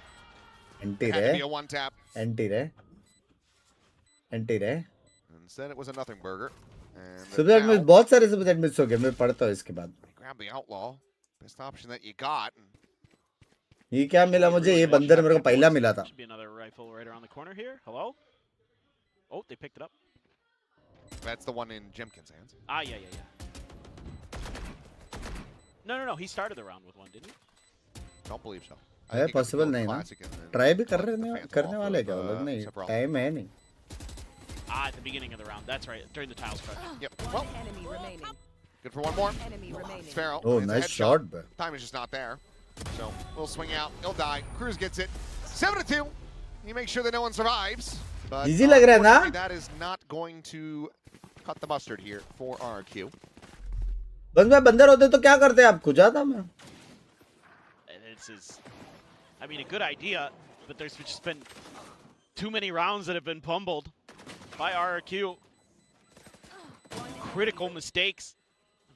Anti Had to be रे. a one-tap. Anti रे. Anti रे. Instead, it was a nothing burger. And सुबह में बहुत सारे सुबह miss हो गए. मैं पढ़ता हूँ इसके बाद. grab the outlaw. Best option that you got. ये क्या मिला मुझे? ये बंदर मेरे को पहला मिला था. Should be another rifle right around the corner here. Hello? Oh, they picked it up. That's the one in Jemkin's hands. Ah, yeah. No. He started the round with one, didn't he? Don't believe so. है possible नहीं ना. Try भी करने वाले क्या लोग नहीं. Time है नहीं. Ah, at the beginning of the round. That's right. During the tiles crunch. Yep. Well, Enemy remaining. good for one more. Enemy remaining. Sparrow. Oh, It's a nice headshot. shot, bro. Time is just not there. So we'll swing out. He'll die. Cruz gets it. 7-2. He makes sure that no one survives. But Easy लग रहा है ना? that is not going to cut the mustard here for RRQ. बंदर होते तो क्या करते आप? खुजाता मैं. This is, I mean, a good idea, but there's just been too many rounds that have been pummeled by RRQ. Critical mistakes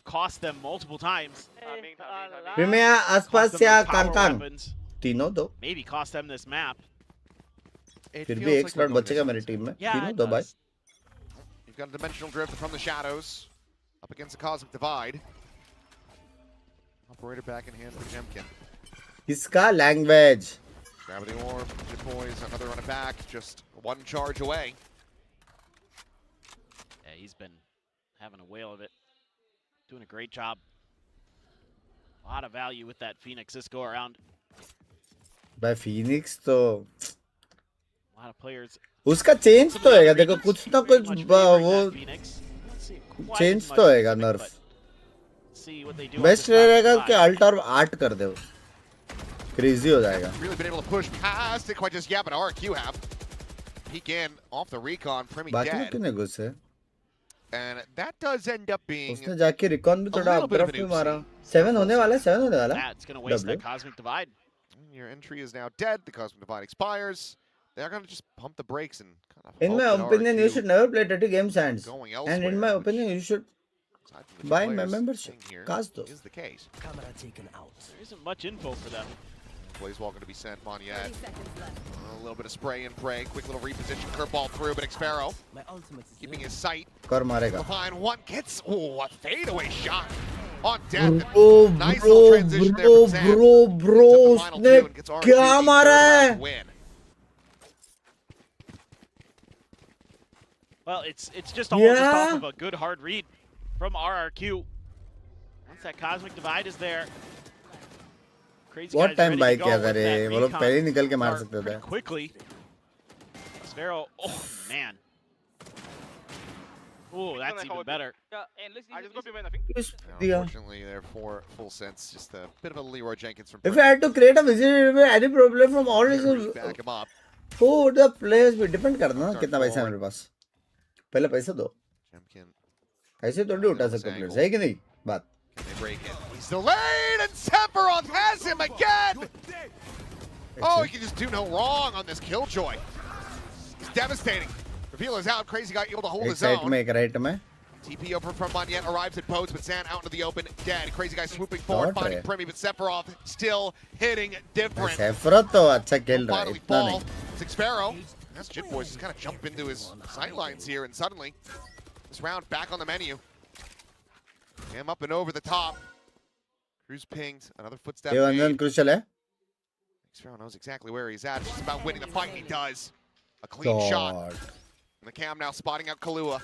cost them multiple times. Primi आसपास या कांकान. तीनों दो. Maybe cost them this map. फिर भी एक slot बचेगा मेरी team में. तीनों दो भाई. You've got a dimensional drift from the shadows up against the cosmic divide. Operator back in hand for Jemkin. इसका language. Grab the orb, Jit boys, another run it back, just one charge away. Yeah, he's been having a whale of it. Doing a great job. A lot of value with that Phoenix this go around. भाई Phoenix तो A lot of players. उसका change तो होएगा. देखो कुछ ना कुछ वो चेंज तो होएगा नर्फ. बेस्ट रहेगा कि अल्ट और 8 कर दे. क्रेजी हो जाएगा. Really been able to push past it quite just yet, but RRQ have. Peek in off the recon, Primi बाकी लोग dead. क्यों नहीं घुसे? And that does end up being उसने जाके रिकॉन भी a थोड़ा little bit of updraft an में मारा. oopsie. 7 होने वाला है, 7 होने वाला है. That's going to waste W. that Cosmic Divide. Your entry is now dead. The Cosmic Divide expires. They're going to just pump the brakes and kind of In hope my that opinion, you RRQ should never play 30 game sands. going And elsewhere, in my which, opinion, you should aside from the buy two my players membership. staying here, Cast those. is the case. There isn't much info for them. Blazewall going to be sent. Monyet. 30 seconds left. A little bit of spray and pray. Quick little reposition. Curveball through, but Xpero keeping his sight. कर मारेगा. Behind one gets a fadeaway shot on death. Oh, Nice little transition there from Sam. bro, Gets the final उसने two and gets RRQ क्या the मारा third है? round win. Well, it's just all just Yeah. off of a good hard read from RRQ. Once that Cosmic Divide is there, Crazy What Guy's time ready buy to go किया with करे? that वो लोग recon पहले ही निकल के मार start सकते pretty थे. quickly. Sparrow, oh man. Oh, that's even better. I just got behind, I think. दिया. Unfortunately, there for full sense, just a bit of a Leroy Jenkins from If I had to create a visit, any problem from all Perry. is Back him up. who the players भी depend करता ना कितना पैसा है मेरे पास. पहले पैसा दो. Jemkin, ऐसे थोड़ी उठा सकते players है कि नहीं? बात. can they break it? He's delayed, and Sephiroth has him again! Oh, he can just do no wrong on this Killjoy. It's devastating. Revealer's out. Crazy Guy able to hold एक his side own. में एक right में. TP over from Monyet arrives at Boats, but Zan out into the open, dead. Crazy Guy swooping forward, Not finding right. Primi, but Sephiroth still hitting different. सेफरत तो अच्छा खेल रहा है. Finally इतना fall. नहीं. It's Xpero. That's Jit Boys just kind of jump into his sightlines here, and suddenly this round back on the menu. Him up and over the top. Cruz pinged. Another footstep. ये वंदन made. Crucial है. Xpero knows exactly where he's at. It's just about winning the fight, and he does. A clean shot. God. And the cam now spotting out Kahlua.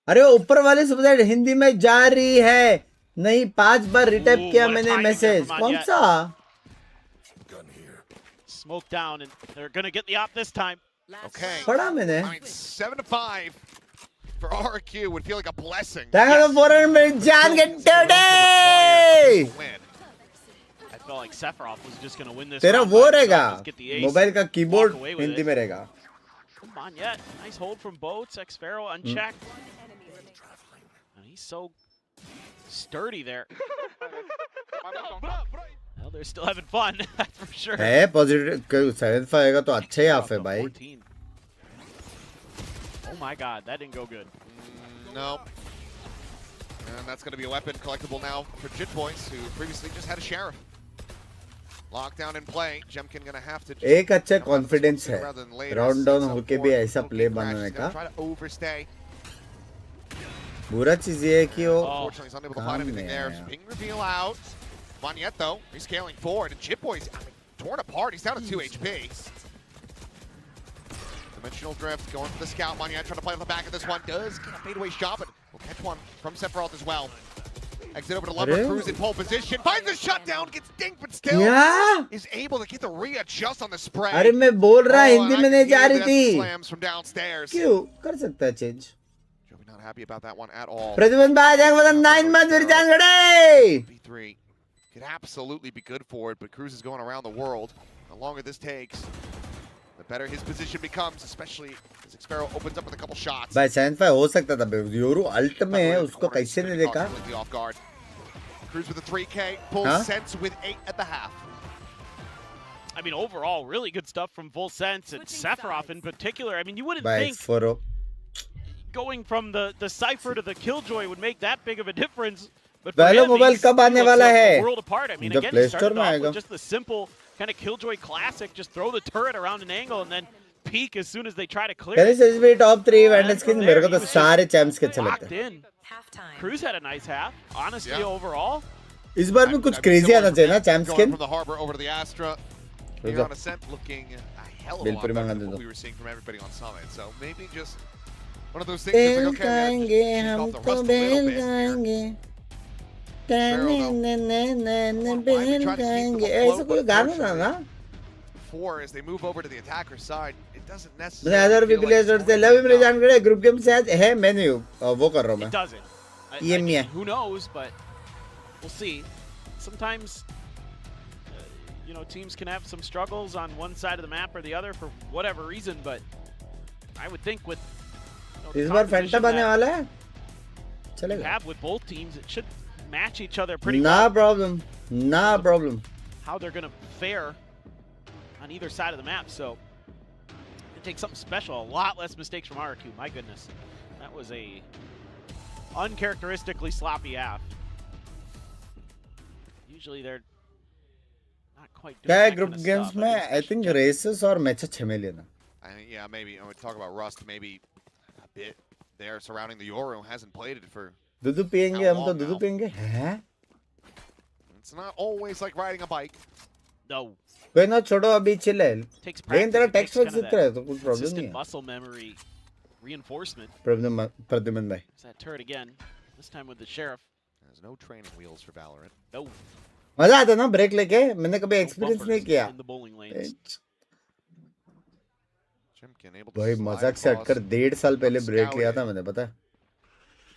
अरे ऊपर वाले सबसे हिंदी में जा रही है. नहीं 5 बार रिटाइप Ooh, किया what a मैंने timing there मैसेज. from कौन Monyet. सा? Smoke down, and they're going to get the op this time. Okay. पढ़ा मैंने. I mean, 7-5 for RRQ would feel like a blessing. Thank you for मेरी जान के टेढ़े. Win. I felt like Sephiroth was just going to win this तेरा round वो by रहेगा. himself, just get the ace, mobile का keyboard walk away with Hindi it. में रहेगा. Come on, yet. Nice hold from Boats. Xpero unchecked. And he's so sturdy there. Well, they're still having fun, that's for sure. है positive 7-5 आएगा तो अच्छा ही half है भाई. 14. Oh my god, that didn't go good. No. And that's going to be a weapon collectible now for Jit Boys, who previously just had a Sheriff. Lockdown in play. Jemkin going to have to... एक अच्छा confidence है. Round down होके भी ऐसा play बनाने का. Try to overstay. बुरा चीज ये है कि वो Unfortunately, he's unable to find anything there. Ping reveal out. Monyet, though, he's scaling forward. And Jit Boys, I mean, torn apart. He's down to 2 HP. Dimensional drift going for the scout. Monyet trying to play on the back of this one. Does get a fadeaway shot, but will catch one from Sephiroth as well. Exit over to Lumber, Arey. Cruz in pole position. Finds the shutdown, gets dinked, but still क्या? is able to get the readjust on the spray. अरे मैं बोल रहा Oh, Hindi and में I नहीं can जा hear रही the थी. slams from downstairs. क्यों? कर सकता है change. Jovi not happy about that one at all. प्रतिबंध आ जाएगा मतलब 9 मैच मेरी जान गड़े. B3 could absolutely be good for it, but Cruz is going around the world. The longer this takes, the better his position becomes, especially as Xpero opens up with a couple shots. भाई 7-5 हो सकता था. Yoru alt में है उसको कैसे नहीं देखा? Completely off guard. Cruz with a 3K, pulls Huh? Sense with 8 at the half. I mean, overall, really good stuff from Full Sense and Sephiroth in particular. I mean, you wouldn't भाई think फोरो. going from the Cypher to the Killjoy would make that big of a difference. But पहला mobile कब आने वाला है? world apart. I mean, जब again, Play he started Store में off आएगा. with just the simple kind of Killjoy classic, just throw the turret around an angle and then peek as soon as they try to clear पहले it. से भी top 3 And vandal from skin there, मेरे को he तो was just सारे champs के अच्छे locked लगते हैं. in. Halftime. Cruz had a nice half. Honestly, Yeah. overall, इस बार भी कुछ क्रेजी आना चाहिए ना champ Going skin. from the harbor over to the Astra. Here Ruza. on Ascent looking a hell of a Bill lot Puri better मंगा than they what दो. we were seeing from everybody on Summit. So maybe just one of those things. It's bell like, okay, we खाएंगे have हम to shake off तो the rust a bell little bit here. खाएंगे. Well, why we bell try to keep them खाएंगे. afloat, ऐसा कोई but गाना था ना? Before, as they move over to the attacker side, it doesn't मैंने necessarily other feel like players it's से going love to मेरे be जान गड़े ग्रुप गेम से आज है मेन्यू वो कर रहा हूं it मैं. doesn't. ये I नहीं है. mean, who knows, but we'll see. Sometimes, you know, teams can have some struggles on one side of the map or the other for whatever reason, but I would think with इस बार Phantom आने वाला है. चलेगा. have with both teams, it should match each other pretty No well. problem. No problem. How they're going to fare on either side of the map. So it takes something special. A lot less mistakes from RRQ. My goodness. That was a uncharacteristically sloppy half. Usually they're not quite doing क्या है that group kind of games stuff. में? I I think think races और match अच्छे में लेना. I think, yeah, maybe. When we talk about Rust, maybe a bit there surrounding the Euro. Hasn't played it for. दूध पियेंगे हम तो दूध पियेंगे. हैं? It's not always like riding a bike. No. कोई ना छोड़ो अभी चिल है. Takes लेकिन practice. तेरा It takes text work kind of जितना है that तो कुछ प्रॉब्लम नहीं consistent है. muscle memory reinforcement. प्रद्युमन भाई. It's that turret again. This time with the sheriff. There's no training wheels for Valorant. No. मजा आता है ना ब्रेक लेके. मैंने कभी No एक्सपीरियंस bumpers नहीं किया. in the bowling lanes. Chimkin able to भाई slide मजाक से across. हटकर 1.5 साल पहले ब्रेक Scouted. लिया था मैंने पता है.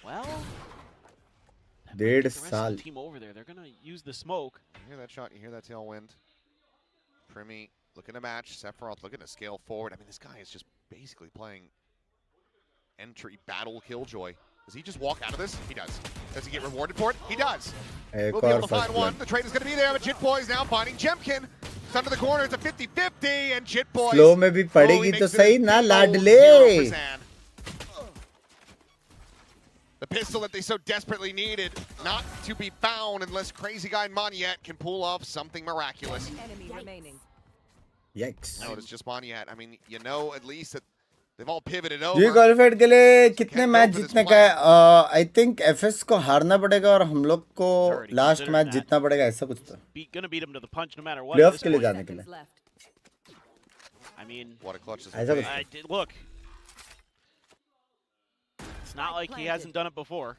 Well, that might डेढ़ get the rest of साल. the team over there. They're gonna use the smoke. You hear that shot? You hear that tailwind? Primi looking to match. Sephiroth looking to scale forward. I mean, this guy is just basically playing entry battle killjoy. Does he just walk out of this? He does. Does he get rewarded for it? He does. एक We'll be और able to find first one. The trade is going to be there, but Jitboy is now finding Jemkin. It's under the corner. It's a 50-50, and Jitboy slow में भी पड़ेगी तो सही ना लाडले. The pistol that they so desperately needed, not to be found unless Crazy Guy Monyet can pull off something miraculous. Enemy remaining. Yikes. No, it's just Monyet. I mean, you know at least that they've all pivoted जी over. Qualified के लिए कितने match जीतने का है? I think FS को हारना पड़ेगा और हम लोग को लास्ट मैच जीतना पड़ेगा ऐसा कुछ तो. Gonna beat him to the punch no matter what. Playoffs के लिए जाने के लिए. Seconds left. I mean, What a clutch this ऐसा would be. कुछ. I did look. It's not like he hasn't done it before.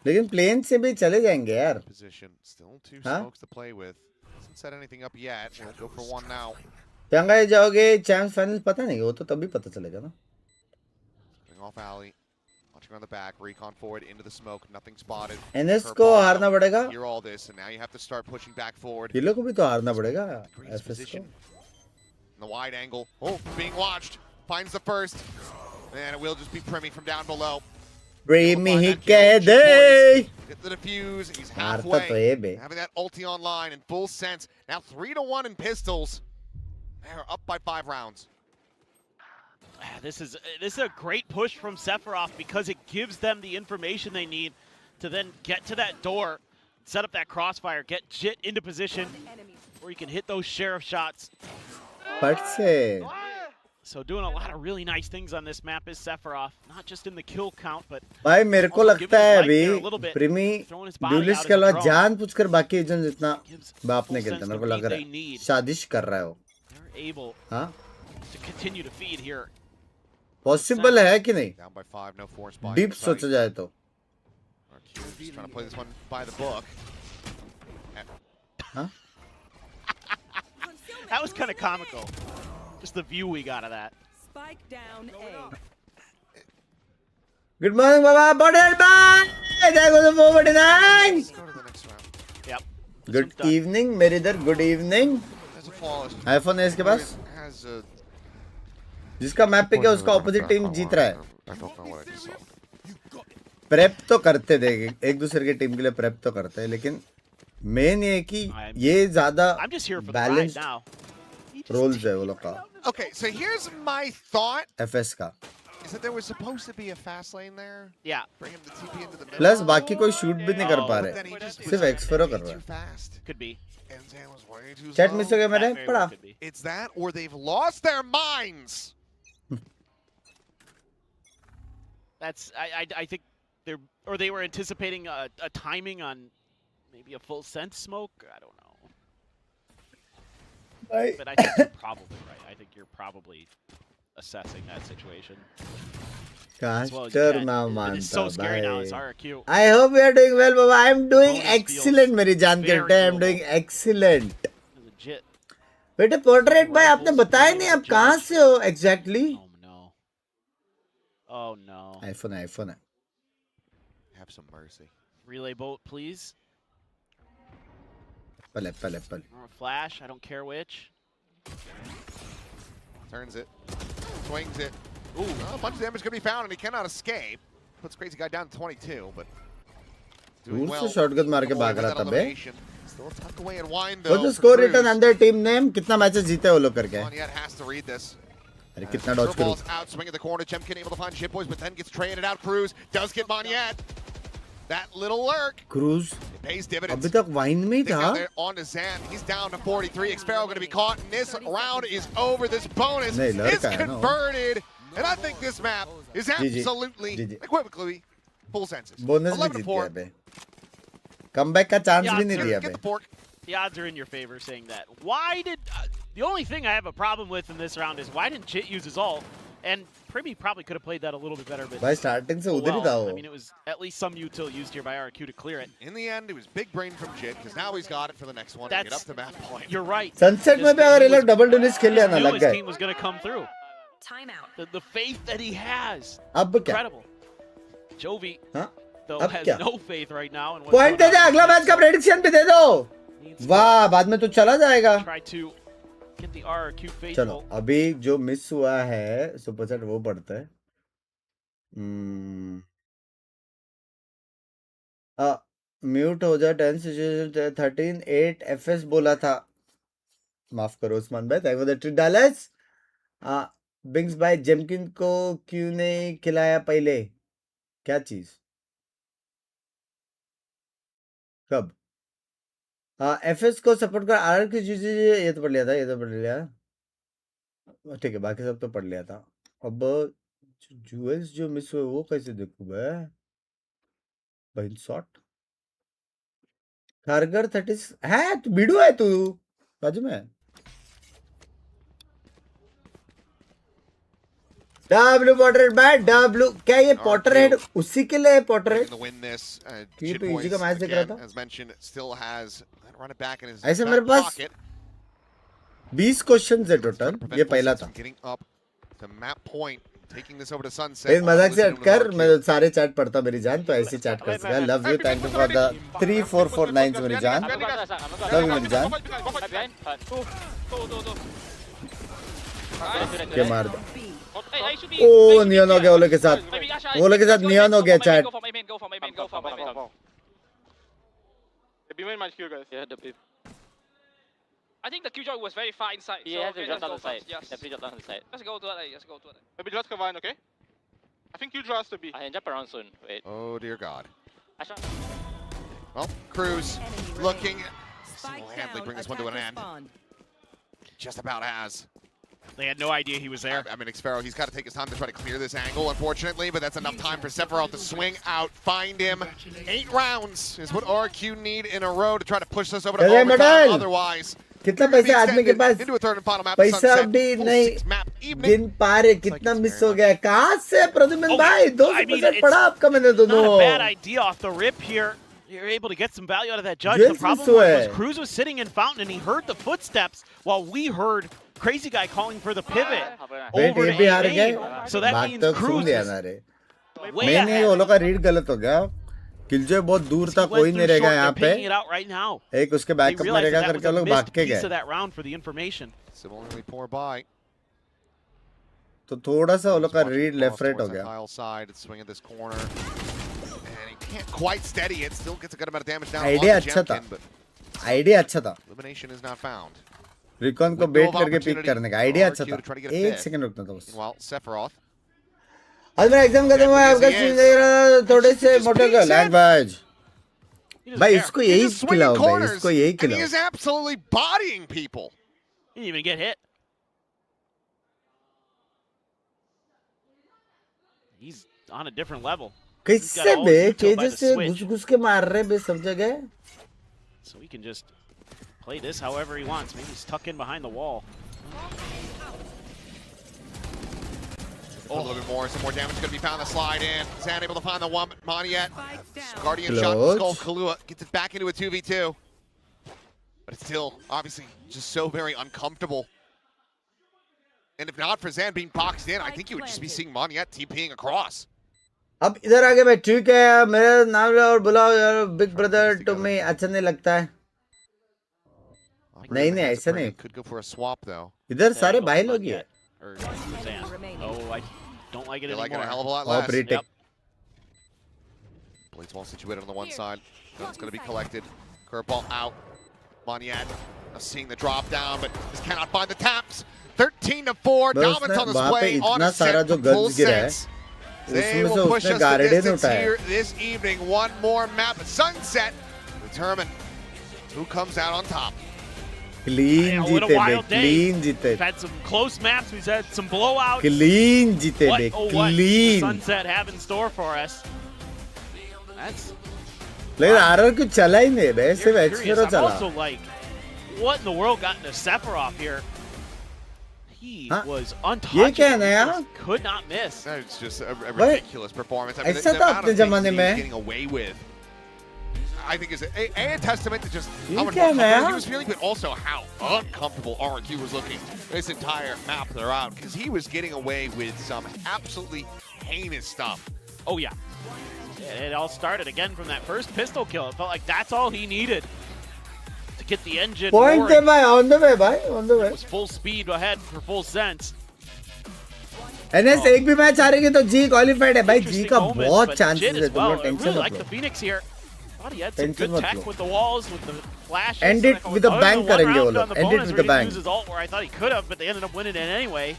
लेकिन plane से भी चले जाएंगे यार. Position. Still two Huh? smokes to play with. Hasn't set anything up yet. We'll go for one now. चंगाई जाओगे champions final पता नहीं वो तो तभी पता चलेगा ना. Going off alley. Watching on the back. Recon forward into the smoke. Nothing spotted. NS को Curveball हारना out. पड़ेगा. Hear all this, and now you have to start pushing back forward. ये लोग को भी तो हारना पड़ेगा Great एफएस को. position. In the wide angle. Oh, being watched. Finds the first. And it will just be Primi from down below. प्रेमी ही कह दे. Get the defuse. He's हारता halfway. तो है बे. Having that ulti online in full sense. Now 3-1 in pistols. They're up by 5 rounds. This is a great push from Sephiroth because it gives them the information they need to then get to that door, set up that crossfire, get Jit into position where you can hit those sheriff shots. फट से. So doing a lot of really nice things on this map is Sephiroth, not just in the kill count, but भाई मेरे को also लगता giving है his life अभी there a little bit, प्रीमी throwing his body out dualist as के a अलावा drone. जान पूछकर बाकी एजेंट जितना Gives बाप full ने sense खेलता मेरे the को लग beat रहा they है need. शादिश कर रहा है वो. They're able हाँ to continue to feed here. Possible है कि नहीं? Down by 5, no force by. Deep सोचा जाए तो. RRQ just trying to play this one by the book. हाँ That was kind of comical. Just the view we got of that. Spike down A. Good morning Baba body by. That was 449. Let's go to the next round. Yep. Good evening मेरे इधर good evening. There's a flawless. IPhone है इसके पास. Has a जिसका map पे क्या उसका opposite team जीत रहा है. I don't know what I just saw. Prep तो करते देंगे एक दूसरे के टीम के लिए प्रेप तो करते हैं लेकिन मेन ये है कि ये ज्यादा I'm just here for the ride balanced now. Roles है वो लोग का. Okay, so here's my thought. FS का. Is that there was supposed to be a fast lane there? Yeah. Bring him the TP into the middle. Plus बाकी कोई shoot भी नहीं कर पा But then रहे. he just सिर्फ was एक्सफेरो कर way रहा too है. fast. Could be. And Zan was way too chat slow. Miss हो गया मेरे. That very पढ़ा. well could be. It's that or they've lost their minds. That's I think they were anticipating a timing on maybe a full sense smoke. I don't know. But I think you're probably right. I think you're probably assessing that situation. As well as you caster can. ना It's मानता so scary now. It's भाई. RRQ. I hope you are doing well Baba. I am doing Bonus excellent feels मेरी जान के very बेटे. I am doable. doing excellent. Legit. बेटे portrait भाई आपने बताया नहीं आप कहाँ से हो exactly? Oh no. Oh no. IPhone iPhone है. Have some mercy. Relay boat, please. पल पल पल. Or a flash. I don't care which. Turns it. Swings it. A bunch of damage could be found, and he cannot escape. Puts crazy guy down to 22, but doing दूर well. से shotgun मार के भाग रहा था बे. Still tuck away and wind What's though. the score written under team name? कितना matches जीते वो लोग करके? Monyet has to read this. अरे कितना डॉज करूं? Ball's out, swing at the corner. Chemkin able to find Shit Boys, but then gets traded out. Cruz does get Monyet. That little lurk. Cruz. It pays dividends. अभी तक wine में ही था. They're on to Zan. He's down to 43. Xpero going to be caught, and this round is over. This bonus is converted. And I think this map is absolutely, equivocally, full senses. Bonus भी जीत गया बे. Comeback का chance भी नहीं दिया बे. The odds are in your favor saying that. Why did... the only thing I have a problem with in this round is why didn't Jit use his ult? And Primi probably could have played that a little bit better. But भाई starting से उधर ही था वो. I mean, it was at least some util used here by RRQ to clear it. In the end, it was big brain from Jit, because now he's got it for the next one. That's, get up to map point. You're right. Sunset में भी अगर ये लोग double डुनिस खेल लिया ना लग his गए. team was going to come through. Timeout. The faith that he has. अब क्या? Incredible. Jovi, हाँ? though, अब has क्या? no faith right now. Point दे दे, अगला मैच का प्रेडिक्शन भी दे दो. वाह, बाद में तो चला जाएगा. Try to get the RRQ faithful. चलो, अभी जो मिस हुआ है सुपर चैट वो पढ़ते हैं. म्यूट हो जा 10 13 8 एफएस बोला था. माफ करो उस्मान भाई, थैंक फॉर द $3. बिंग्स भाई जेमकिन को क्यों नहीं खिलाया पहले? क्या चीज? कब? एफएस को सपोर्ट कर आरआरक्यू ये तो पढ़ लिया था, ये तो पढ़ लिया. ठीक है, बाकी सब तो पढ़ लिया था. अब जूएल्स जो मिस हुए वो कैसे देखूं मैं? भाई शॉट खारगर 30 है तू बीडू है तू बाजू में. डब्ल्यू पॉटरहेड बैट डब्ल्यू क्या ये पॉटरहेड उसी के लिए पॉटरहेड ये तो इजी का मैच देख रहा था. ऐसे मेरे पास 20 क्वेश्चंस है टोटल. ये पहला था. लेकिन मजाक से हटकर मैं सारे चैट पढ़ता मेरी जान, तो ऐसे चैट कर सकता. Love you, thank you for the 3449 मेरी जान. लव यू मेरी जान. क्या मार दो. ओ नियन हो गया ओले के साथ. ओले के साथ नियन हो गया chat. I think the Killjoy was very far inside. He has to jump down the side. Yes. Definitely jump down the side. Let's go to it. Let's go to it. Maybe just combine, okay? I think Killjoy has to be. I can jump around soon. Wait. Oh dear God. I shot. Well, Cruz looking single-handedly bring this one to an end. Just about has. They had no idea he was there. I mean, Xpero, he's got to take his time to try to clear this angle, unfortunately, but that's enough time for Sephiroth to swing out, find him. 8 rounds is what RRQ need in a row to try to push this over to overtime. Otherwise, कितना पैसा आदमी के पास पैसा भी नहीं गिन पा रहे. कितना मिस हो गया. कहाँ से प्रद्युमन भाई 2% पड़ा आपका मैंने दोनों. Not a bad idea off the rip here. You're able to get some value out of that judge. The problem was Cruz was sitting in fountain and he heard the footsteps while we heard Crazy Guy calling for the pivot over to A. So that means Cruz is way ahead. वो लोग का read गलत हो गया. Killjoy बहुत दूर था, कोई नहीं रहेगा यहाँ पे. एक उसके बैकअप में रहेगा करके लोग भाग के गए. तो थोड़ा सा वो लोग का रीड लेफ्ट राइट हो गया. आइडिया अच्छा था. आइडिया अच्छा था. रिकॉन को बेट करके पिक करने का आइडिया अच्छा था. 1 सेकंड रुकना था बस. आज मेरा एग्जाम खत्म हुआ है. आपका सीन देख रहा थोड़े से मोटे का लैंग्वेज. भाई इसको यही खिलाओ भाई, इसको यही खिलाओ. He is absolutely bodying people. He didn't even get hit. He's on a different level. कैसे बे केजेस से घुस-घुस के मार रहे बे सब जगह. So he can just play this however he wants. Maybe he's tucked in behind the wall. A little bit more. Some more damage going to be found. The slide in. Zan able to find the one. Monyet. Guardian shot. Skull Kalua gets it back into a 2v2. But it's still, obviously, just so very uncomfortable. And if not for Zan being boxed in, I think you would just be seeing Monyet TPing across. अब इधर आगे भाई ठीक है. मेरा नाम लो और बुलाओ यार. बिग ब्रदर to me अच्छा नहीं लगता है. नहीं नहीं ऐसा नहीं. Could go for a swap though. इधर सारे भाई लोग ही है. Oh, I Don't like it They anymore. like it a hell of a lot Oh, less. pretty. Yep. Blades well situated on the one side. Gun's going to be collected. Curveball out. Monyad seeing the drop down, but just cannot find the taps. 13-4. Dominance on display on a set for full sense. They will push us the distance here this evening. One more map at sunset. Determine who comes out on top. Clean What a जीते बे, wild day. clean जीते, We've had some close maps. We've had some blowouts. clean जीते What, bay, oh, what does clean. Sunset have in store for us? That's लेकिन RRQ चला ही नहीं बे, सिर्फ curious. X0 I'm चला. also like, what in the world got into Sephiroth here? He Huh? was ये untouchable. क्या है ना He यार? just could not miss. That's just a ridiculous performance. I mean, ऐसा the था amount अपने of things जमाने that he was में. getting away with, I think is a testament to just ये how much क्या more है comfortable यार? he was feeling, but also how uncomfortable RRQ was looking this entire map they're out, because he was getting away with some absolutely heinous stuff. Oh, yeah. It all started again from that first pistol kill. It felt like that's all he needed to get the engine Point roaring. थे भाई, on the way भाई, on the way. It was full speed ahead for full sense. NS एक भी match हारेगी तो G qualified है भाई, G Interesting का moments, बहुत but chances Jit है, as तुम well. लोग I टेंशन really मत like the low. Phoenix here. Thought he had some Tension good मत tech low. with the walls, with the flashes. End and it I with a thought bang the one करेंगे वो round लोग. on the End it bonus with where a he bang. used his ult where I thought he could have, but they ended up winning it anyway.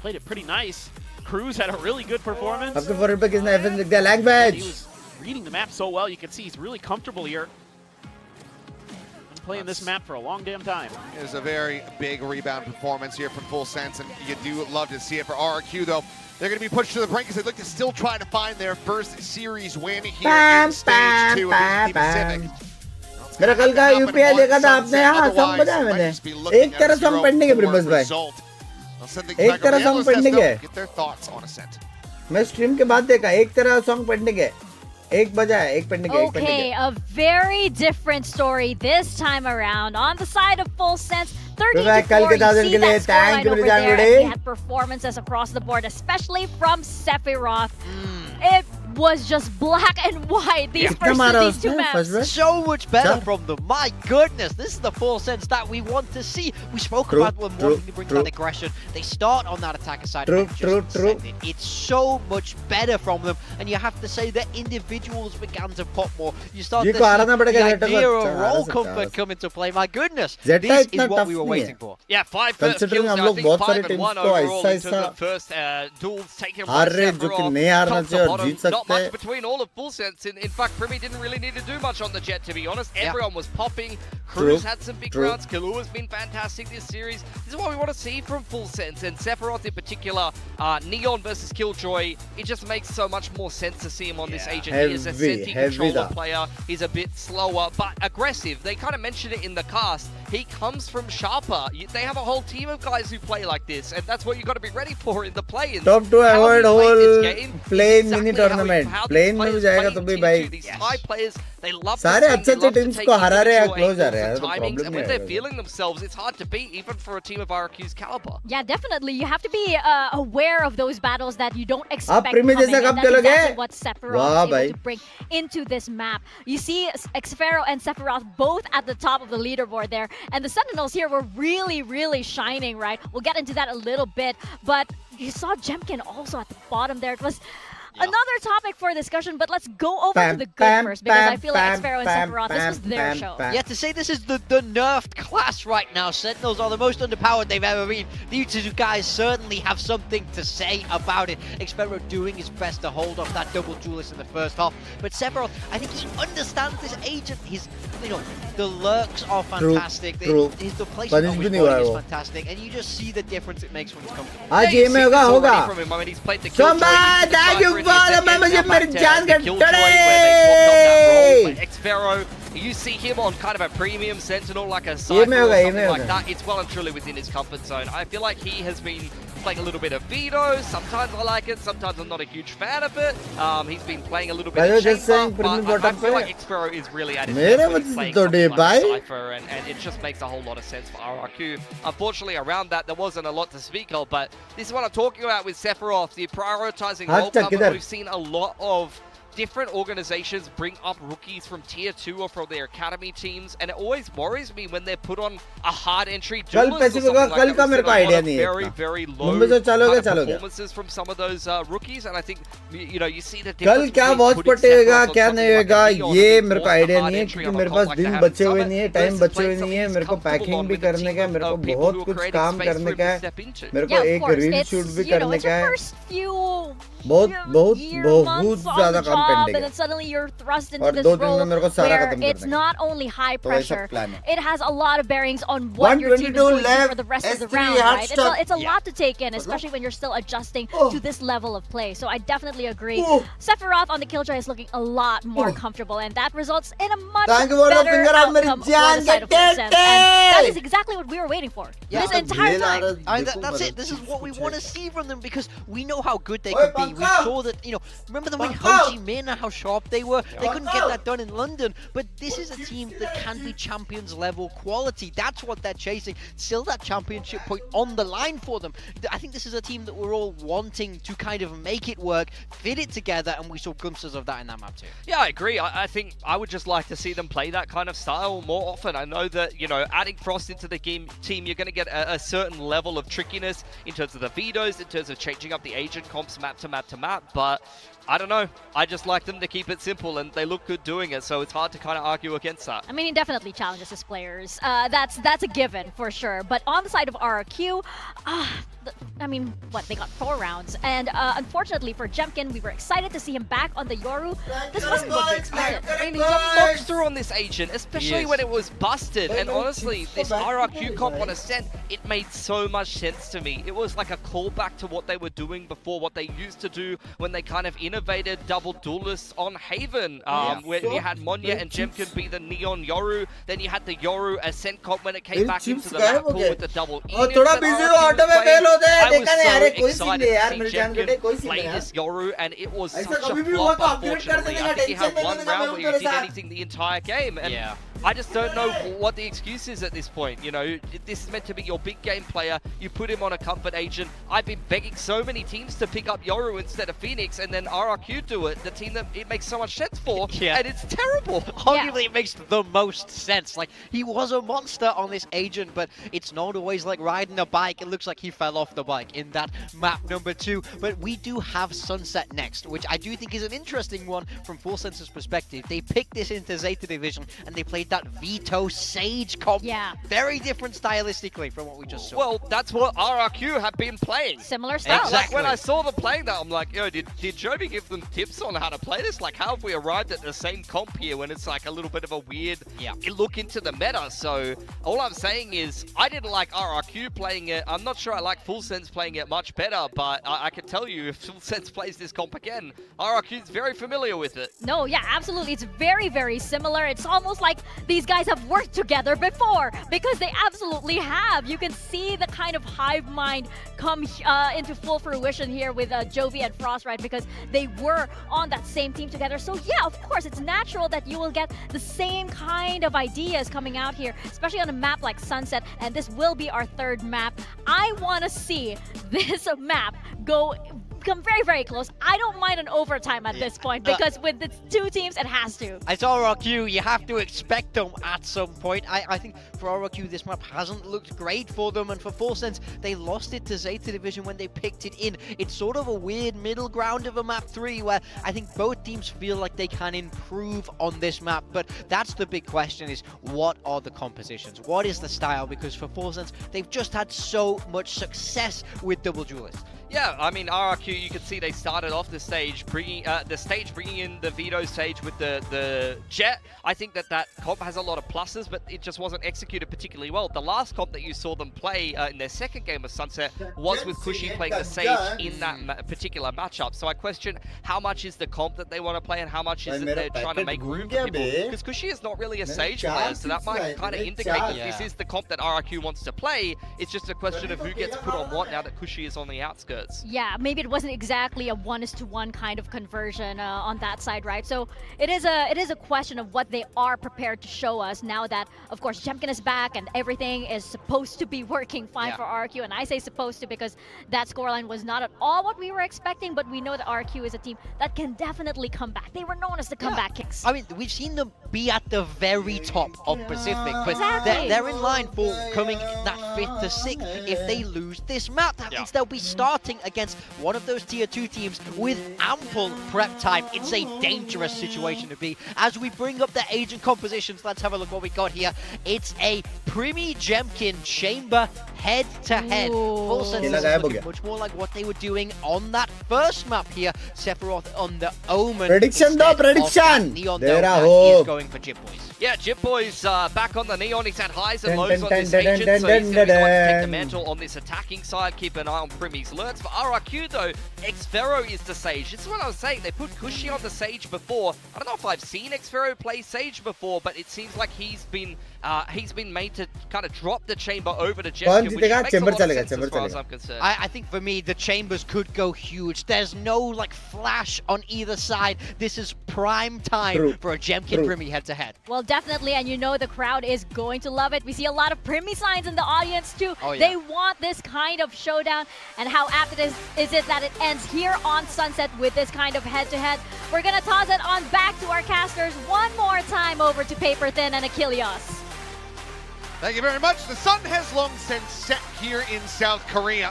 Played it pretty nice. Cruz had a really good performance. आपके forward पे किसने FN लिख दिया? Lag And badge. he was reading the map so well. You can see he's really comfortable here. Been playing this map for a long damn time. It is a very big rebound performance here from Full Sense, and you do love to see it for RRQ, though. They're going to be pushed to the brink as they look to still try to find their first series win here in Stage 2 of VCT Pacific. मेरा कल का UPI देखा था आपने, हाँ song बजाया मैंने. एक तरह सॉन्ग पेंडिंग है प्रिमस भाई. एक तरह सॉन्ग पेंडिंग है. Get their thoughts on Ascent. मैं स्ट्रीम के बाद देखा, एक तरह सॉन्ग पेंडिंग है. एक बजाया, एक पेंडिंग है, एक पेंडिंग Okay, है. a very different story this time around. On the side of Full Sense, 13 Vivek, to कल 4. के You दादन see के लिए that scoreline thank you, over Rizan there. Gade. We had performances across the board, especially from Sephiroth. It was just black and white. These कितना first मारा these two उसने maps. First में? So much better Sure. from them. My goodness, this is the Full Sense that we want to see. We spoke True, about them true, wanting to bring true. that aggression. They start on that attacker side. True, and just true, true. send it. It's so much better from them, and you have to say that individuals began to pop more. You start ये to को see आना पड़ेगा the Zeta को. idea of अच्छा, role आ सकता है, comfort come into play. My goodness, Zeta this इतना is what tough we were नहीं waiting है. for. Yeah, 5 first Considering kills हम now. I लोग think बहुत 5 सारे and teams 1 को overall ऐसा in terms ऐसा of first duels taken by हार रहे जो कि Sephiroth. नहीं हारना Top to चाहिए और bottom, जीत not सकते much हैं. between all of Full Sense. In fact, Primi didn't really need to do much on the Jet, to be honest. Yeah. Everyone was popping. True, Cruz had some big true. rounds. Kalua's been fantastic this series. This is what we want to see from Full Sense. And Sephiroth in particular, Neon versus Killjoy, it just makes so much more sense to see him on this agent. He is a Heavy, Senti heavy controller da. player. He's a bit slower, but aggressive. They kind of mentioned it in the cast. He comes from Sharper. They have a whole team of guys who play like this, and that's what you got to be ready for in the play-ins. Top 2 How avoid he played whole this game is plane exactly mini how tournament. how these Plane में भी players जाएगा play तो in भी Team भाई. 2. These high players, they love to सारे swing, अच्छे they अच्छे love to teams take को हरा रहे हैं, individual close आ रहे हैं, angles तो and timings, problem and नहीं when they're आएगा. feeling themselves, it's hard to beat, even for a team of RRQ's caliber. Yeah, definitely. You have to be aware of those battles that you don't expect Primi coming, जैसा and कब that's खेलोगे? exactly what Sephiroth वाह is भाई. able to bring into this map. You see Xfero and Sephiroth both at the top of the leaderboard there, and the Sentinels here were really, really shining, right? We'll get into that a little bit, but you saw Jemkin also at the bottom there. It was another topic for discussion, but let's go over to the good first, because I feel like Xfero and Sephiroth, this was their show. Yeah, to say this is the nerfed class right now. Sentinels are the most underpowered they've ever been. These two guys certainly have something to say about it. Xfero doing his best to hold off that double duelist in the first half. But Sephiroth, I think he understands this agent. His, the lurks are fantastic. True. The placement of his body is fantastic. And you just see the difference it makes when he's comfortable. आज ये में होगा होगा. From him. I mean, he's played the Somebody, thank you for the membership, मेरी जान का But Xfero, you see him on kind of a premium Sentinel, like a ये Cypher में or होगा, ये something में like होगा. that. It's well and truly within his comfort zone. I feel like he has been playing a little bit of Veto. Sometimes I like it, sometimes I'm not a huge fan of it. He's been playing a little bit of just saying, Shaper, premium but I bottom feel पे. like Xfero is really at his मेरे best when वजह he's से playing तो something like भाई. a Cypher, and it just makes a whole lot of sense for RRQ. Unfortunately, around that, there wasn't a lot to speak of, but this is what I'm talking about with Sephiroth, the prioritizing हाँ, role चल, cover. किधर? We've seen a lot of different organizations bring up rookies from tier 2 or from their academy teams, and it always worries me when they're put on a hard entry duelist or something like that. We've seen a lot of very, very low performances from some of those rookies, and I think you see the difference. कल क्या watch पटेगा क्या नहीं होगा ये मेरे को idea नहीं है, क्योंकि मेरे पास दिन बचे हुए नहीं है, टाइम बचे हुए नहीं है, मेरे को पैकिंग भी करने का है, मेरे को बहुत कुछ काम करने का है, मेरे को एक रील शूट भी करने का है, बहुत बहुत बहुत ज्यादा काम पेंडिंग है, और 2 दिन में मेरे को सारा खत्म करना है। It's not only high pressure, it has a lot of bearings on what your team is going to do for the rest of the round, right? It's a lot to take in, especially when you're still adjusting to this level of play. So I definitely agree. Sephiroth on the killjoy is looking a lot more comfortable, and that results in a much better outcome for the side of Full Sense. And that is exactly what we were waiting for this entire time. That's it. This is what we want to see from them, because we know how good they could be. We saw that, remember the way Ho Chi Minh, how sharp they were? They couldn't get that done in London, but this is a team that can be Champions level quality. That's what they're chasing. Still that championship point on the line for them. I think this is a team that we're all wanting to kind of make it work, fit it together, and we saw glimpses of that in that map too. Yeah, I agree. I think I would just like to see them play that kind of style more often. I know that, adding Frost into the team, you're going to get a certain level of trickiness in terms of the vetoes, in terms of changing up the agent comps map to map to map, but I don't know. I just like them to keep it simple, and they look good doing it, so it's hard to kind of argue against that. I mean, he definitely challenges his players. That's a given for sure. But on the side of RRQ, I mean, they got 4 rounds, and unfortunately for Jemkin, we were excited to see him back on the Yoru. This wasn't what we expected. I mean, he's a monster on this agent, especially when it was busted. And honestly, this RRQ comp on Ascent, it made so much sense to me. It was like a callback to what they were doing before, what they used to do when they kind of innovated double duelists on Haven, where you had Monya and Jemkin be the Neon Yoru. Then you had the Yoru Ascent comp when it came back into the map pool with the double Enix. I was so excited to see Jemkin play this Yoru, and it was such a flop, unfortunately. I think he had 1 round where he did anything the entire game, and I just don't know what the excuse is at this point. This is meant to be your big game player. You put him on a comfort agent. I've been begging so many teams to pick up Yoru instead of Phoenix, and then RRQ do it, the team that it makes so much sense for, and it's terrible. Arguably, it makes the most sense. Like, he was a monster on this agent, but it's not always like riding a bike. It looks like he fell off the bike in that map number 2. But we do have Sunset next, which I do think is an interesting one from Full Sense's perspective. They picked this into Zeta Division, and they played that Veto Sage comp. Very different stylistically from what we just saw. Well, that's what RRQ have been playing. Similar style. Exactly. Like, when I saw them playing that, I'm like, yo, did Jovi give them tips on how to play this? Like, how have we arrived at the same comp here when it's like a little bit of a weird look into the meta? So all I'm saying is I didn't like RRQ playing it. I'm not sure I like Full Sense playing it much better, but I can tell you if Full Sense plays this comp again, RRQ is very familiar with it. No, yeah, absolutely. It's very, very similar. It's almost like these guys have worked together before, because they absolutely have. You can see the kind of hive mind come into full fruition here with Jovi and Frost, right? Because they were on that same team together. So yeah, of course, it's natural that you will get the same kind of ideas coming out here, especially on a map like Sunset, and this will be our 3rd map. I want to see this map come very, very close. I don't mind an overtime at this point, because with the 2 teams, it has to. It's RRQ, you have to expect them at some point. I think for RRQ, this map hasn't looked great for them, and for Full Sense, they lost it to Zeta Division when they picked it in. It's sort of a weird middle ground of a map 3, where I think both teams feel like they can improve on this map, but that's the big question, is what are the compositions? What is the style? Because for Full Sense, they've just had so much success with double duelists. Yeah, I mean, RRQ, you can see they started off the stage bringing in the Veto Sage with the Jet. I think that comp has a lot of pluses, but it just wasn't executed particularly well. The last comp that you saw them play in their 2nd game of Sunset was with Kushi playing the Sage in that particular matchup. So I question how much is the comp that they want to play and how much is it they're trying to make room for people. Because Kushi is not really a Sage player, so that might kind of indicate that this is the comp that RRQ wants to play. It's just a question of who gets put on what now that Kushi is on the outskirts. shirts. Yeah, maybe it wasn't exactly a 1:1 kind of conversion on that side, right? So it is a question of what they are prepared to show us now that, of course, Jemkin is back and everything is supposed to be working fine for RRQ. And I say supposed to because that scoreline was not at all what we were expecting, but we know that RRQ is a team that can definitely come back. They were known as the comeback kings. I mean, we've seen them be at the very top of Pacific, but Exactly. they're in line for coming that 5th to 6th. If they lose this map, that means they'll be starting against one of those tier 2 teams with ample prep time. It's a dangerous situation to be. As we bring up the agent compositions, let's have a look what we got here. It's a Primi Jemkin Chamber head-to-head. Full sense is looking much more like what they were doing on that first map here. Sephiroth on the Omen. Prediction though, prediction! Neon There Dome. are He is hope. going for Jip Boys. Yeah, Jip Boy's back on the Neon. He's had highs and Dun, lows dun, on dun, this dun, agent, dun, so he's going to be the one to take the dun. mantle on this attacking side. Keep an eye on Primi's lurks. For RRQ, though, Xfero is the Sage. This is what I was saying. They put Kushi on the Sage before. I don't know if I've seen Xfero play Sage before, but it seems like he's been made to kind of drop the chamber over to Jemkin, which makes a lot of sense as far as I'm concerned. I think for me, the chambers could go huge. There's no like flash on either side. This is prime time for a Jemkin Primi head-to-head. Well, definitely, and you know the crowd is going to love it. We see a lot of Primi signs in the audience too. Oh, yeah. They want this kind of showdown, and how apt is it that it ends here on Sunset with this kind of head-to-head. We're gonna toss it on back to our casters one more time over to Paper Thin and Achilles. Thank you very much. The sun has long since set here in South Korea.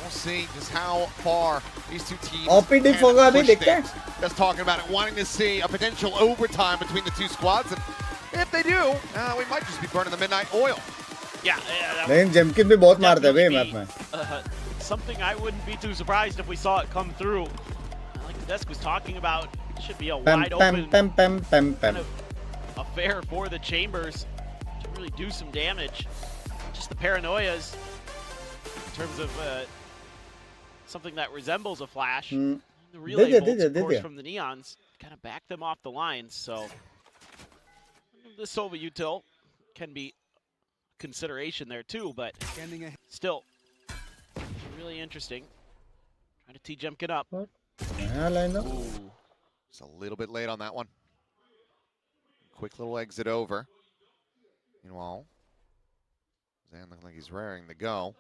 We'll see just how far these two teams OPD can होगा अभी push देखते हैं. things. Just talking about it, wanting to see a potential overtime between the two squads. And if they do, we might just be burning the midnight oil. Yeah, लेकिन जेमकिन भी बहुत मारते हैं बे map में. something I wouldn't be too surprised if we saw it come through. Like the desk was talking about, it should be a Pam wide pam open pam pam pam kind pam. of affair for the chambers to really do some damage. Just the paranoias in terms of something that resembles a flash. The relay bolts, of course, from the Neons kind of back them off the lines. So the Sova util can be consideration there too, but still really interesting. Trying to tee Jemkin up. नया line Ooh, just a little bit late on that one. Quick little exit over. Meanwhile, Zan looking like he's raring to go.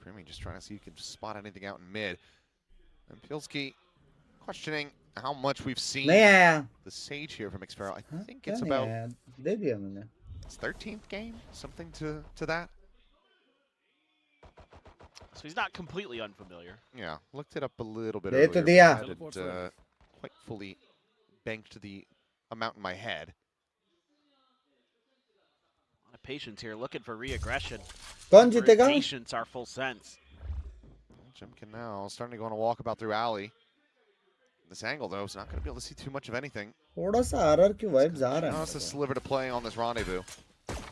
Primi just trying to see if he can spot anything out in mid. And Pilski questioning how much we've seen नहीं आया. the Sage here from Xfero. I think it's about दे दिया मैंने. his 13th game, something to that. So he's not completely unfamiliar. Yeah, looked it up a little bit दे तो earlier. दिया. But hadn't quite fully banked the amount in my head. A lot of patience here, looking for re-aggression. कौन जीतेगा? Patience are full sense. Jemkin now starting to go on a walkabout through alley. This angle, though, is not going to be able to see too much of anything. थोड़ा सा RRQ vibes आ रहा Just a है. sliver to play on this rendezvous.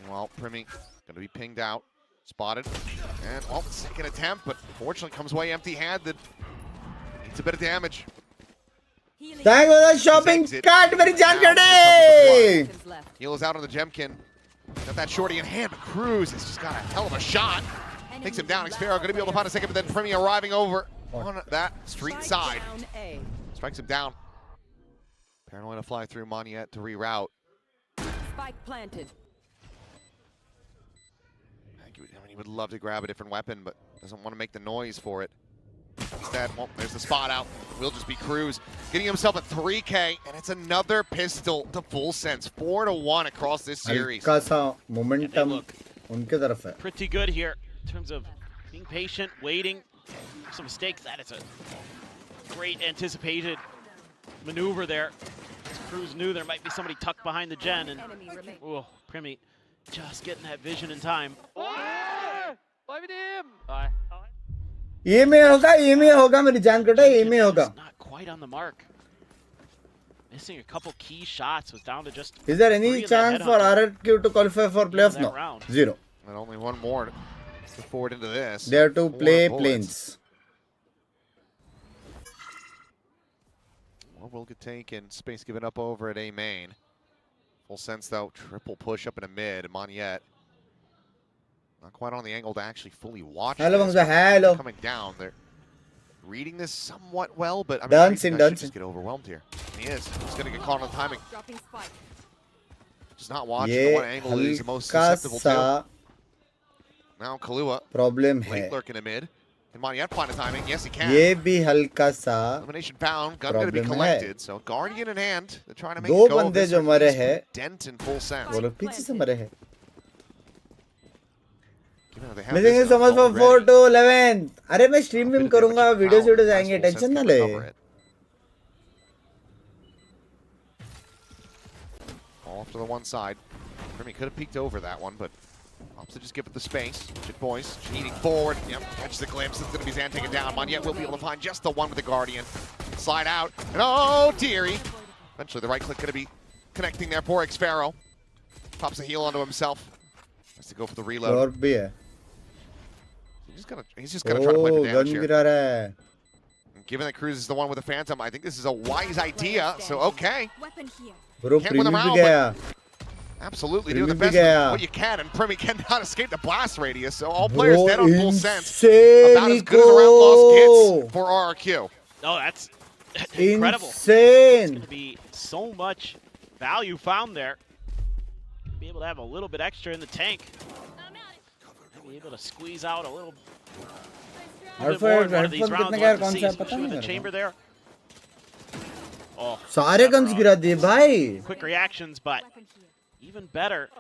Meanwhile, Primi going to be pinged out, spotted, and well, second attempt, but fortunately comes away empty-handed. Needs a bit of damage. Thank you for the shopping cart, मेरी जान कटे. Heal is out on the Jemkin. Got that shorty in hand, but Cruz has just got a hell of a shot. Takes him down. Xfero going to be able to find a second, but then Primi arriving over on that street side. Strikes him down. Paranoid to fly through Moniette to reroute. Spike planted. I mean, he would love to grab a different weapon, but doesn't want to make the noise for it. Instead, well, there's the spot out. Will just be Cruz getting himself a 3K, and it's another pistol to full sense. 4-1 across this series. हल्का सा momentum उनके तरफ है. Pretty good here in terms of being patient, waiting. Some mistakes. That is a great anticipated maneuver there. Cruz knew there might be somebody tucked behind the gen, and oh, Primi just getting that vision in time. ये में होगा मेरी जान कटे ये में होगा. Not quite on the mark. Missing a couple key shots, was down to just. Is there any chance for RRQ to qualify for playoffs? No. Zero. And only one more to forward into this. They have to 4 play bullets. planes. Well, will get taken. Space given up over at A main. Full sense though. Triple push up in a mid. Moniette. Not quite on the angle to actually fully watch. Hello, this, Bangsa. Hello. coming down. They're reading this somewhat well, but I mean, Dancing, should dancing. just get overwhelmed here. He is. He's going to get caught on the timing. Dropping spike. Just not watching the one ये angle that he's the most हल्का susceptible सा to. Now Kahlua, problem है. late lurk in the mid. Can Maniat find the timing? Yes, he can. ये भी हल्का सा Elimination found. Gun going to be problem collected. So Guardian in hand. They're trying to make दो a go of बंदे this. जो मरे हैं Dent in full sense. वो लोग पीछे से मरे हैं. You know, they have Missing this so much for already. 4 to 11. अरे मैं स्ट्रीम भी करूंगा, वीडियोस Pound. आएंगे, Full sense टेंशन ना can ले. recover it. All off to the one side. He could have peeked over that one, but opts to just give it the space. Shit boys, cheating forward. Yep, catches the glimpse. It's going to be Zan taken down. Monyet will be able to find just the one with the Guardian. Slide out. And oh, dearie. Eventually, the right click going to be connecting there for Xpharaoh. Pops a heal onto himself. Has to go for the reload. और भी है. He's just gonna try to play for damage gun here. गिरा रहा है. Given that Cruz is the one with the Phantom, I think this is a wise idea. So okay. Bro, Can't win प्रीमी the भी round, गया. Absolutely, doing the Primi best bhi gaya. with what you can, and Primi cannot escape the blast radius, so all players Bro, dead on full sense. insane, About as good as a round lost Nico. gets for RRQ. Oh, that's incredible. Insane. Going to be so much value found there. Be able to have a little bit extra in the tank. Be able to squeeze out a little bit more in one of these rounds. We'll have to see, especially with the chamber there. Oh, सारे guns गिरा दिए भाई. quick reactions, but even better.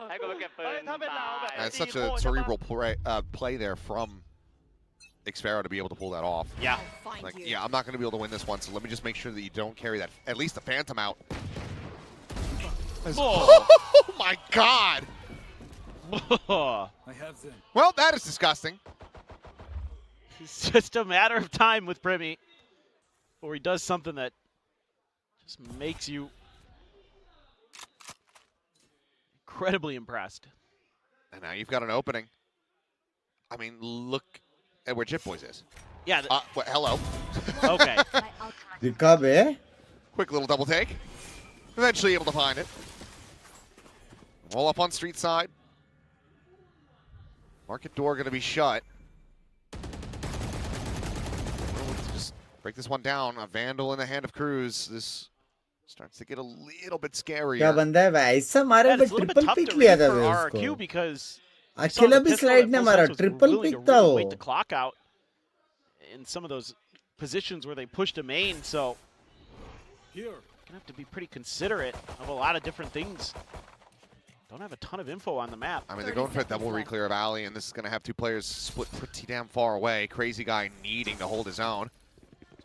It's such a cerebral play there from Xpharaoh to be able to pull that off. Yeah. Like, yeah, I'm not going to be able to win this one, so let me just make sure that you don't carry that, at least the Phantom out. Oh. Oh my God! Well, that is disgusting. It's just a matter of time with Primi, or he does something that just makes you incredibly impressed. And now you've got an opening. I mean, look at where Jit Boys is. Yeah. Hello. Okay. दिखा बे. Quick little double take. Eventually able to find it. All up on street side. Market door going to be shut. Just break this one down. A Vandal in the hand of Cruz. This starts to get a little bit scarier. क्या बंदा है भाई? ऐसा मारे पे triple pick लिया था वे उसको. Because अकेला भी स्लाइड ने मारा. ट्रिपल पिक था वो. Wait the clock out in some of those positions where they pushed a main, so you're gonna have to be pretty considerate of a lot of different things. Don't have a ton of info on the map. I mean, they're going for a double re-clear of Alley, and this is going to have two players split pretty damn far away. Crazy guy needing to hold his own.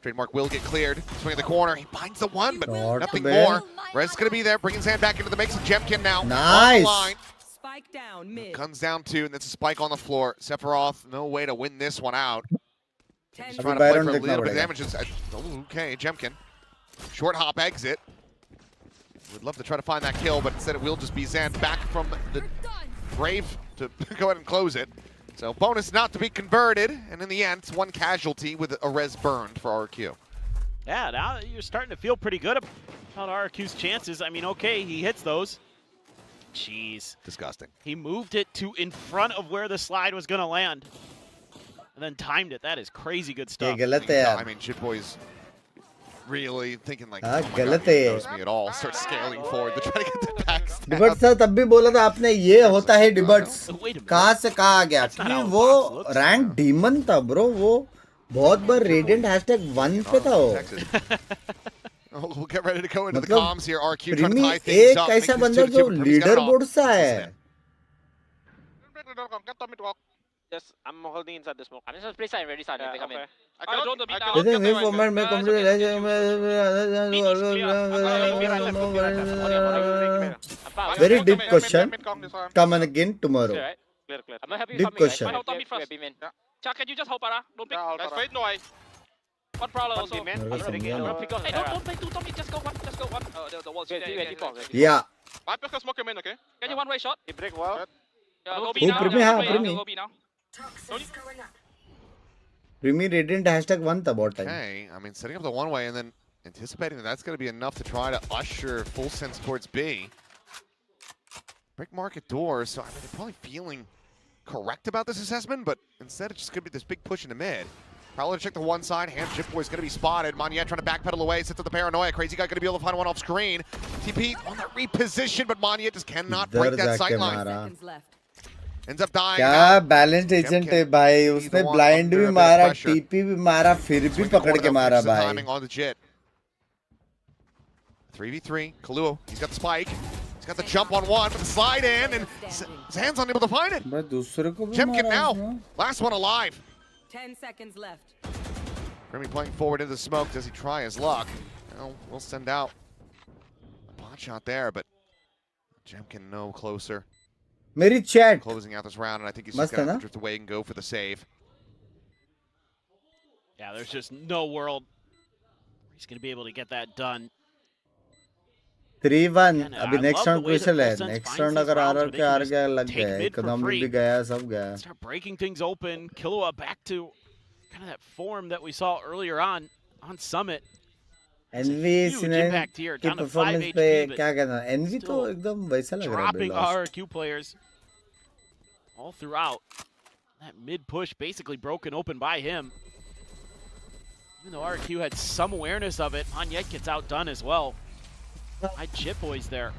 Trademark will get cleared. Swing in the corner. He finds the one, but nothing more. Red's going to be there, bringing his hand back into the mix. And Jemkin now on the line. Spike down mid. Guns down two, and that's a spike on the floor. Sephiroth, no way to win this one out. He's trying to play for a little bit of damage. Okay, Jemkin. Short hop exit. Would love to try to find that kill, but instead it will just be Zan back from the grave to go ahead and close it. So bonus not to be converted, and in the end, it's one casualty with a res burned for RRQ. Yeah, now you're starting to feel pretty good about RRQ's chances. I mean, okay, he hits those. Jeez. Disgusting. He moved it to in front of where the slide was going to land, and then timed it. That is crazy good stuff. I mean, Shit Boys really thinking like, हाँ, oh my God, he knows me at all. Start scaling forward to try to get the backstab. डिबर्ट्स sir तब भी बोला था आपने ये होता है डिबर्ट्स. कहाँ से कहाँ आ गया? क्योंकि वो रैंक डीमन था ब्रो. वो बहुत बार रेडिएंट #1 पे था वो. We'll get ready to go into the comms here. RQ trying to tie प्रीमी things एक up. ऐसा बंदा जो लीडर बोर्ड सा है. Yes, I'm holding inside the smoke. I'm just play side ready side. They come in. I don't the beat now. This is new format में very deep question. Come on again tomorrow. Clear, clear. I'm happy. Deep question. Chuck, can you just help Ara? Don't pick. Let's wait, no I. One prowler also. Hey, don't play two, Tommy. Just go one. The wall's Yeah. I pick a smoke him in, okay? Can you one-way shot? He break wall. Yeah, go B Oh, now. Primi, हाँ, Primi. Go B now. Primi radiant #1 था बहुत time. Okay, I mean, setting up the one-way and then anticipating that that's going to be enough to try to usher full sense towards B. Break market doors, so I mean, they're probably feeling correct about this assessment, but instead it's just going to be this big push into mid. Prowler check the one side. Ham Chip Boy's going to be spotted. Monyet trying to backpedal away. Sets up the paranoia. Crazy guy going to be able to find one off screen. TP on that reposition, but Monyet just cannot break that sight line. Seconds left. Ends up dying. क्या balanced agent है भाई उसने blind भी मारा TP भी मारा फिर भी पकड़ के मारा भाई 3v3 Kaluo, he's got the spike, he's got the jump on one but the slide in and Zan's unable to find it. भाई दूसरे को भी Jemkin मारा now last one alive. 10 seconds left. Remy playing forward into the smoke. Does he try his luck? Well, we'll send out a pot shot there, but Jemkin no closer. मेरी chat Closing out this round, and I think he's just going to drift away and go for the save. Yeah, there's just no world he's going to be able to get that done. 3-1 अभी next round crucial है next round अगर RR के are गया लग गया economy भी गया सब गया Start breaking things open. Killua back to kind of that form that we saw earlier on Summit. NV सिने की परफॉर्मेंस पे क्या कहना एनवी तो एकदम वैसा लग रहा है dropping RRQ players all throughout. That mid push basically broken open by him. Even though RRQ had some awareness of it, Monyet gets outdone as well. By Chip Boys there.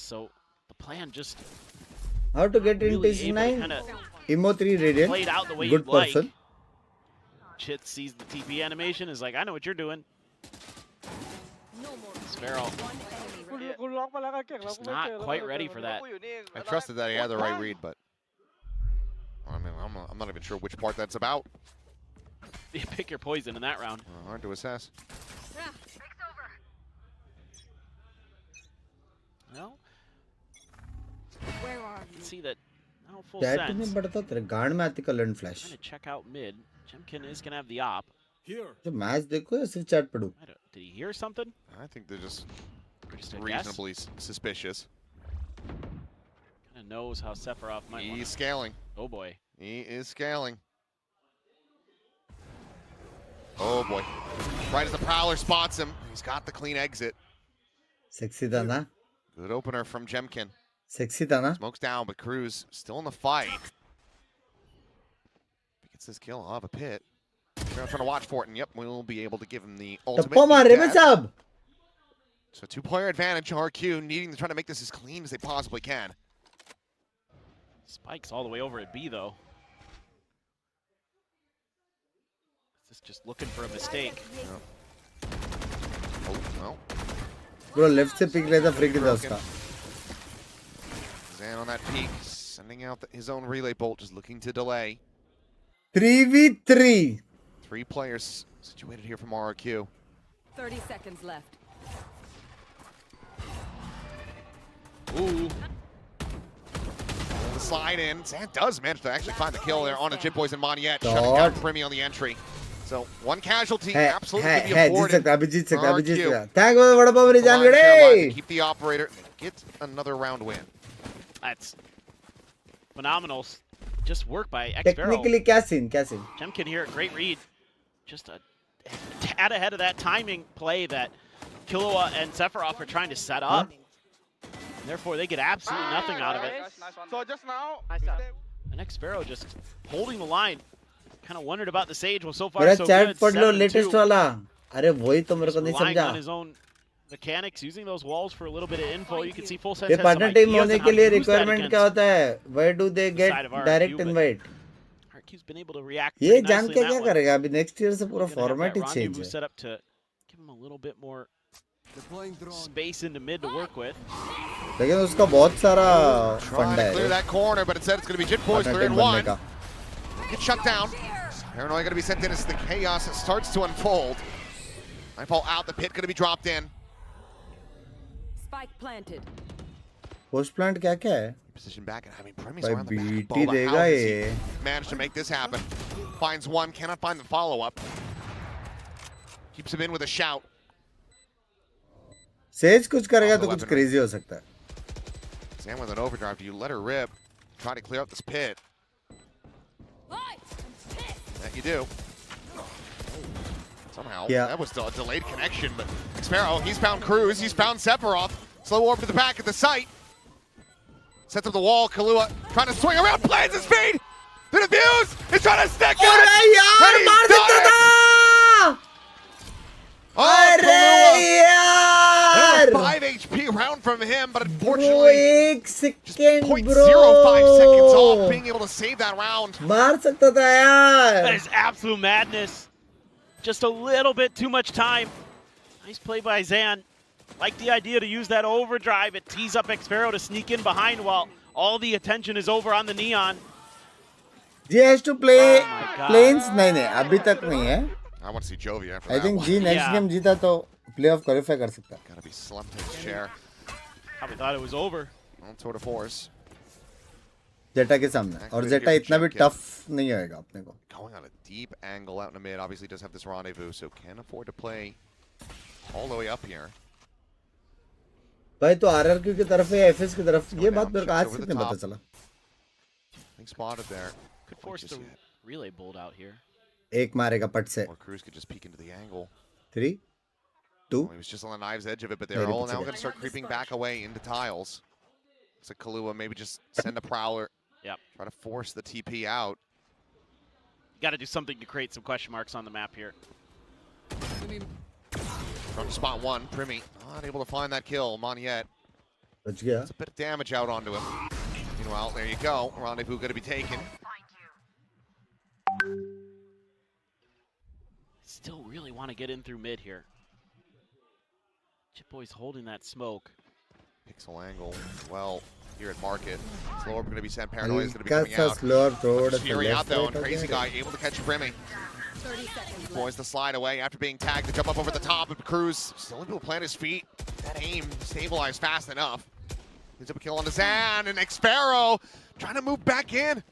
So the plan just how to get into C9 Imo 3 radiant played out the way good person like. Chit sees the TP animation, is like, I know what you're doing. Sparrow just not quite ready for that. I trusted that he had the right read, but I mean, I'm not even sure which part that's about. You pick your poison in that round. Hard to assess. Well, you can see that now full That sense. नहीं बढ़ता तेरे गांड में आती colour flash Trying to check out mid. Jemkin is going to have the op. जो match देखो या सिर्फ चैट पढ़ो Did he hear something? I think they're just a reasonably suspicious. Kind of knows how Sephiroth might He's scaling. Oh boy. He is scaling. Oh boy. Right as the Prowler spots him, he's got the clean exit. Sexy था ना Good opener from Jemkin. Sexy था ना Smokes down, but Cruz still in the fight. If he gets this kill, I'll have a pit. We're trying to watch for it, and yep, we'll be able to give him the ultimate. टप्पा मार रहे साहब So two-player advantage, RQ needing to try to make this as clean as they possibly can. Spike's all the way over at B though. This is just looking for a mistake. Yep. Oh, no. Bro, left से pick लेता free किधर उसका Zan on that peak, sending out his own relay bolt, just looking to delay. 3v3 Three players situated here from RRQ. 30 seconds left. Ooh. The slide in. Zan does manage to actually find the kill there on the Chip Boys and Monyet, shutting down Primi on the entry. So one casualty absolutely could be afforded. जीत सकता अभी जीत सकता Thank you बड़ा पापा जान गए Keep the operator. Get another round win. That's phenomenal. Just work by X-Barrel. Technically क्या scene Jemkin here, great read. Just a tad ahead of that timing play that Killua and Sephiroth are trying to set up. And therefore, they get absolutely nothing out of it. So just now, And X-Barrel just holding the line. Kind of wondered about the Sage. Well, so far, मेरा so chat good. पढ़ लो 7-2. latest वाला अरे वही तो मेरे को नहीं Relying समझा on his own mechanics, using those walls for a little bit of info. You can see full sense ये has some partner team ideas होने on how के to लिए use that requirement क्या against होता है where do they get side of RRQ, direct but invite RRQ's been able to react ये pretty जान nicely के in क्या that one. करेगा अभी next year से पूरा Gonna have format that he change rendezvous है set up to give him a little bit more space into mid to work with. लेकिन उसका बहुत सारा Trying फंड to clear है that corner, but instead it's going to be Jit Boys partner clear in team बनने one. का Get shut down. Paranoia going to be sent in as the chaos starts to unfold. Nightfall out, the pit going to be dropped in. Spike planted. post plant क्या क्या है Position back, and I mean, Premi's भाई around the back. BT Boba, देगा how does ये he manage to make this happen? Finds one, cannot find the follow-up. Keeps him in with a shout. Says कुछ करेगा तो कुछ crazy हो सकता है Zan with an overdrive. Do you let her rip? Try to clear up this pit. That you do. Somehow, Yeah. that was a delayed connection, but Sparrow, he's found Cruz, he's found Sephiroth. Slow warp to the back of the site. Sets up the wall, Kahlua trying to swing around, plans his speed! The defuse! He's trying to stick it! अरे यार And he's मार done सकता it! था अरे यार 5 HP round from him, but bro unfortunately, एक just second 0.05 seconds off bro being able to save that round. मार सकता था That यार is absolute madness. Just a little bit too much time. Nice play by Zan. Like the idea to use that overdrive. It tees up Xfero to sneak in behind while all the attention is over on the Neon. G has to play Oh my God. planes नहीं अभी तक नहीं है I want to see Jovi after I that think one. G next Yeah. game जीता तो playoff qualify कर सकता Gotta be slumped in his chair. Probably thought it was over. On tour de force. जेटा के सामने और जेटा इतना भी tough नहीं होएगा अपने को Going on a deep angle out in the mid. Obviously does have this rendezvous, so can't afford to play all the way up here. भाई तो RRQ की तरफ है FS की तरफ ये बात मेरे को आज Over the कितने पता top. चला Being spotted there. Could force Just the yet. relay bolt out here. एक मारेगा पट से Or Cruz could just peek into the angle. 3 2 Well, he was just on the knife's edge of it, but they're Maybe all it's now okay. going to start creeping back away into tiles. So Kahlua maybe just send a prowler. Yep. Try to force the TP out. Got to do something to create some question marks on the map here. From spot one, Primi not able to find that kill. Moniette. बच गया It's a bit of damage out onto him. Meanwhile, there you go. Rendezvous going to be taken. Still really want to get in through mid here. Chip Boy's holding that smoke. Pixel angle. Well, here at Market. Slower going to be sent. Paranoia is going to be हल्का coming सा out. slower थोड़ा सा Fury out left though, right and हो Crazy गया Guy able to catch Primi. 30 seconds Boys left. the slide away after being tagged to jump up over the top of Cruz. Still able to plant his feet. That aim stabilized fast enough. He's up a kill on the Zan, and Xfero trying to move back in.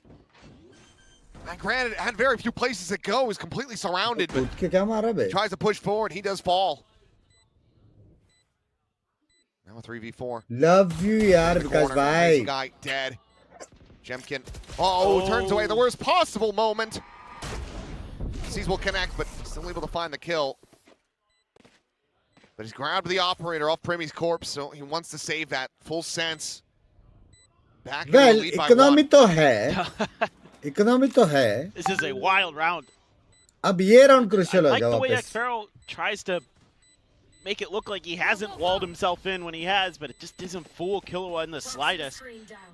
And granted, it had very few places to go. He's completely surrounded, but कूद के क्या मारा बे tries to push forward. He does fall. Now a 3v4. love you यार The Vikas corner, Crazy भाई Guy dead. Jemkin, turns away the worst possible moment. Sees will connect, but still able to find the kill. But he's grabbed the operator off Primi's corpse, so he wants to save that. Full sense. Back in the well lead by economy one. तो है economy तो है This is a wild round. अब ये round I crucial हो like जाओ the way वापस Xfero tries to make it look like he hasn't walled himself in when he has, but it just doesn't fool Killua in the slightest.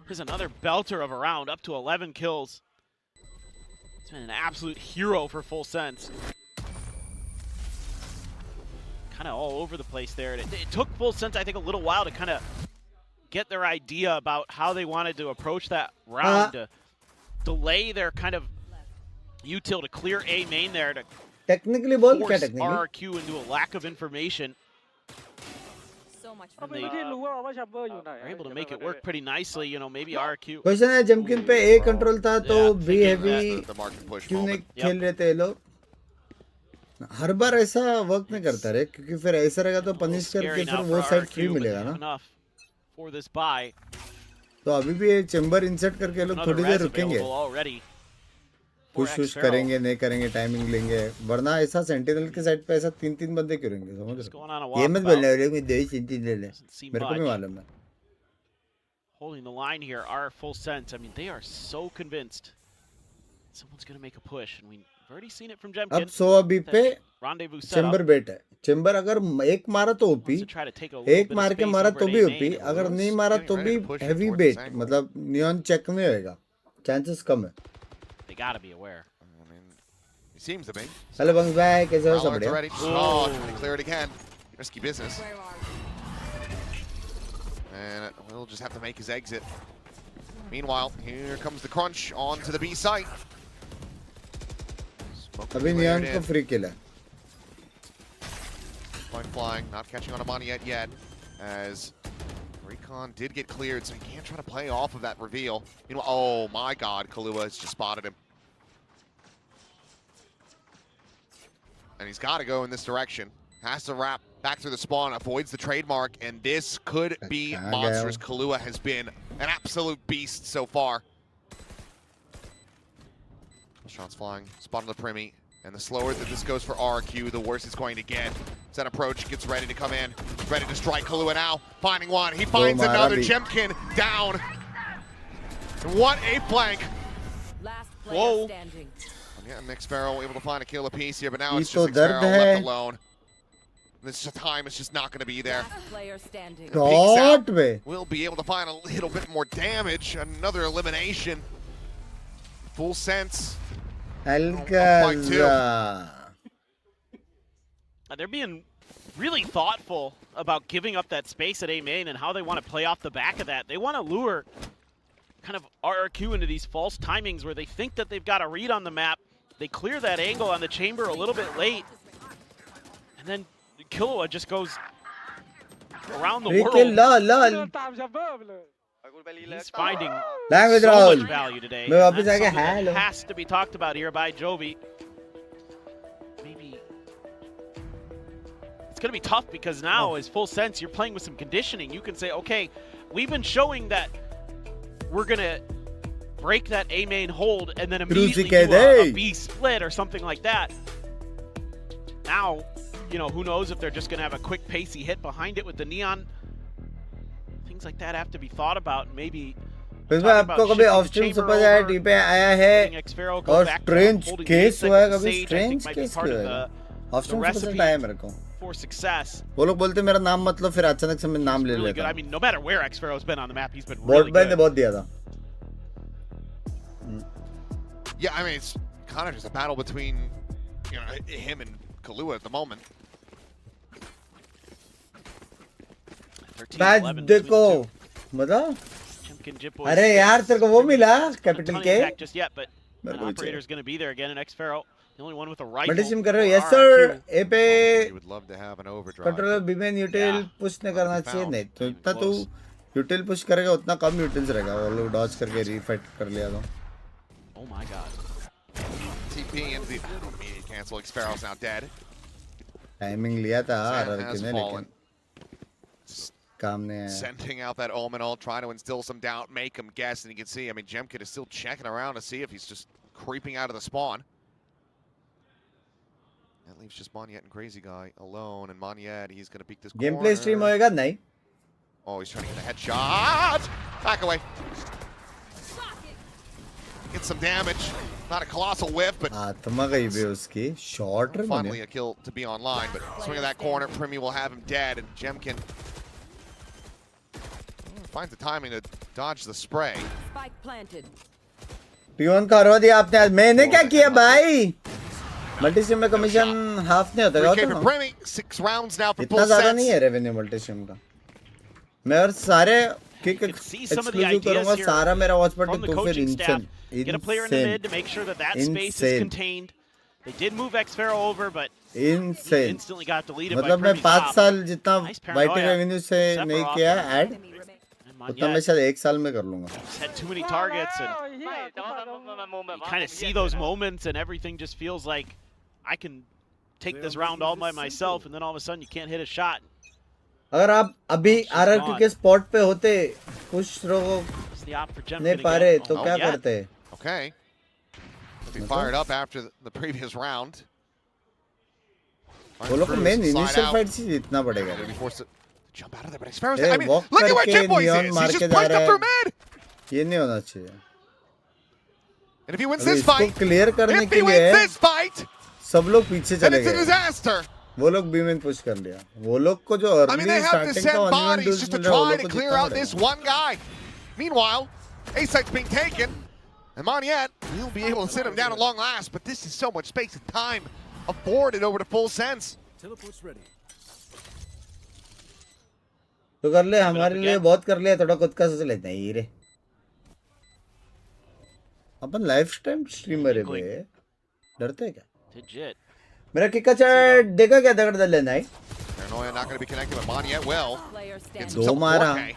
Here's another belter of a round, up to 11 kills. He's been an absolute hero for Full Sense. Kind of all over the place there. And it took Full Sense, I think, a little while to kind of get their idea about how they wanted to approach that round, to delay their kind of util to clear A main there, to technically बोल क्या force technically RRQ into a lack of information. So much And for they are able to make it work pretty nicely, you know, maybe RRQ. Question है जमकिन पे A control था तो Yeah, B thinking heavy The market push क्यों नहीं moment. खेल रहे थे ये लोग हर बार ऐसा वर्क नहीं करता रे क्योंकि फिर ऐसा रहेगा तो पनिश करके Scary फिर now वो for side RRQ, free but मिलेगा they have ना enough for this buy. तो अभी भी ये चेंबर इंसर्ट करके ये लोग Another थोड़ी देर res रुकेंगे available already. for कुछ कुछ Xfero. करेंगे नहीं करेंगे टाइमिंग लेंगे वरना ऐसा सेंटिनल के साइड पे ऐसा 3-3 बंदे क्यों रहेंगे समझ Just रहे going on a हो ये मत walkabout. बोलने वाले मैं 2 सेंटिनल है Doesn't seem मेरे को भी much. मालूम है Holding the line here are Full Sense. I mean, they are so convinced someone's going to make a push, and we've already seen it from अब Jemkin. 100 अभी पे Rendezvous set चेंबर up. बेट है chamber अगर एक मारा तो OP Wants to try to take a little एक bit मार of के space मारा over तो at भी A ओपी main. अगर Blues नहीं मारा getting तो ready भी to push heavy towards bet this angle. मतलब नियॉन चेक नहीं होएगा चांसेस कम है They got to be aware. I mean, he seems to be. Hello Bangs भाई कैसे हो सब Prowler's बढ़िया ready. Oh, trying to clear it again. Risky business. And we'll just have to make his exit. Meanwhile, here comes the crunch onto the B site. Smoke अभी cleared neon को in. Free kill है Point flying, not catching on a money yet. As Recon did get cleared, so he can't try to play off of that reveal. Meanwhile, oh my God, Kahlua has just spotted him. And he's got to go in this direction. Has to wrap back through the spawn, avoids the trademark, and this could be Chicago. monstrous. Kahlua has been an absolute beast so far. Shots flying, spot on the Primi, and the slower that this goes for RRQ, the worse it's going to get. Zen approach, gets ready to come in, ready to strike Kahlua now, finding one, he finds another, Marabi. Jemkin down. What a flank. Last Whoa. Standing. Yeah, Nick Sparrow able to find a kill apiece here, but now ये it's तो just Nick Sparrow दर्द है। left alone. This time is just not going to be there. Last player standing. Shot पे Will be able to find a little bit more damage. Another elimination. Full sense. Alcazar. They're being really thoughtful about giving up that space at A main and how they want to play off the back of that. They want to lure kind of RRQ into these false timings where they think that they've got a read on the map. They clear that angle on the chamber a little bit late. And then Killua just goes around the world. He's finding Language so Rahul. much value today. मैं वापस And that's आके something that hello. has to be talked about here by Jovi. Maybe it's going to be tough because now, as full sense, you're playing with some conditioning. You can say, okay, we've been showing that we're going to break that A main hold and then immediately do a B split or something like that. Now, you know, who knows if they're just going to have a quick pacey hit behind it with the neon. Things like that have to be thought about. Maybe इसमें आपको कभी of stream super chat T पे आया है और strange case हुआ है कभी स्ट्रेंज केस क्यों है ऑफ स्ट्रीम सुपर चैट आया मेरे को for success. वो लोग बोलते मेरा नाम मतलब फिर अचानक से मैं नाम ले Really good. लेता I mean, no matter where Xfero's been on the map, he's been boat really भाई ने good. बहुत दिया था Yeah, I mean, it's kind of just a battle between, you know, him and Killua at the moment. 13, batch 11 देखो between the मतलब two. Chimkin Jippo अरे is यार तेरे को वो मिला कैपिटल ton of के impact just yet, but मेरे an को भी operator's going to be there again, and Xfero, the only one with a rifle. Multisim कर रहे हो for यस सर RRQ. ए पे You would love to have an overdrive. Controller बीमेन यूटिल push नहीं करना चाहिए नहीं तो इतना तू यूटिल पुश करेगा उतना कम यूटिल्स रहेगा वो लोग डॉज करके रीफाइट कर लिया तो Oh my god. TP into the immediate cancel. Sparrow's now dead. Timing लिया था Sam आरआरक्यू has ने fallen. लेकिन काम नहीं आया Sending out that Omen ult, trying to instill some doubt, make him guess, and you can see, I mean, Jemkid is still checking around to see if he's just creeping out of the spawn. That leaves just Monyet and Crazy Guy alone, and Monyet, he's going to peek this game corner. Play stream होएगा नहीं Oh, he's trying to get a headshot! Back away. Get some damage. Not a colossal whiff, but आत्मा गई भी उसकी shot रे finally a kill to be online. But swing of that corner, Primi will have him dead, and Jemkin finds the timing to dodge the spray. Spike planted. पियोन का रो दिया आपने आज मैंने क्या किया भाई मल्टीसिम में कमीशन हाफ नहीं होता 3K क्या for Primi, 6 rounds now for इतना full ज्यादा नहीं sense. है रेवेन्यू मल्टीसिम का मैं और सारे kick You can see some of the exclusive ideas करूंगा here सारा मेरा वॉच from पार्टी the तो फिर coaching staff. Insane Get a player in the mid to make sure that that space is Insane. contained. They did move Xfero over, but he insane instantly got deleted by मतलब मैं Primi 5 top. साल जितना Nice YT paranoia. Revenue से नहीं Sephiroth किया add and उतना मैं Monyet शायद 1 साल में कर लूंगा just had too many targets, and you kind of see those moments, and everything just feels like I can take this round all by myself, and then all of a sudden you can't hit a shot. अगर आप अभी RRQ के spot पे होते push रो It's the op for Jemkin नहीं पा again. रहे तो Oh, क्या yeah. करते Okay. Be fired up after the previous round. वो लोग को main Slide initial out. Fight से जीतना पड़ेगा Gonna be forced to jump out of there, but Xfero's Hey, I mean, walk look at where करके Chip Boys neon is. मार He's के just जा pushed रहा up through है mid. ये नहीं होना चाहिए And if he wins अभी this इसको fight, क्लियर करने if के he लिए wins this fight, सब लोग पीछे then चले it's a गए disaster. वो लोग बीमेन पुश कर लिया वो लोग को जो I mean, early they have to starting send का bodies just to मिल रहा है वो try लोग to को clear जीतना out this पड़ेगा one guy. Meanwhile, A-Site's being taken, and Monyet will be able to sit him down at long last, but this is so much space and time afforded over to Full Sense. तो कर ले हमारे लिए बहुत कर लिया थोड़ा खुद का सोच ले नहीं रे अपन लाइव टाइम स्ट्रीमर है बे डरते हैं क्या Legit. मेरा किका चैट देखा क्या दगड़ दल लेना है Paranoia not going to be connected, but Monyet will. Player Gets standing. himself a Mara. 4K.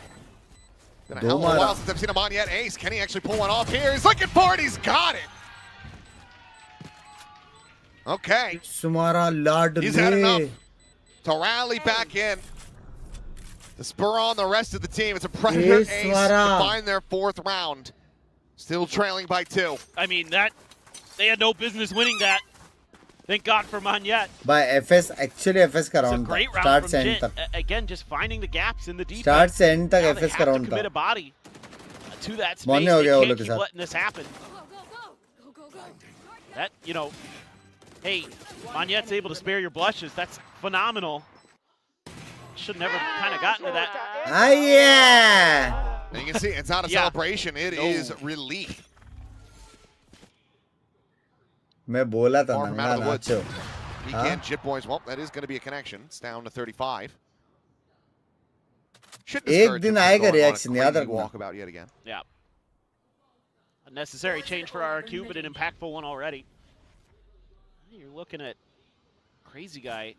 Been a Do hell of a Mara. while since I've seen a Monyet ace. Can he actually pull one off here? He's looking for it. He's got it. Okay. तुम्हारा लाड He's had enough ले to rally back in. To spur on the rest of the team. It's a Predator Yes, ace Mara. to find their 4th round. Still trailing by 2. I mean, they had no business winning that. Thank God for Monyet. भाई FS actually FS का It's a round था great round start from से and Jit. तक Again, just finding the gaps in the defense. Start से and तक Now they FS have का to round था commit a body to that space. मौन्य हो They गया वो can't लोग के keep साथ letting this happen. That, you know, hey, Monyette's able to spare your blushes. That's phenomenal. Should never kind of gotten to that. Ah, yeah. And you can see it's not a celebration, it is relief. मैं बोला था Far from out of ना the woods. Nacho. He can Jit Boys. Well, that is going to be a connection. It's down to 35. Should एक दिन आएगा reaction, याद रखना. Walkabout yet again. Yeah. A necessary change for RRQ, but an impactful one already. You're looking at Crazy Guy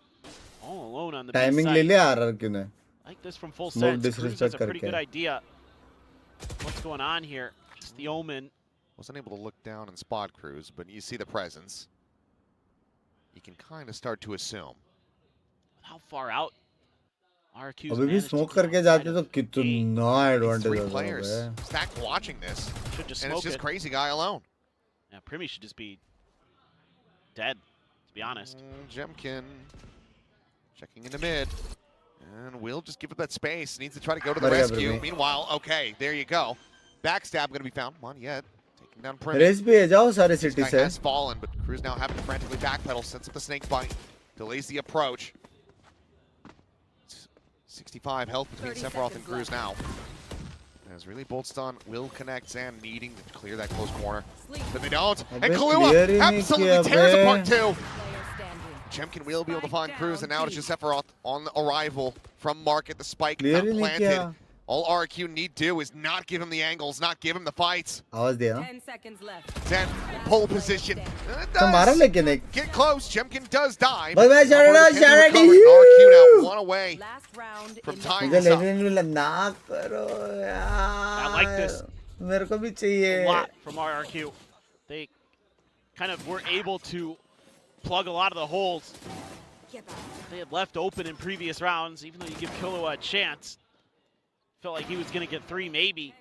all alone on the Timing ले ले RRQ ने. Like this from full Smoke sense. Cruz has a pretty करके. good idea what's going on here. Just the omen. Wasn't able to look down and spot Cruz, but you see the presence. You can kind of start to assume. How far out RRQ's अभी भी managed to smoke get करके outside जाते of तो कितना advantage Three होता players है. stacked watching this, Should just and smoke it's just it. Crazy Guy alone. Yeah, Primi should just be dead, to be honest. Jemkin checking into mid. And will just give it that space. Needs to try to go to the बढ़िया, rescue. Primi. Meanwhile, okay, there you go. Backstab going to be found. Monyette taking down Primi. Res पे है जाओ सारे This city guy से. has fallen, but Cruz now having to frantically backpedal, sets up the snake bite, delays the approach. 65 health between 30 Sephiroth and seconds Cruz now. As really bolts done, will connect Zan, needing to clear that close corner. But they don't. And अबे Kahlua clear ही नहीं absolutely किया tears bay. apart too. Player standing. Chemkin will be able to find Cruz, and now it's just Sephiroth on the arrival from Market. The spike Clear now ही नहीं planted. किया. All RRQ need to do is not give him the angles, not give him the fights. आवाज दिया ना. 10 seconds left. Then pole position. And it तो मारा does लेकिन एक. get close. Chemkin does die. Bye bye, but Alberta shout can out, be shout out recovered. to RRQ you. now one away Last round from in the tying मुझे this up. लेकिन मिला ना करो यार. I like this. मेरे को भी A चाहिए. lot from RRQ. They kind of were able to plug a lot of the holes they had left open in previous rounds, even though you give Killua a chance. Felt like he was going to get 3 maybe.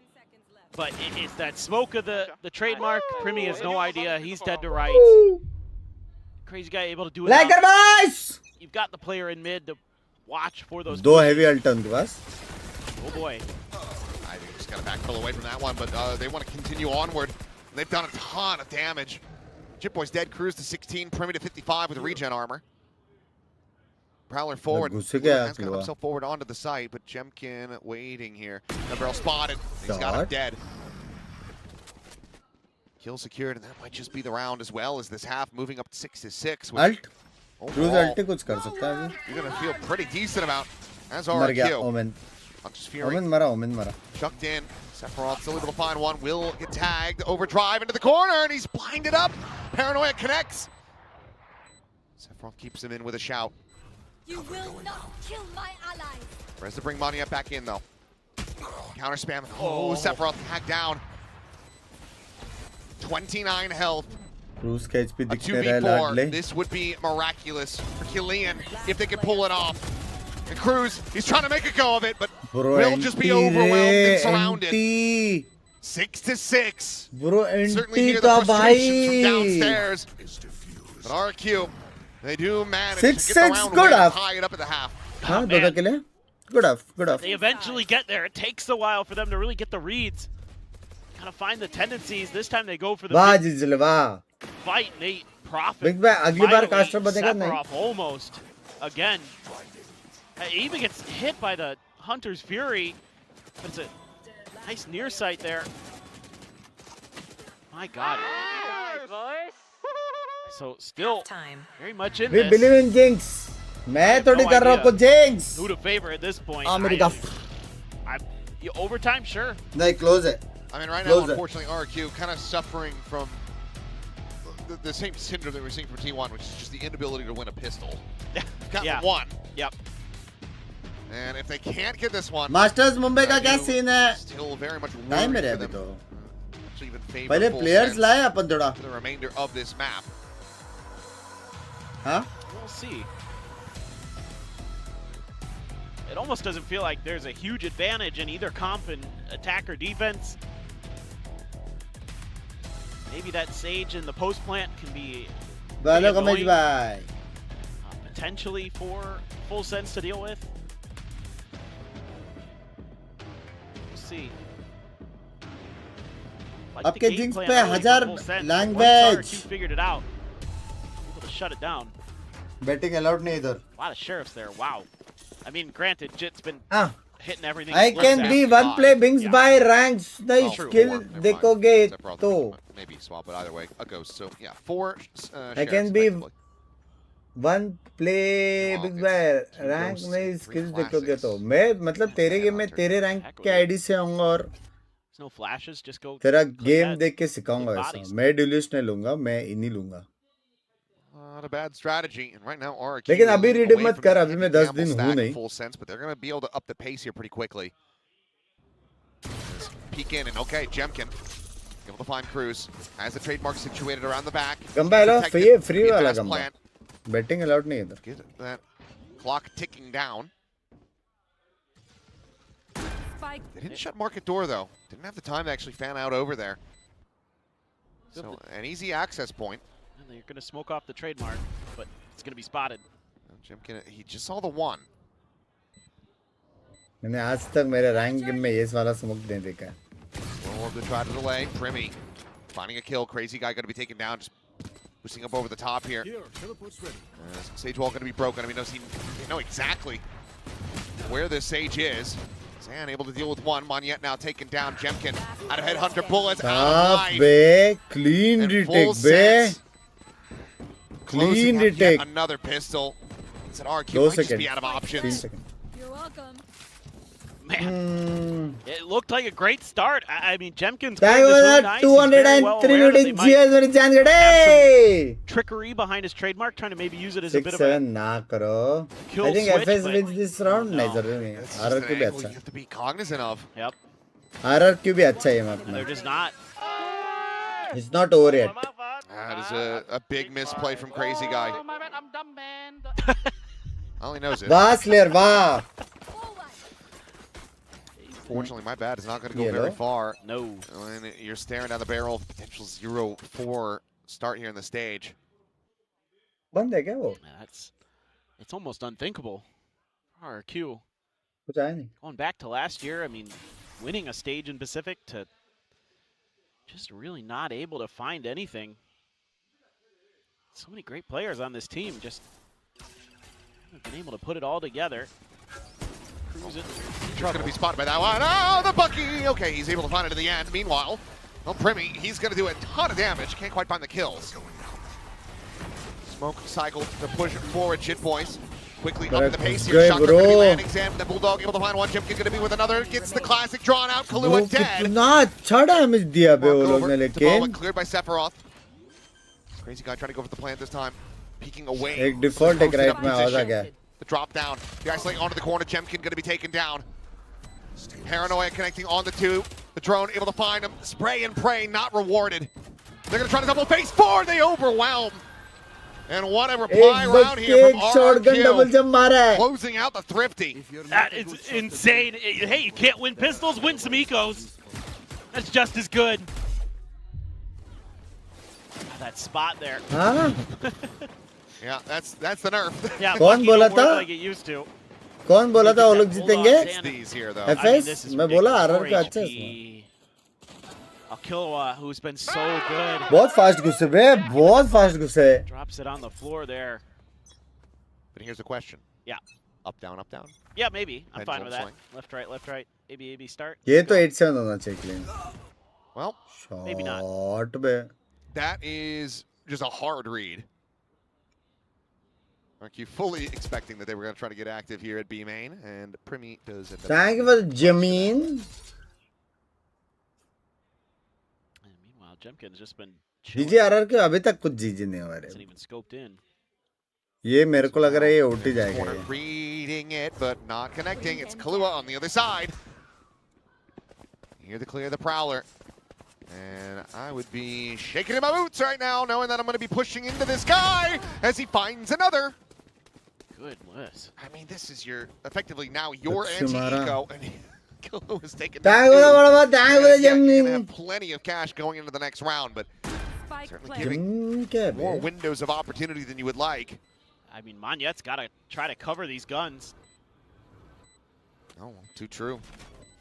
But it's that smoke of the trademark. Primi has no idea. He's dead to rights. Crazy Guy able to do it. Laker boys. You've got the player in mid to watch for those. दो heavy ult उनके पास. Oh boy. I think just got to backpedal away from that one, but they want to continue onward. They've done a ton of damage. Chip Boy's dead. Cruz to 16, Primi to 55 with regen armor. Prowler forward. घुस Has गया got Kahlua. himself forward onto the site, but Jemkin waiting here. The barrel spotted. He's got him Shot. dead. Kill secured, and that might just be the round as well as this half moving up 6-6. which Ult. Cruz overall, ult ही कुछ कर सकता है अभी. you're going to feel pretty decent about as मर गया RRQ. Omen. Just Fury Omen मरा Omen मरा. chucked in. Sephiroth still able to find one. Will get tagged. Overdrive into the corner, and he's blinded up. Paranoia connects. Sephiroth keeps him in with a shout. You will not kill my allies. Tries to bring Monyette back in, though. Counter spam. Oh, Sephiroth hacked down. 29 health. Cruz के HP A दिखते रहे लाडले. 2v4. This would be miraculous for Killian if they could pull it off. And Cruz, he's trying to make a go of it, but Bro, will just be NT overwhelmed रे, and surrounded. NT. 6-6. Bro, Certainly NT hear the का frustrations from भाई. downstairs. But RRQ, they do manage to 6-6, get the round good away and up. tie it up at the half. हाँ man. दो के लिए. Good off, good off. They eventually get there. It takes a while for them to really get the reads. Kind of find the tendencies. This time they go for the वाह big जिजले वाह. fight and they profit. Big Bang अगली बार Finally, caster बनेगा नहीं. Sephiroth almost again. He even gets hit by the Hunter's Fury. But it's a nice near sight there. My God. So still time. very much in We this. believe in Jinx. मैं थोड़ी no कर रहा हूँ idea को Jinx. Who to favor at this point? America. Overtime, sure. नहीं close है. I mean, right now, Close it. unfortunately, RRQ kind of suffering from the same syndrome that we're seeing from T1, which is just the inability to win a pistol. Got Yeah. one. Yep. And if they can't get this one, Masters Mumbai का क्या RRQ scene है? still very much time worrying में रहे for अभी them. तो. Actually, even favor पहले full players sense लाए अपन थोड़ा. for the remainder of this map. हाँ? We'll see. It almost doesn't feel like there's a huge advantage in either comp and attack or defense. Maybe that Sage in the post plant can be Balo annoying, कमेज भाई. potentially for full sense to deal with. We'll see. Like आपके the game Jinx plan पे early for 1000 full sense. language. Once RRQ figured it out, able to shut it down. Betting allowed नहीं इधर. A lot of sheriffs there. Wow. I mean, granted, Jit's been Ah. hitting everything. I he looks can at. be one play Binks by ranks. The True. skill Four, never mind. देखोगे Except for तो. maybe swap, but either way, a ghost. So yeah, 4 I can sheriffs be effectively. one play Well, Binks by it's two rank ghosts में and three skills देखोगे तो. classics. मैं मतलब तेरे Yeah, game में not तेरे turn. rank Heck के with it. ID से आऊँगा और There's no flashes. Just go. तेरा click गेम heads. देख के सिखाऊंगा Big ऐसा. bodies. मैं डिल्यूश नहीं लूँगा, मैं इन्हीं लूँगा. Not a bad strategy, and right now RRQ लेकिन अभी away redeem from मत कर, the अभी मैं heavy 10 gamble दिन हूँ stack in नहीं. full sense, but they're going to be able to up the pace here pretty quickly. Just peek in, and okay, Jemkin able to find Cruz. Has the trademark situated around the back. गंबा hello, Protected. free The वाला advanced गंबा. plant. Betting allowed नहीं इधर. Get that clock ticking down. Spike. They didn't shut market door though. Didn't have the time to actually fan out over there. So an easy access point. And they're going to smoke off the trademark, but it's going to be spotted. Jemkin, he just saw the one. मैंने आज तक मेरे rank game में ये वाला smoke नहीं देखा है. Well, to try to delay. Primmy finding a kill. Crazy guy going to be taken down. Just boosting up over the top here. Sage wall going to be broken. I mean, they know exactly where this Sage is. Zan able to deal with one. Monyet now taken down. Jemkin out of headhunter bullets. Out of life. Bay clean And retake full bay. sense. Clean Closing out yet retake. another pistol. It's an RQ. 2 Might just seconds. be out of 3 options. seconds. You're welcome. Man, it looked like a great start. I mean, Jemkin's That playing this really was nice. He's very well 203 aware that they shooting might cheers मेरी जान have गड़े. trickery behind his trademark, trying to maybe use it as a bit 6 of a 7 ना करो. kill I think switch, FS but wins this round. no. नहीं जरूरी नहीं. That's just an RRQ भी angle अच्छा. you have to be cognizant of. Yep. RRQ भी अच्छा है And अपना. they're just not. It's not over yet. That is a big misplay from Crazy Guy. My bad, I'm dumb, man. All he knows is. वाह Slayer वाह. Fortunately, my bad is not going to go Yellow. very far. No. When you're staring down the barrel of potential 0-4 start here in the stage. बंद है क्या वो? It's almost unthinkable. RRQ कुछ आया नहीं. going back to last year. I mean, winning a stage in Pacific to just really not able to find anything. So many great players on this team, just haven't been able to put it all together. Cruz in He's trouble. going to be spotted by that one. Oh, the Bucky! Okay, he's able to find it at the end. Meanwhile, well, Primmy, he's going to do a ton of damage. Can't quite find the kills. Smoke cycle to push it forward, Jit boys. Quickly up the pace here. Good, Shotgun going to be bro. landing. Zam, the Bulldog able to find one. Jimkin going to be with another. Gets the classic drawn out. Kahlua Bro, dead. कितना अच्छा damage दिया बे वो Walk लोग over ने to ball, लेकिन. but cleared by Sephiroth. Crazy guy trying to go for the plant this time. Peeking away. एक default एक right में आवाज आ गया. The drop down. The isolate onto the corner. Jemkin going to be taken down. Paranoia connecting on the two. The drone able to find him. Spray and pray, not rewarded. They're going to try to double phase 4. They overwhelm. And what a reply एक round बच्चे here from एक shotgun double RRQ. jump मारा है. Closing out the Thrifty. That is insane. Hey, you can't win pistols, win some ecos. That's just as good. That spot there. हाँ? Yeah, that's the nerf. Yeah, कौन Bucky बोला don't work था? like it used to. कौन बोला था वो लोग जीतेंगे? It's these here though. I mean, FS this is मैं बोला ridiculous. RRQ अच्छा है 4 इसमें. HP. Killua, who's been so good, बहुत फास्ट घुसे बे, बहुत फास्ट घुसे. drops it on the floor there. But here's the question. Yeah. Up, down, up, down. Yeah, maybe. I'm fine Pendulum with that. swing. Left, right. AB, start. ये तो 8-7 होना चाहिए clean. Well, Maybe not. Shot bay. that is just a hard read. RRQ fully expecting that they were going to try to get active here at B main, and Primmy does end up. Thank you for the Jameen. And meanwhile, Jemkin's just been जीजी chilling. RRQ अभी तक कुछ जीजी नहीं हुआ Hasn't रे. even scoped in. ये मेरे को लग रहा है ये उठ ही जाएगा Corner ये. reading it, but not connecting. It's Kahlua on the other side. Here to clear the Prowler. And I would be shaking in my boots right now, knowing that I'm going to be pushing into this guy as he finds another. Goodness. I mean, this is your, effectively now your Achumara. anti-eco. And Kahlua was taken Thank down you too. for the thank you for the Yeah, you're going to Jameen. have plenty of cash going into the next round, but Spike certainly planted. giving क्या है more bay? windows of opportunity than you would like. I mean, Monyet's got to try to cover these guns. Oh, too true.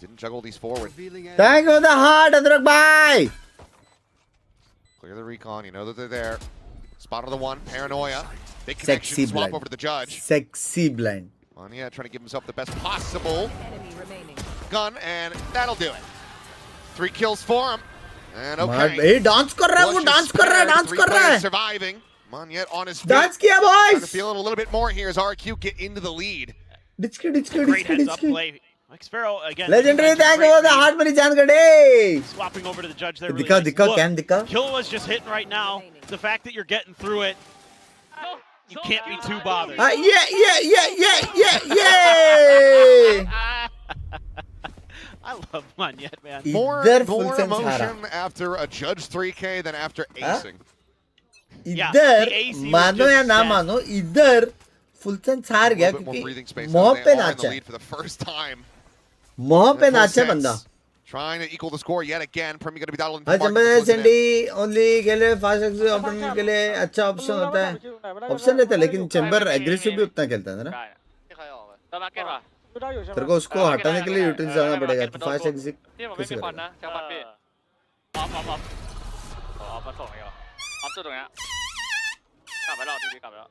Didn't juggle these forward. Thank you for the heart, Adrak bhai. Clear the recon. You know that they're there. Spotted the one. Paranoia. Big connection. Sexy Swap blind. over to the judge. Sexy blind. Mania trying to give himself the best possible gun, and that'll do it. 3 kills for him. And okay. Hey, dance कर रहा है वो, dance कर रहा है, dance कर रहा है. Surviving. Mania on his feet. Dance किया Trying to boys. feel it a little bit more here as RRQ get into the lead. Great heads up play. Like Sparrow again. Legendary thank you for the heart many chance करे. Swapping over to the judge there. दिखा दिखा cam दिखा. Kill was just hitting right now. The fact that you're getting through it, you can't be too bothered. Yeah. I love Monyet, man. More full sense emotion after a judge 3K than after acing. इधर मानो या ना मानो इधर full sense हार गया क्योंकि मोह पे नाचा है. For the first time. मोह पे नाचा बंदा. Trying to equal the score yet again. Premier going to be battling. हाँ जब सेंडी ओनली के लिए फास्ट एक्सिट ओपन के लिए अच्छा ऑप्शन होता है. ऑप्शन रहता है लेकिन चैम्बर एग्रेसिव भी उतना खेलता है ना. तेरे को उसको हटाने के लिए यूटिलाइज जाना पड़ेगा. तो फास्ट एक्सिट कैसे करेगा? ออฟมาส่งเลยเหรอออฟจุดตรงเนี้ยกลับไปแล้วทีวีกลับไปแล้ว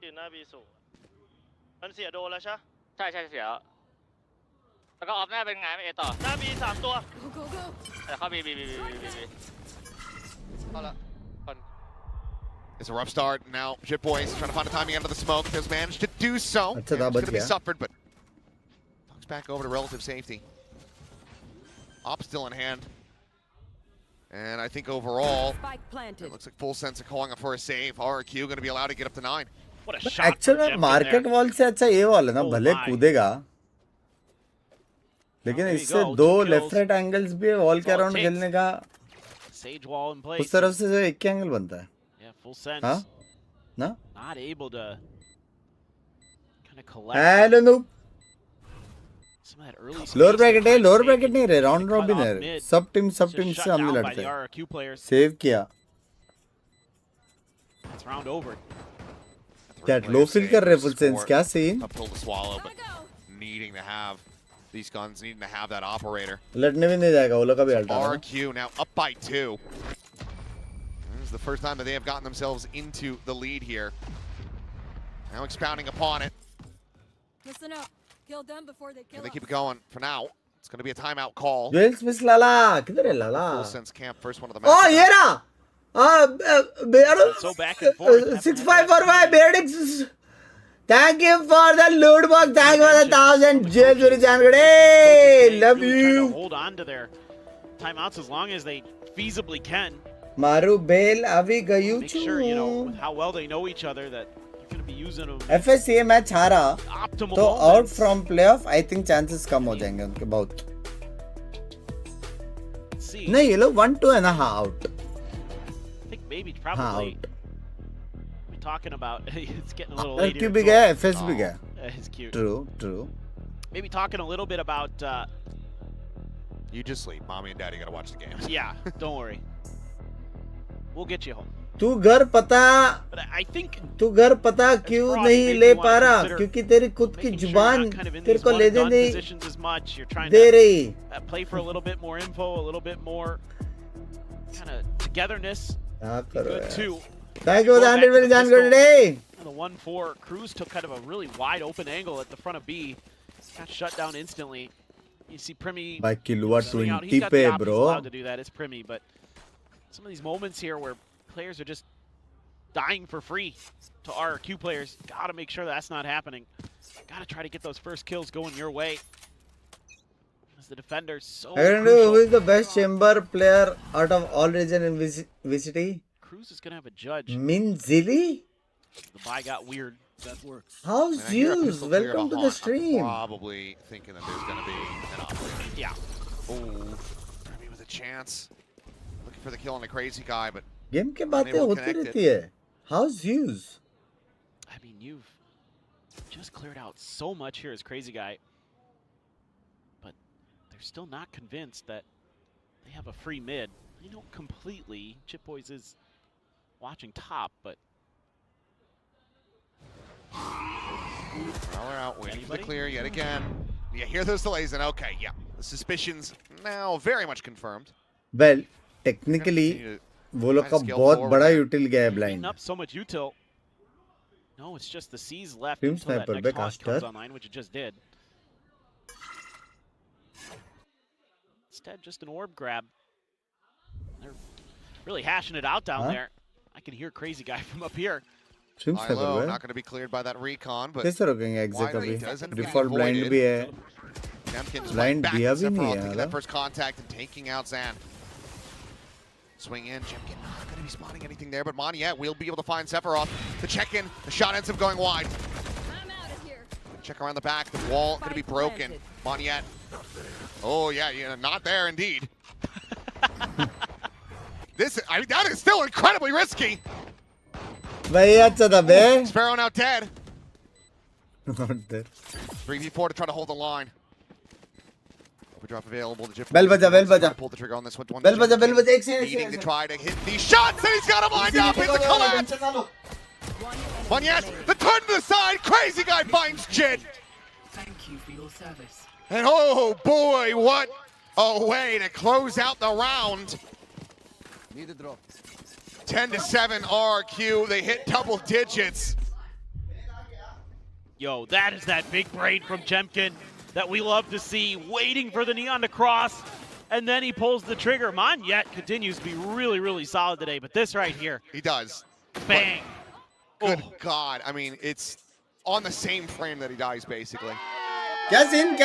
ยืนหน้าบีสูมันเสียโดนแล้วใช่ใช่เสียแล้วก็ออฟหน้าเป็นไงไม่เอต่อหน้าบี3 ตัว Go, go, go. แต่เข้าบีเข้าละ It's a rough start. Now, Jit Boys trying to find a timing under the smoke. Has managed to do so. अच्छा था It's बच going to be गया. suffered, but talks back over to relative safety. Op still in hand. And I think overall, Spike it planted. looks like full sense of calling for a save. RRQ going to be allowed to get up to 9. What a shot. Actually market wall से अच्छा ये वाला ना भले कूदेगा लेकिन इससे दो left right angles भी वॉल के अराउंड खेलने का Sage wall in place. उस तरफ से जो एक एंगल बनता है. Yeah, full sense. हाँ ना Not able to kind of collect hello no some of that early lower space bracket है and lower make bracket it नहीं रे राउंड cut रॉबिन off है. mid. सब टीम Just से shut हम down by लड़ते the हैं. RRQ players. Save किया. It's round over. क्या लो फील कर रहे फुल सेंस क्या scene. Uphill to swallow, but needing to have these guns, needing to have that operator. लड़ने भी नहीं जाएगा वो लोग का भी अल्टा. RRQ now up by 2. This is the first time that they have gotten themselves into the lead here. Now expounding upon it. Listen up. Kill them before they kill Can they us. keep it going? For now, it's going to be a timeout call. Jewel Smith लाला किधर है लाला. Full sense camp, first one of the O matches. ये रहा bear So back and forth. 6545 Beardix. Thank you for the loot box. Thank you for the 1000 James Uri Jangade. Love Really trying to you. hold on to their timeouts as long as they feasibly can. Maru Bale अभी गयू Make sure, you know, with how well they know each other, that you're going to be using them FSCA match हारा optimal तो out moments. from playoff I think chances कम हो जाएंगे उनके बहुत. Let's see. नहीं ये लोग 1-2 है ना. हाँ out. I think maybe हाँ probably out. we're talking about it's getting a little late RRQ here. भी गया FS भी गया. It's cute. True. Maybe talking a little bit about You just sleep. Mommy and Daddy got to watch the games. yeah, don't worry. We'll get you home. तू घर पता But I think तू घर पता क्यों नहीं ले पा रहा क्योंकि तेरी खुद की making sure you're जुबान not kind of in तेरे these को ले one-and-done नहीं positions as much. You're trying they to रही. play for a little bit more info, a little bit more kind of togetherness. हाँ करो Good यार. too. Thank you for the 100 million Jan good day. The 1-4 Cruz took kind of a really wide open angle at the front of B. Got shut down instantly. You see Primi भाई किलुआ swing out. 20 He's got पे the options bro. allowed to do that. It's Primi, but some of these moments here where players are just dying for free to RRQ players, gotta make sure that's not happening. Gotta try to get those first kills going your way. As the defender's so I don't know who crucial. is the best chamber player out of all region in VCT. Cruz is gonna have a judge. Minzili? The buy got weird. That works. How's And I hear a Zeus? pistol clear Welcome to Haunt. the stream. I'm probably thinking that there's going to be an operator. Yeah. Oh, Premi with a chance. Looking for the kill on the crazy guy, but Game के बातें Unable to होती connect रहती है. How's Zeus? I mean, you've just cleared out so much here as Crazy Guy, but they're still not convinced that they have a free mid. They don't completely. Chip Boys is watching top, but Prowler out, waiting for the Anybody? clear yet again. You hear those delays, and okay, yeah. The suspicions now very much confirmed. Well, technically, वो लोग का बहुत बड़ा यूटिल गया है Beating blind. up so much util. No, it's just the C's left Team until that sniper, next back haunt caster. comes online, which it just did. Instead, just an orb grab. They're really hashing it out down there. I can hear Crazy Guy from up here. Team sniper Ilo है. not going to be cleared by that recon, but कैसे रोकेंगे exit Wiley अभी? doesn't get default blind avoided. भी है. Jemkin's Blind right back दिया to भी नहीं Sephiroth, है taking यार. that first contact and taking out Zan. Swing in, Jemkin not going to be spotting anything there, but Moniette will be able to find Sephiroth. The check-in, the shot ends up going wide. I'm out of here. Check around the back, the wall going to be broken. Moniette. Oh yeah, not there indeed. That is still incredibly risky. भाई अच्छा था बे. Sparrow now dead. Not there. 3v4 to try to hold the line. Overdrop available. The Bell baja. Pull the trigger on this one. Bell baja. एक से Needing to try to hit these shots, and he's got him lined up. It's a collapse. Moniette, the turn to the side. Crazy Guy finds Jin. Thank you for your service. And oh boy, what a way to close out the round. Need a drop. 10-7 RRQ. They hit double digits. Yo, that is that big brain from Jemkin that we love to see, waiting for the neon to cross, and then he pulls the trigger. Moniette continues to be really, really solid today, but this right here. He does. Bang. Good God. I mean, it's on the same frame that he dies, basically. क्या scene?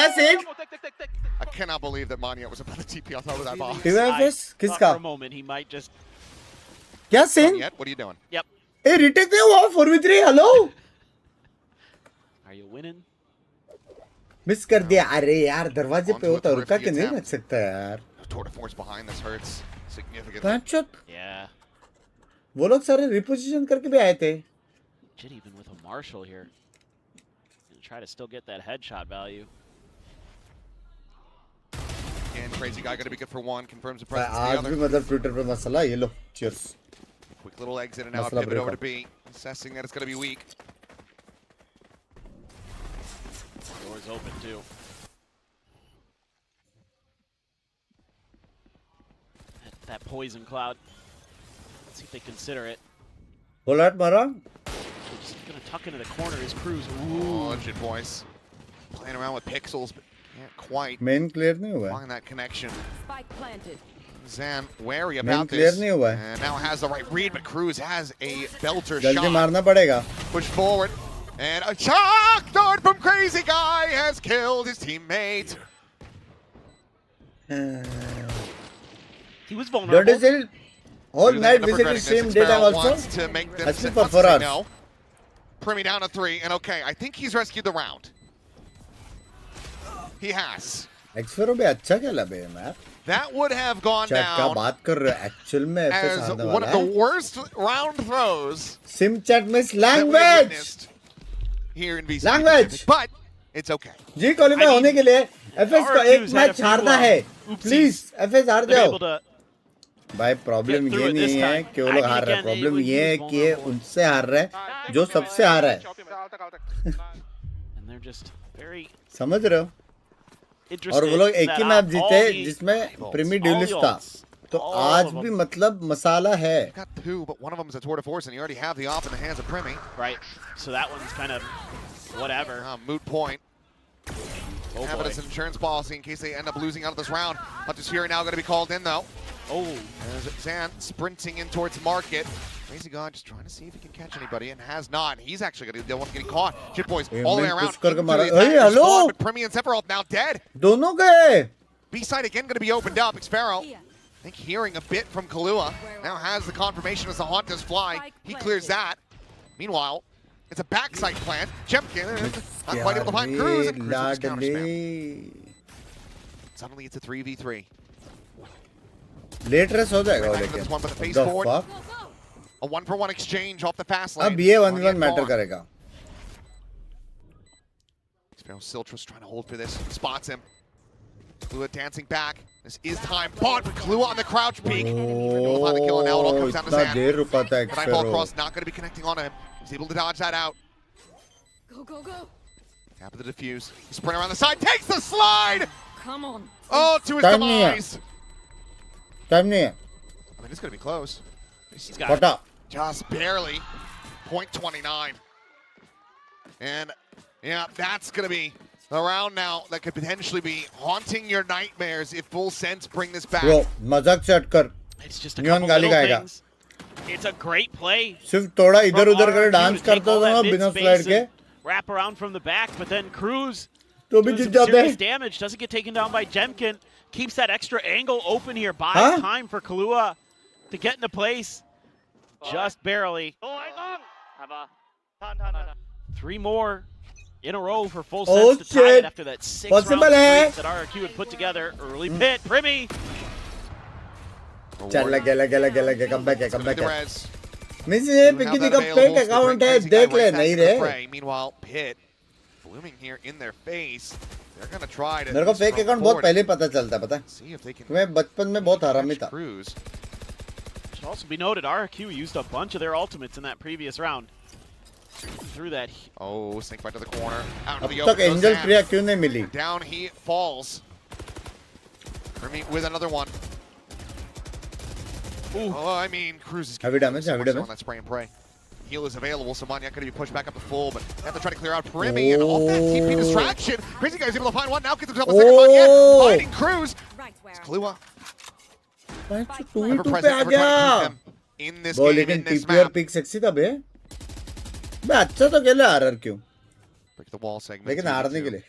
I cannot believe that Moniette was about to TP on top of that box. TVFS I किसका? thought for a moment he might just. क्या scene? Moniette, what are you doing? Yep. A retake नहीं हुआ 4v3 hello. Are you winning? Miss कर दिया. अरे यार दरवाजे पे होता Onto a रुका के terrific नहीं रख सकता यार. Tour de force behind this hurts significantly. पैंचोट. Yeah. वो लोग सारे रिपोजिशन करके भी आए थे. Jit even with a Marshall here. Gonna try to still get that headshot value. And Crazy Guy going to be good for one. Confirms the presence of आज the भी other. मतलब ट्विटर पे मसला ये लो. Cheers. Quick little exit and now Masala pivot over break to B. Assessing that it's going to be weak. Door's open too. That poison cloud. Let's see if they consider it. होलाट मारा. They're just gonna tuck into the corner his crews. Oh, Jit boys. Playing around with pixels, but can't quite main clear नहीं हुआ. find that connection. Spike planted. Zan wary Main about clear this. नहीं हुआ है. And now has the right read, but Cruz has a belter जल्दी shot. मारना पड़ेगा. Push forward. And a shock dart from Crazy Guy has killed his teammate. He was vulnerable. Dirty Cell whole Cruz night ended up visited regretting same this. data Sparrow also. wants to make them Actually say- for wants to say hours. no. Primi down to 3, and okay, I think he's rescued the round. He has. एक्सफेरो भी अच्छा खेला बे यार. That would have gone chat का down बात कर रहे actual में FS as आने one वाला of the है. worst round throws सिम चैट में that we have language. witnessed here in VCT. Language. But it's okay. जी क्वालीफाई होने के लिए एफएस को एक RRQ's had a match few, हारना है. oopsies. प्लीज एफएस हार Been जाओ. able to भाई प्रॉब्लम get through ये it this नहीं है time. कि वो I लोग mean, हार रहे हैं. again, प्रॉब्लम he ये है was कि ये vulnerable. उनसे हार रहे हैं जो सबसे हार रहा है. and they're just very समझ रहे हो. interested. और वो लोग एक that ही मैच all जीते the- जिसमें प्रीमी all ड्यूलिस्ट था. ults, तो all आज of भी them. मतलब मसाला है. Got 2, but one of them is a tour de force, and you already have the off in the hands of Primi. Right. So that one's kind of whatever. Moot point. Oh Have it boy. as an insurance policy in case they end up losing out of this round. Hunter's Fury now going to be called in, though. Oh. As Zan sprinting in towards Market. Crazy God just trying to see if he can catch anybody, and has not. He's actually going to be the one getting caught. Jit boys all the way around. push करके into मारा. the attack Hey, hello. spawn, but Primi and Sephiroth now dead. दोनों गए. B-side again going to be opened up. Xpero, I think hearing a bit from Kahlua. Now has the confirmation as the Haunt does fly. He clears that. Meanwhile, it's a backside plant. Jemkin not quite able to find Cruz, and Cruz will just counter spam. लाडली. Suddenly it's a 3v3. Late res हो जाएगा वो Right back to लेकिन. this one, but the face The forward. fuck? A 1-for-1 exchange off the fast lane. अब ये Don't 1v1 get matter caught. करेगा. Siltrus trying to hold for this. Spots him. Kahlua dancing back. This is time. Bond, but Kahlua on the crouch peak. Able to find the kill, and now it all comes down to इतना Zan. देर रुका था The Nightfall एक्सफेरो. Cross not going to be connecting on him. He's able to dodge that out. Go, go, go. Tap of the defuse. Sprint around the side. Takes the slide! Come on. Oh, to his Time नहीं है. demise. Time नहीं है. I mean, it's going to be close. He's got पटा Just barely. .29. And yeah, that's going to be the round now that could potentially be haunting your nightmares if Full Sense bring this back. Bro, मजाक से हटकर it's just a Neon couple गाली little खाएगा। things. It's a great play. सिर्फ थोड़ा इधर from उधर कर RRQ डांस to take करता all था that ना mid बिना space स्लाइड के and wrap around from the back, but then Cruz तो भी doing जीत some जाते serious हैं damage. Doesn't get taken down by Jemkin. Keeps that extra angle open here. Buys Huh? time for Kahlua to get into place. Just barely. โอ้ยต้องทันปะทัน 3 more in a row for Full Oh, Sense to tie shit. it after that 6-round Possible है। streak that RRQ had put together. Early pit. Primi. चल लगे लगे लगे लगे come back है come back है Res. Miss ये You picky have दी that का available, fake so they account bring है Crazy Guy देख ले right back नहीं into the रे fray. Meanwhile, Pit blooming here in their face. They're gonna try to मेरे को फेक sprung अकाउंट बहुत forward पहले पता चलता पता है see if they can मैं बचपन में बहुत हरामी था Cruz. Should also be noted, RRQ used a bunch of their ultimates in that previous round. Through that. Oh, sink right to the corner. Out अब to the तक open. goes angel Zan. प्रिया क्यों नहीं मिली Down he falls. Remy with another one. Ooh. Oh, I mean, Cruz is Heavy damage, heavy much so damage. on that spray and pray. Heal is available, so Maniac going to be pushed back up to full, but they have to try to clear out Primi, and off that TP distraction, Crazy Guy is able to find one, now gets himself a second Maniac, finding Cruz. Right where? It's Kahlua, to ever to पे present, आ ever trying to गया keep them in this वो game, लेकिन in this TP और map. Pick sexy था बे बे अच्छा तो खेला RRQ Break the wall segment. लेकिन 2-2. हारने के लिए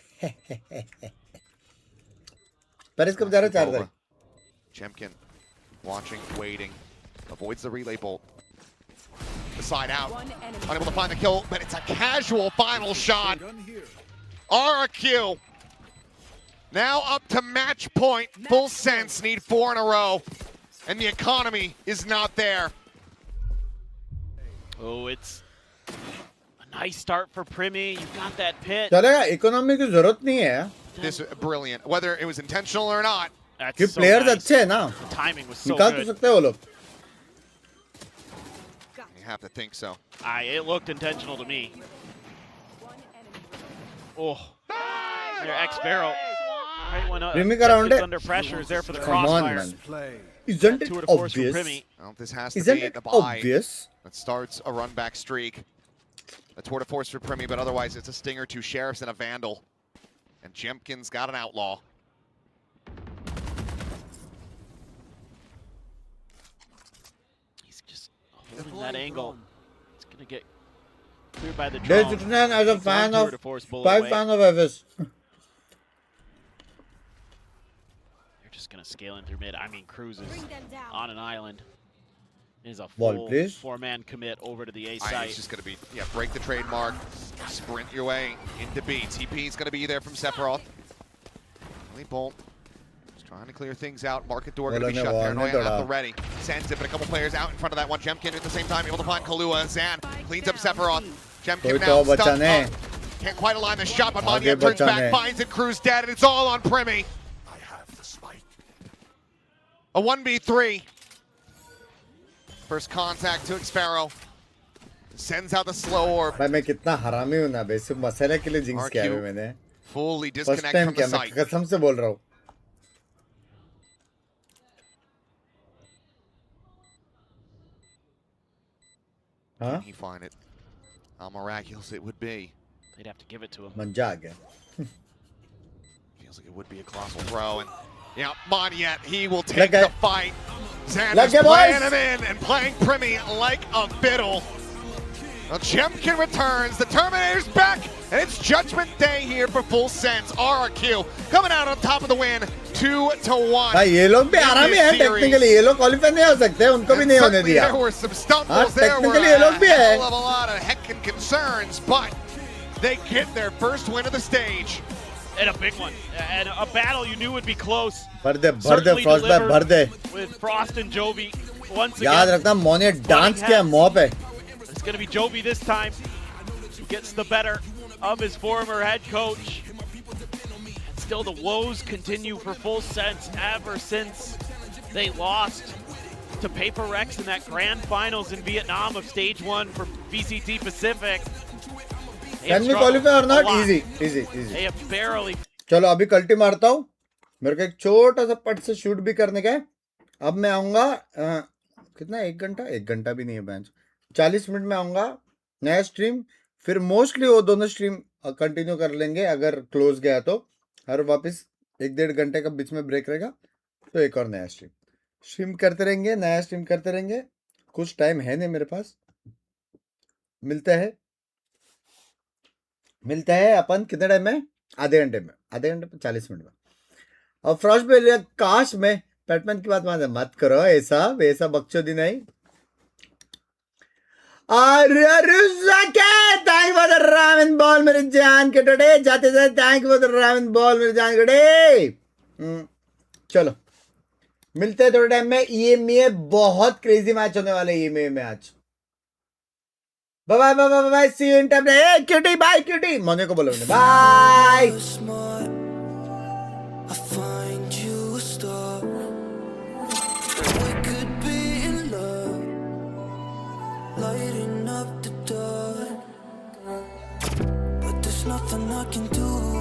पेरिस कब जा रहा है 4 तारीख Chemkin watching, waiting, avoids the relay bolt. The side out, One enemy. unable to find the kill, but it's a casual final shot. RRQ now up to match point. Full Sense need 4 in a row, and the economy is not there. Oh, it's a nice start for Primi. You've got that pit. चलेगा economy की जरूरत नहीं है This is brilliant, whether it was intentional or not. That's कि so players nice. अच्छे हैं ना The timing was so निकाल तो good. सकते हैं वो लोग You have to think so. It looked intentional to me. Oh, their X-Barrel. Right when Primi का round gets है under pressure is there for the come on crossfire. man isn't That tour it de force from obvious Primi. Well, this has to isn't be it the buy obvious that starts a run back streak. A tour de force for Primi, but otherwise it's a stinger, 2 sheriffs, and a vandal. And Jemkin's got an outlaw. He's just holding that angle. It's gonna get cleared by the There's drone. Utnan as a Takes one fan tour of de force bullet 5 away. fan of FS They're just gonna scale in through mid. I mean, Cruz is Bring them down. on an island. It is a Ball, full please. 4-man commit over to the A It's site. just going to be, break the trademark, sprint your way into B. TP's going to be there from Sephiroth. Elite Bolt just trying to clear things out. Market door going to be shut. Paranoia at the ready. Sends it, but a couple players out in front of that one. Jemkin at the same time able to find Kahlua. Zan cleans up Sephiroth. Jemkin कोई now तो stuck बचाने up. Can't quite align the shot, but आगे Maniac turns back, बचाने finds it. Cruz dead, and it's all on Primi. A 1v3. First contact to Xfaro. Sends out the slow orb. भाई मैं कितना हरामी हूँ ना बे सिर्फ मसाले के लिए जिंक्स किया है मैंने Fully first disconnect time from किया the मैं site. कसम से बोल रहा हूँ हाँ Can he find it? How miraculous it would be. They'd have to give it to him. मंजा आ गया Feels like it would be a colossal throw. And yeah, Maniat, he will take Okay. the fight. Xander's Okay, playing boys. him in and playing Primi like a fiddle. Well, Jemkin returns. The Terminator's back. And it's Judgment Day here for Full Sense. RRQ coming out on top of the win. 2-1. भाई ये लोग भी हरामी हैं technically ये लोग qualify नहीं हो सकते उनको भी And नहीं होने certainly दिया there were some stumbles. हाँ, There were technically ये लोग भी a हैं hell of a lot of heckin' concerns, but they get their first win of the stage. And a big one. And a battle you knew would be close. भर दे Certainly Frost bye भर दे with Frost and Jovi once याद again. रखना मोने dance किया मॉ पे It's going to be Jovi this time. He gets the better of his former head coach. And still the woes continue for Full Sense ever since they lost to Paper Rex in that grand finals in Vietnam of stage 1 for VCT Pacific. They have can we struggled qualify और a not lot. Easy easy easy They have barely. चलो अभी कल्टी मारता हूँ मेरे को एक छोटा सा पट से शूट भी करने का है अब मैं आऊंगा कितना 1 घंटा भी नहीं है बेंच 40 मिनट में आऊंगा नया स्ट्रीम फिर मोस्टली वो दोनों स्ट्रीम कंटिन्यू कर लेंगे अगर क्लोज गया तो और वापस 1-1.5 घंटे का बीच में ब्रेक रहेगा तो एक और नया स्ट्रीम करते रहेंगे नया स्ट्रीम करते रहेंगे कुछ टाइम है नहीं मेरे पास मिलता है अपन कितने टाइम में आधे घंटे में 40 मिनट में और फ्रॉस्ट पे काश में बैटमैन की बात मान मत करो ऐसा वैसा बकचोदी नहीं thank for the ramen ball मेरे जान के टोटे जाते जाते thank for the ramen ball मेरे जान के टोटे चलो मिलते हैं थोड़े टाइम में ये बहुत क्रेजी मैच होने वाला है ये में आज bye bye bye bye see you in time a cutie bye cutie मोने को बोलो bye I find you a star. We could be in love, lighting up the dark. But there's nothing I can do.